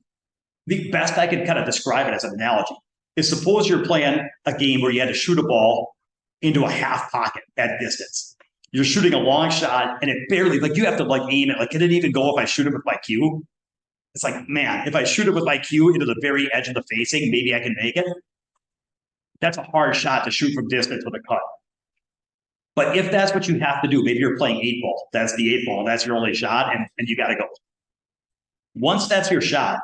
the best I can kind of describe it as an analogy is, suppose you're playing a game where you had to shoot a ball into a half pocket at distance. You're shooting a long shot and it barely, like, you have to like aim it. Like, can it even go if I shoot it with my cue? It's like, man, if I shoot it with my cue into the very edge of the facing, maybe I can make it. That's a hard shot to shoot from distance with a cut. But if that's what you have to do, maybe you're playing 8-ball. That's the 8-ball. That's your only shot, and you got to go. Once that's your shot,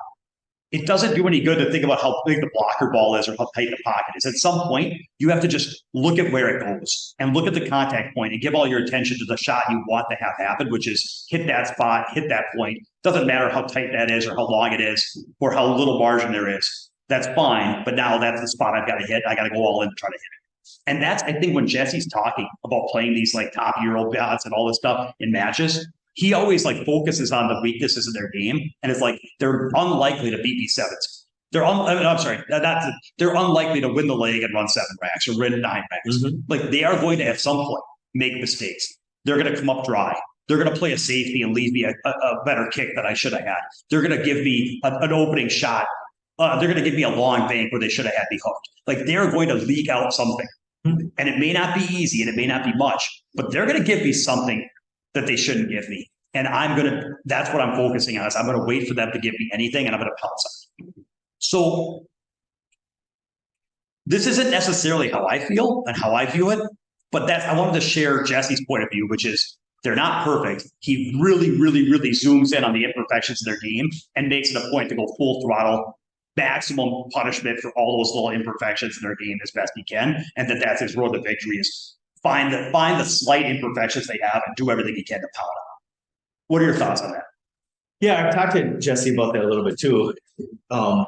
it doesn't do any good to think about how big the blocker ball is or how tight the pocket is. At some point, you have to just look at where it goes and look at the contact point and give all your attention to the shot you want to have happen, which is hit that spot, hit that point. Doesn't matter how tight that is or how long it is or how little margin there is. That's fine, but now that's the spot I've got to hit. I got to go all in to try to hit it. And that's, I think, when Jesse's talking about playing these like top Euro bots and all this stuff in matches, he always like focuses on the weaknesses of their game, and it's like they're unlikely to beat B7s. They're they're unlikely to win the leg and run 7 racks or win 9 racks. Mm-hmm. Like they are going to at some point make mistakes. They're going to come up dry. They're going to play a safety and leave me a better kick that I should have had. They're going to give me an opening shot. They're going to give me a long bank where they should have had me hooked. Like they're going to leak out something, and it may not be easy and it may not be much, but they're going to give me something that they shouldn't give me. And that's what I'm focusing on, is I'm going to wait for them to give me anything and I'm going to pounce on it. So this isn't necessarily how I feel and how I view it, but I wanted to share Jesse's point of view, which is they're not perfect. He really, really, really zooms in on the imperfections of their game and makes it a point to go full throttle, maximum punishment for all those little imperfections in their game as best he can. And that's his road to victory, is find the slight imperfections they have and do everything he can to pound them. What are your thoughts on that? Yeah, I've talked to Jesse about that a little bit too. I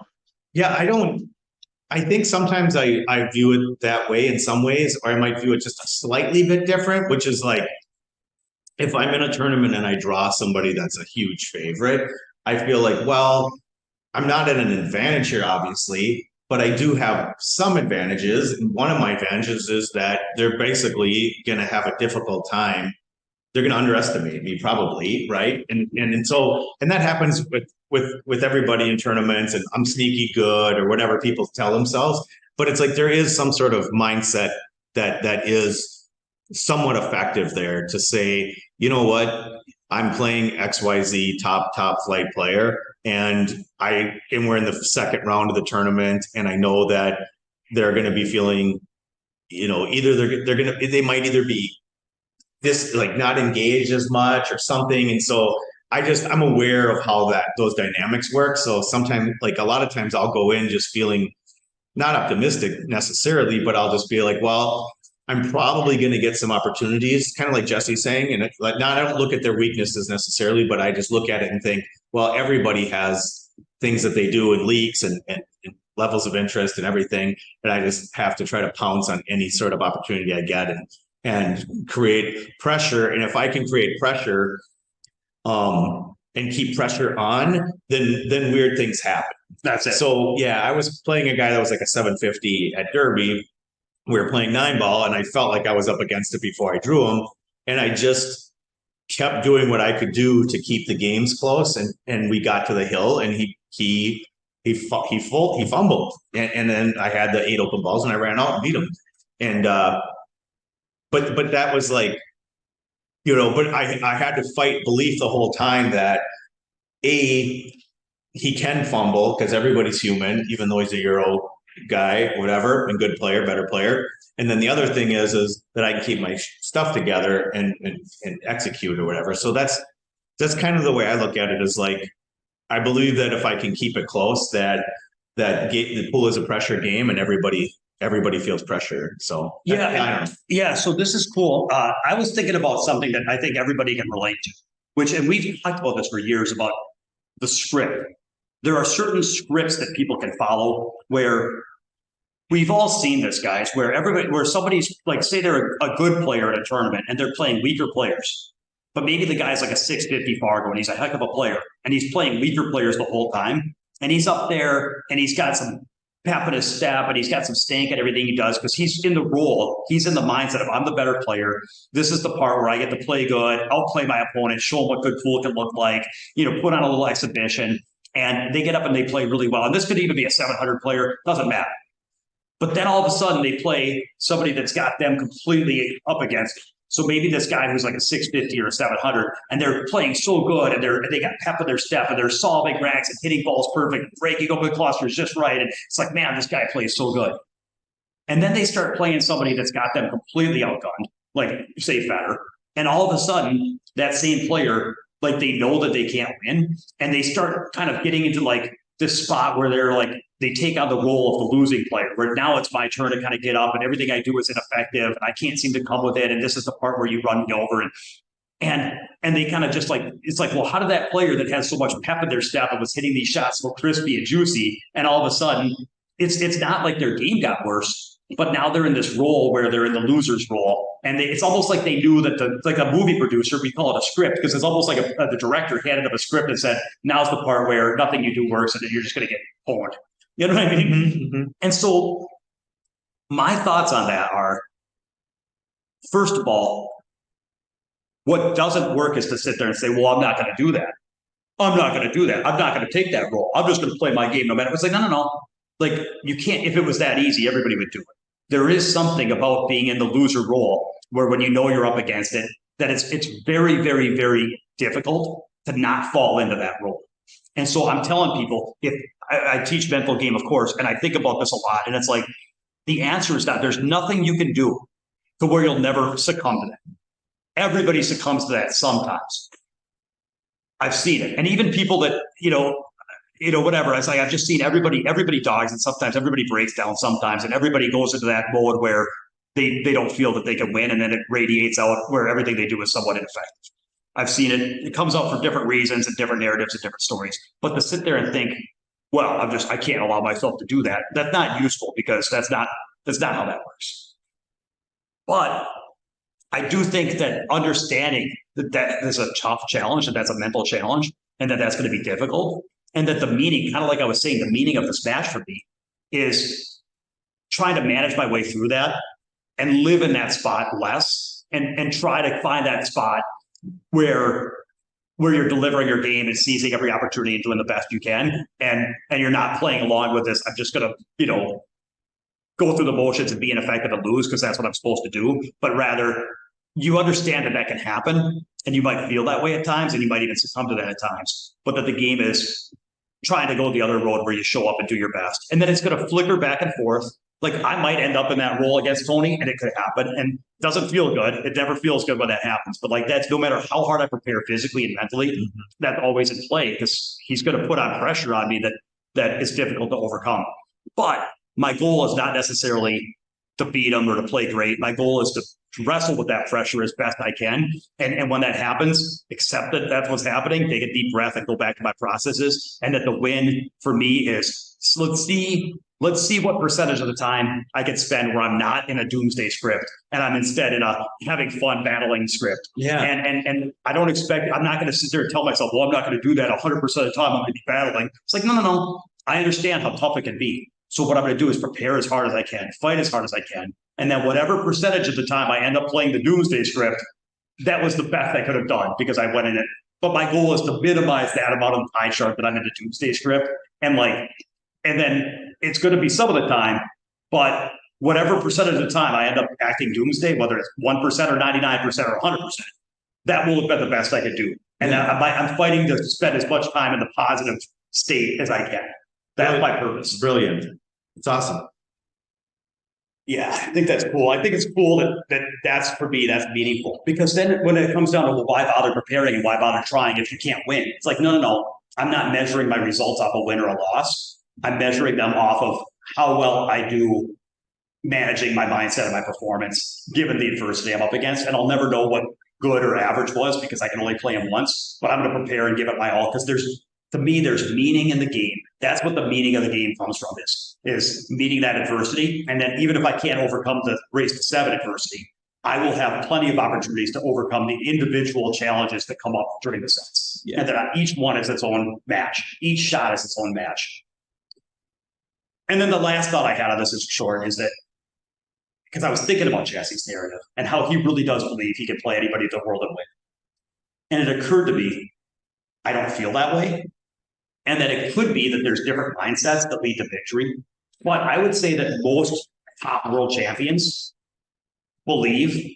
think sometimes I view it that way in some ways, or I might view it just a slightly bit different, which is like, if I'm in a tournament and I draw somebody that's a huge favorite, I feel like, well, I'm not at an advantage here, obviously, but I do have some advantages. And one of my advantages is that they're basically going to have a difficult time. They're going to underestimate me probably, right? And that happens with everybody in tournaments, and I'm sneaky good or whatever people tell themselves. But it's like there is some sort of mindset that is somewhat effective there to say, you know what, I'm playing XYZ top flight player, and we're in the second round of the tournament, and I know that they're going to be feeling, either they might either be this like not engaged as much or something. And so I'm aware of how those dynamics work. So sometimes, like a lot of times I'll go in just feeling not optimistic necessarily, but I'll just be like, well, I'm probably going to get some opportunities, kind of like Jesse's saying. And I don't look at their weaknesses necessarily, but I just look at it and think, well, everybody has things that they do and leaks and levels of interest and everything. And I just have to try to pounce on any sort of opportunity I get and create pressure. And if I can create pressure and keep pressure on, then weird things happen. That's it. So yeah, I was playing a guy that was like a 750 at Derby. We were playing 9-ball, and I felt like I was up against it before I drew him. And I just kept doing what I could do to keep the games close. And we got to the hill, and he fumbled. And then I had the 8 open balls, and I ran out and beat him. And but that was like, but I had to fight belief the whole time that he can fumble, because everybody's human, even though he's a Euro guy, whatever, and good player, better player. And then the other thing is that I can keep my stuff together and execute or whatever. So that's kind of the way I look at it, is like, I believe that if I can keep it close, that the pool is a pressure game, and everybody feels pressure. So yeah, I don't know. Yeah. So this is cool. I was thinking about something that I think everybody can relate to, and we've talked about this for years, about the script. There are certain scripts that people can follow where we've all seen this, guys, where somebody's like, say they're a good player at a tournament and they're playing weaker players, but maybe the guy's like a 650 Fargo and he's a heck of a player and he's playing weaker players the whole time. And he's up there and he's got some pep in his step and he's got some stank at everything he does, because he's in the role. He's in the mindset of, I'm the better player. This is the part where I get to play good, outplay my opponent, show him what good pool can look like, put on a little exhibition. And they get up and they play really well. And this could even be a 700 player, doesn't matter. But then all of a sudden they play somebody that's got them completely up against it. So maybe this guy who's like a 650 or a 700, and they're playing so good, and they got pep in their step, and they're solving racks and hitting balls perfect, breaking open clusters just right. And it's like, man, this guy plays so good. And then they start playing somebody that's got them completely outgunned, like say Federer. And all of a sudden, that same player, like they know that they can't win, and they start kind of getting into like this spot where they're like, they take on the role of the losing player, where now it's my turn to kind of get up and everything I do is ineffective and I can't seem to come with it. And this is the part where you run me over. And they kind of just like, it's like, well, how did that player that has so much pep in their step and was hitting these shots so crispy and juicy, and all of a sudden it's not like their game got worse, but now they're in this role where they're in the loser's role, and it's almost like they knew that like a movie producer, we call it a script, because it's almost like the director handed them a script and said, now's the part where nothing you do works, and then you're just going to get pwned. You know what I mean? Mm-hmm. And so my thoughts on that are, first of all, what doesn't work is to sit there and say, well, I'm not going to do that. I'm not going to do that. I'm not going to take that role. I'm just going to play my game no matter. It's like, no. Like, you can't, if it was that easy, everybody would do it. There is something about being in the loser role where when you know you're up against it, that it's very, very, very difficult to not fall into that role. And so I'm telling people, if I teach mental game, of course, and I think about this a lot, and it's like, the answer is that there's nothing you can do to where you'll never succumb to that. Everybody succumbs to that sometimes. I've seen it. And even people that, whatever. It's like, I've just seen everybody dogs, and sometimes everybody breaks down sometimes, and everybody goes into that mode where they don't feel that they can win, and then it radiates out where everything they do is somewhat ineffective. I've seen it. It comes up for different reasons and different narratives and different stories. But to sit there and think, well, I can't allow myself to do that. That's not useful, because that's not how that works. But I do think that understanding that is a tough challenge, that that's a mental challenge, and that that's going to be difficult, and that the meaning, kind of like I was saying, the meaning of this match for me is trying to manage my way through that and live in that spot less, and try to find that spot where you're delivering your game and seizing every opportunity and doing the best you can, and you're not playing along with this, I'm just going to, go through the motions and be ineffective and lose because that's what I'm supposed to do, but rather you understand that can happen, and you might feel that way at times, and you might even succumb to that at times, but that the game is trying to go the other road where you show up and do your best. And then it's going to flicker back and forth. Like, I might end up in that role against Tony, and it could happen, and it doesn't feel good. It never feels good when that happens. But like, that's no matter how hard I prepare physically and mentally, that's always in play, because he's going to put on pressure on me that is difficult to overcome. But my goal is not necessarily to beat him or to play great. My goal is to wrestle with that pressure as best I can. And when that happens, accept that that's what's happening, take a deep breath and go back to my processes. And that the win for me is, let's see what percentage of the time I can spend where I'm not in a doomsday script and I'm instead in a having fun battling script. Yeah. And I don't expect, I'm not going to sit there and tell myself, well, I'm not going to do that 100% of the time. I'm going to be battling. It's like, no. I understand how tough it can be. So what I'm going to do is prepare as hard as I can, fight as hard as I can. And then whatever percentage of the time I end up playing the doomsday script, that was the best I could have done because I went in it. But my goal is to minimize that amount of pie chart that I'm in the doomsday script. And then it's going to be some of the time, but whatever percentage of the time I end up acting doomsday, whether it's 1% or 99% or 100%, that will have been the best I could do. And I'm fighting to spend as much time in the positive state as I can. That's my purpose. Brilliant. It's awesome. Yeah, I think that's cool. I think it's cool that's for me, that's meaningful. Because then when it comes down to, well, why bother preparing and why bother trying if you can't win? It's like, no. I'm not measuring my results off a win or a loss. I'm measuring them off of how well I do managing my mindset and my performance, given the adversity I'm up against. And I'll never know what good or average was because I can only play them once. But I'm going to prepare and give it my all, because to me, there's meaning in the game. That's what the meaning of the game comes from, is meeting that adversity. And then even if I can't overcome the race to 7 adversity, I will have plenty of opportunities to overcome the individual challenges that come up during the sets. Yeah. And that each one is its own match. Each shot is its own match. And then the last thought I had on this is short, is that because I was thinking about Jesse's narrative and how he really does believe he can play anybody in the world and win. And it occurred to me, I don't feel that way. And that it could be that there's different mindsets that lead to victory. But I would say that most top world champions believe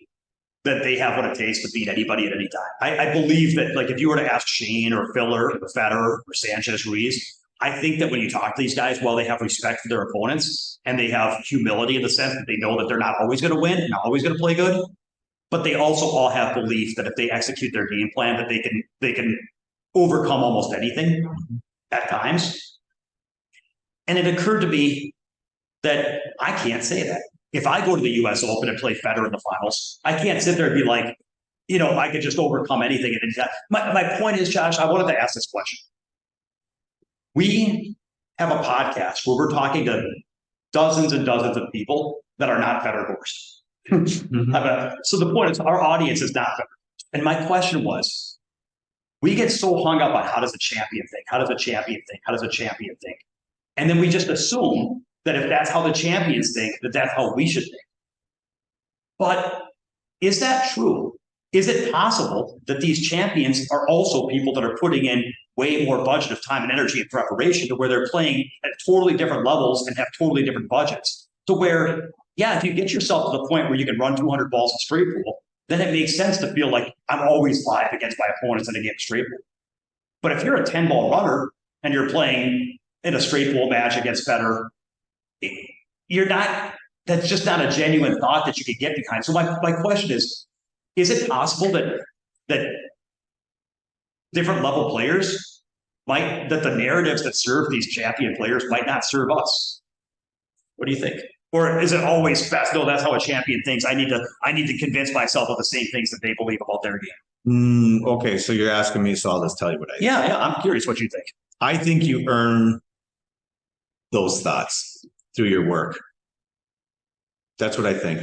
that they have what it takes to beat anybody at any time. I believe that, like, if you were to ask Shane or Filler or Federer or Sanchez Ruiz, I think that when you talk to these guys, while they have respect for their opponents and they have humility in the sense that they know that they're not always going to win and not always going to play good, but they also all have belief that if they execute their game plan, that they can overcome almost anything at times. And it occurred to me that I can't say that. If I go to the US Open and play Federer in the finals, I can't sit there and be like, I could just overcome anything. My point is, Josh, I wanted to ask this question. We have a podcast where we're talking to dozens and dozens of people that are not Federer-versed. So the point is, our audience is not Federer. And my question was, we get so hung up on how does a champion think? How does a champion think? How does a champion think? And then we just assume that if that's how the champions think, that that's how we should think. But is that true? Is it possible that these champions are also people that are putting in way more budget of time and energy and preparation to where they're playing at totally different levels and have totally different budgets? To where, if you get yourself to the point where you can run 200 balls in straight pool, then it makes sense to feel like I'm always live against my opponents in a game of straight pool. But if you're a 10-ball runner and you're playing in a straight pool match against Federer, you're not, that's just not a genuine thought that you could get behind. So my question is it possible that different level players that the narratives that serve these champion players might not serve us? What do you think? Or is it always fast? No, that's how a champion thinks. I need to convince myself of the same things that they believe about their game. Okay, so you're asking me, so I'll just tell you what I think. Yeah, I'm curious what you think. I think you earn those thoughts through your work. That's what I think.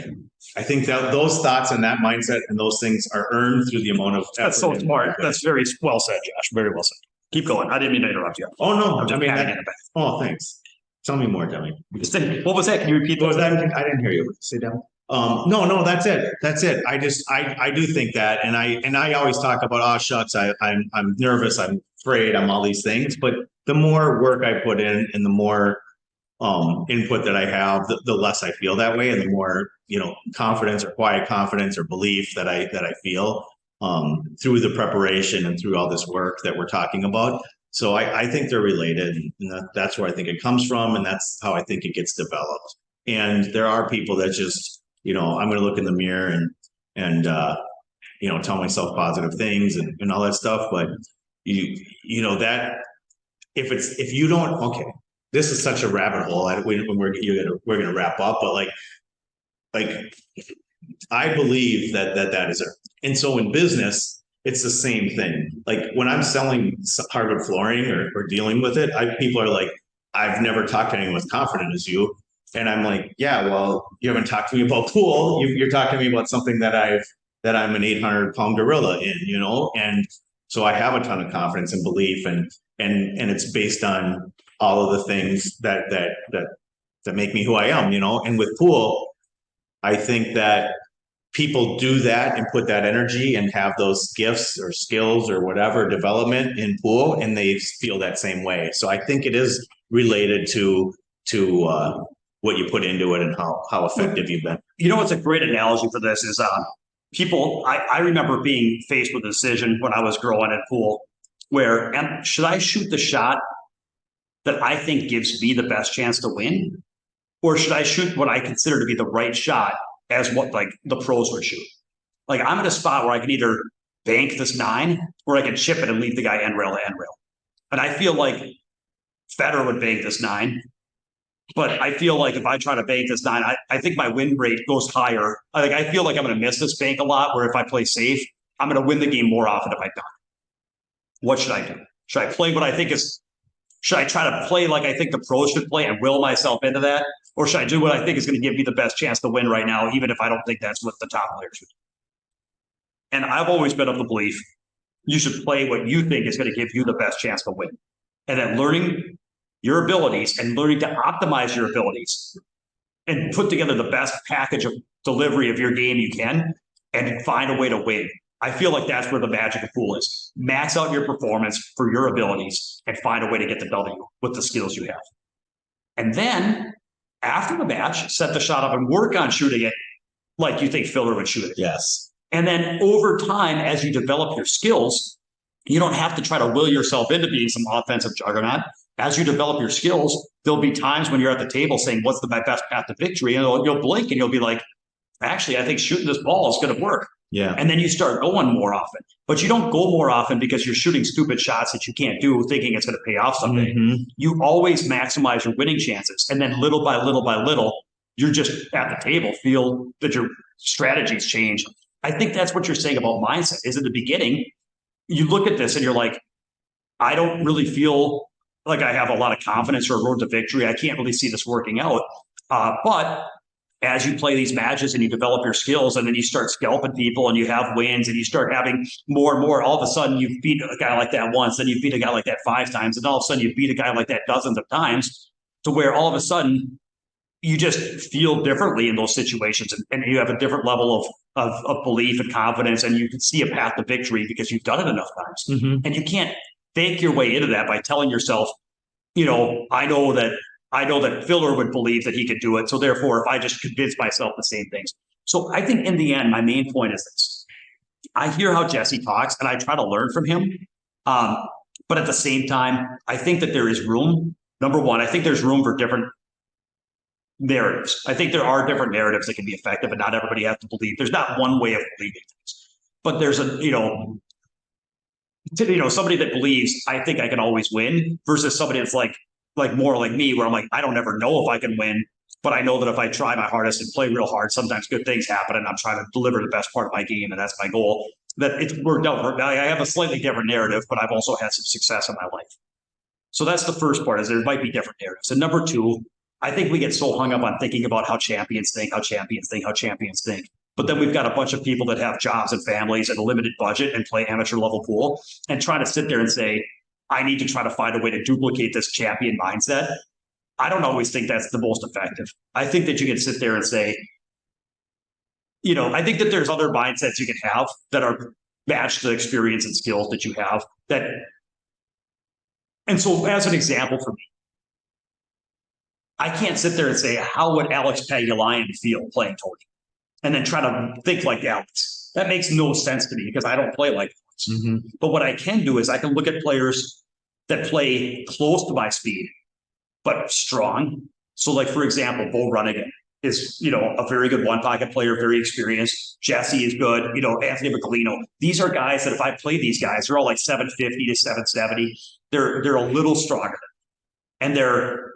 I think that those thoughts and that mindset and those things are earned through the amount of effort. That's so smart. That's very well said, Josh. Very well said. Keep going. I didn't mean to interrupt you. Oh, no. Thanks. Tell me more, Demi. What was that? Can you repeat that? I didn't hear you. Say down. No, that's it. I do think that. And I always talk about, oh, shucks, I'm nervous. I'm afraid. I'm all these things. But the more work I put in and the more input that I have, the less I feel that way, and the more confidence or quiet confidence or belief that I feel through the preparation and through all this work that we're talking about. So I think they're related, and that's where I think it comes from, and that's how I think it gets developed. And there are people that just I'm going to look in the mirror and tell myself positive things and all that stuff, but that if you don't, okay. This is such a rabbit hole. We're going to wrap up, but like I believe that is it. And so in business, it's the same thing. Like when I'm selling hardwood flooring or dealing with it, people are like, I've never talked to anyone as confident as you. And I'm like, yeah, well, you haven't talked to me about pool. You're talking to me about something that I'm an 800-pound gorilla in, and so I have a ton of confidence and belief, and it's based on all of the things that make me who I am, and with pool, I think that people do that and put that energy and have those gifts or skills or whatever development in pool, and they feel that same way. So I think it is related to what you put into it and how effective you've been. What's a great analogy for this is people, I remember being faced with a decision when I was growing at pool where should I shoot the shot that I think gives me the best chance to win? Or should I shoot what I consider to be the right shot as what like the pros would shoot? Like I'm at a spot where I can either bank this 9 or I can chip it and leave the guy end rail to end rail. And I feel like Federer would bank this 9. But I feel like if I try to bank this 9, I think my win rate goes higher. I feel like I'm going to miss this bank a lot, where if I play safe, I'm going to win the game more often if I don't. What should I do? Should I play what I think is... Should I try to play like I think the pros should play and will myself into that? Or should I do what I think is going to give me the best chance to win right now, even if I don't think that's what the top players should do? And I've always been of the belief you should play what you think is going to give you the best chance to win. And then learning your abilities and learning to optimize your abilities and put together the best package of delivery of your game you can and find a way to win. I feel like that's where the magic of pool is. Max out your performance for your abilities and find a way to get the W with the skills you have. And then after the match, set the shot up and work on shooting it like you think Filler would shoot it. Yes. And then over time, as you develop your skills, you don't have to try to will yourself into being some offensive juggernaut. As you develop your skills, there'll be times when you're at the table saying, what's my best path to victory? And you'll blink and you'll be like, actually, I think shooting this ball is going to work. Yeah. And then you start going more often. But you don't go more often because you're shooting stupid shots that you can't do, thinking it's going to pay off someday. Mhm. You always maximize your winning chances. And then little by little, you're just at the table, feel that your strategies change. I think that's what you're saying about mindset is at the beginning, you look at this and you're like, I don't really feel like I have a lot of confidence or a road to victory. I can't really see this working out. But as you play these matches and you develop your skills and then you start scalping people and you have wins and you start having more and more, all of a sudden you beat a guy like that once, then you beat a guy like that 5 times, and all of a sudden you beat a guy like that dozens of times, to where all of a sudden you just feel differently in those situations, and you have a different level of belief and confidence, and you can see a path to victory because you've done it enough times. Mm-hmm. And you can't fake your way into that by telling yourself, I know that Filler would believe that he could do it. So therefore, if I just convince myself the same things. So I think in the end, my main point is this. I hear how Jesse talks and I try to learn from him. But at the same time, I think that there is room. Number one, I think there's room for different narratives. I think there are different narratives that can be effective, and not everybody has to believe. There's not one way of believing things. But there's somebody that believes I think I can always win versus somebody that's like more like me, where I'm like, I don't ever know if I can win, but I know that if I try my hardest and play real hard, sometimes good things happen, and I'm trying to deliver the best part of my game, and that's my goal. That it's worked out. I have a slightly different narrative, but I've also had some success in my life. So that's the first part, is there might be different narratives. And number two, I think we get so hung up on thinking about how champions think. But then we've got a bunch of people that have jobs and families and a limited budget and play amateur level pool, and trying to sit there and say, I need to try to find a way to duplicate this champion mindset. I don't always think that's the most effective. I think that you can sit there and say, I think that there's other mindsets you can have that are matched to the experience and skills that you have. And so as an example for me, I can't sit there and say, how would Alex Pagulayan feel playing Tony? And then try to think like Alex. That makes no sense to me because I don't play like Alex. Mm-hmm. But what I can do is I can look at players that play close to my speed, but strong. So like, for example, Bo Runnigan is, a very good one pocket player, very experienced. Jesse is good. Anthony Bacalino. These are guys that if I play these guys, they're all like 750 to 770. They're a little stronger than me.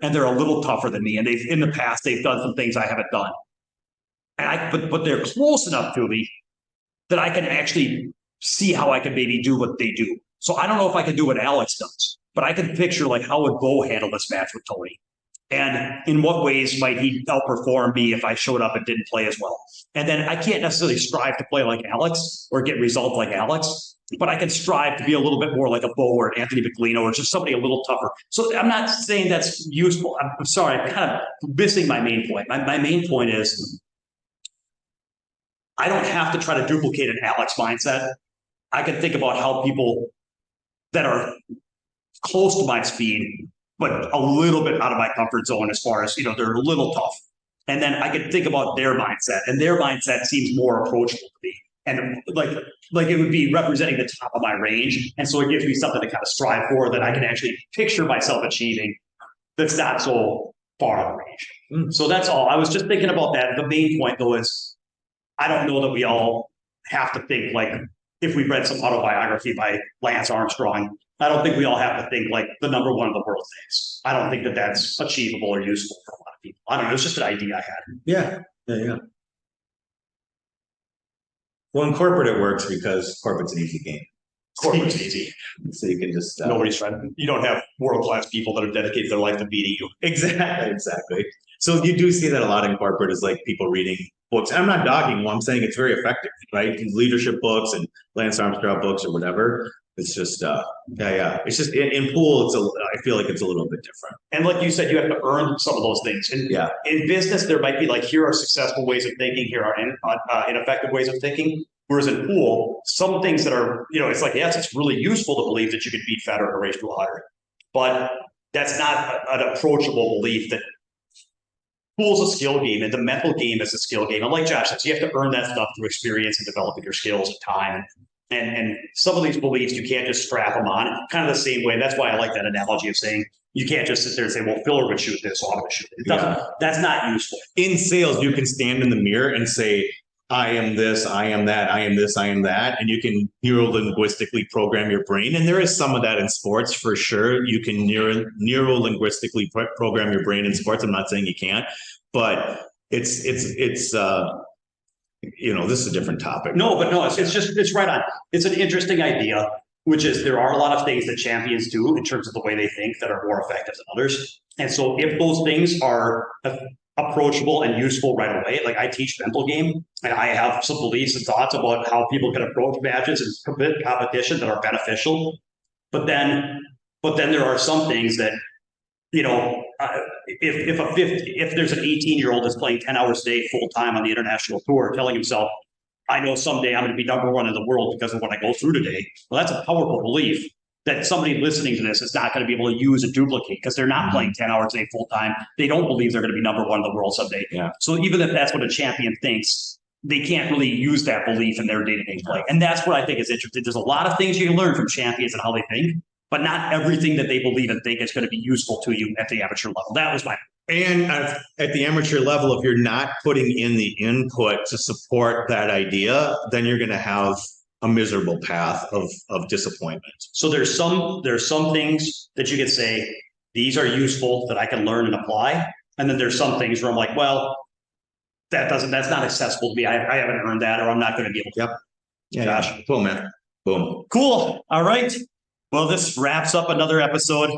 And they're a little tougher than me. And in the past, they've done some things I haven't done. But they're close enough to me that I can actually see how I can maybe do what they do. So I don't know if I can do what Alex does, but I can picture like how would Bo handle this match with Tony, and in what ways might he outperform me if I showed up and didn't play as well. And then I can't necessarily strive to play like Alex or get results like Alex, but I can strive to be a little bit more like a Bo or an Anthony Bacalino or just somebody a little tougher. So I'm not saying that's useful. I'm sorry, I'm kind of missing my main point. My main point is, I don't have to try to duplicate an Alex mindset. I can think about how people that are close to my speed, but a little bit out of my comfort zone as far as, they're a little tough. And then I can think about their mindset, and their mindset seems more approachable to me. And like it would be representing the top of my range. And so it gives me something to kind of strive for that I can actually picture myself achieving that's not so far out of range. So that's all. I was just thinking about that. The main point, though, is I don't know that we all have to think like, if we read some autobiography by Lance Armstrong, I don't think we all have to think like the number one in the world thinks. I don't think that that's achievable or useful for a lot of people. I don't know. It's just an idea I had. Yeah. Well, in corporate, it works because corporate's an easy game. Corporate's easy. So you can just... Nobody's trying. You don't have world-class people that have dedicated their life to beating you. Exactly. So you do see that a lot in corporate is like people reading books. I'm not dogging them. I'm saying it's very effective, right? Leadership books and Lance Armstrong books or whatever. It's just, It's just in pool. I feel like it's a little bit different. And like you said, you have to earn some of those things. And in business, there might be like, here are successful ways of thinking. Here are ineffective ways of thinking. Whereas in pool, some things that are, it's like, yes, it's really useful to believe that you can beat Federer or race to 100. But that's not an approachable belief that pool's a skill game, and the mental game is a skill game. And like Josh says, you have to earn that stuff through experience and developing your skills and time. And some of these beliefs, you can't just strap them on. Kind of the same way. That's why I like that analogy of saying you can't just sit there and say, well, Filler would shoot this, so I'm going to shoot it. That's not useful. In sales, you can stand in the mirror and say, I am this, I am that, I am this, I am that. And you can neuro-linguistically program your brain. And there is some of that in sports for sure. You can neuro-linguistically program your brain in sports. I'm not saying you can't, but it's this is a different topic. No, but no, it's right on. It's an interesting idea, which is there are a lot of things that champions do in terms of the way they think that are more effective than others. And so if those things are approachable and useful right away, like I teach mental game and I have some beliefs and thoughts about how people can approach matches and competition that are beneficial. But then there are some things that, if there's an 18-year-old that's playing 10 hours a day full time on the international tour, telling himself, I know someday I'm going to be number one in the world because of what I go through today. Well, that's a powerful belief that somebody listening to this is not going to be able to use and duplicate because they're not playing 10 hours a day full time. They don't believe they're going to be number one in the world someday. Yeah. So even if that's what a champion thinks, they can't really use that belief in their day-to-day play. And that's what I think is interesting. There's a lot of things you can learn from champions and how they think, but not everything that they believe and think is going to be useful to you at the amateur level. That was my. And at the amateur level, if you're not putting in the input to support that idea, then you're going to have a miserable path of disappointment. So there's some things that you could say, these are useful that I can learn and apply. And then there's some things where I'm like, well, that's not accessible to me. I haven't earned that, or I'm not going to be able to. Yep. Yeah. Josh. Yeah. Cool, man. Boom. Cool. All right. Well, this wraps up another episode.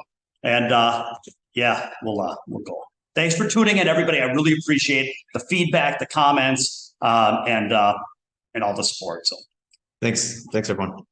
And we'll go. Thanks for tuning in, everybody. I really appreciate the feedback, the comments, and all the support. So Thanks, everyone.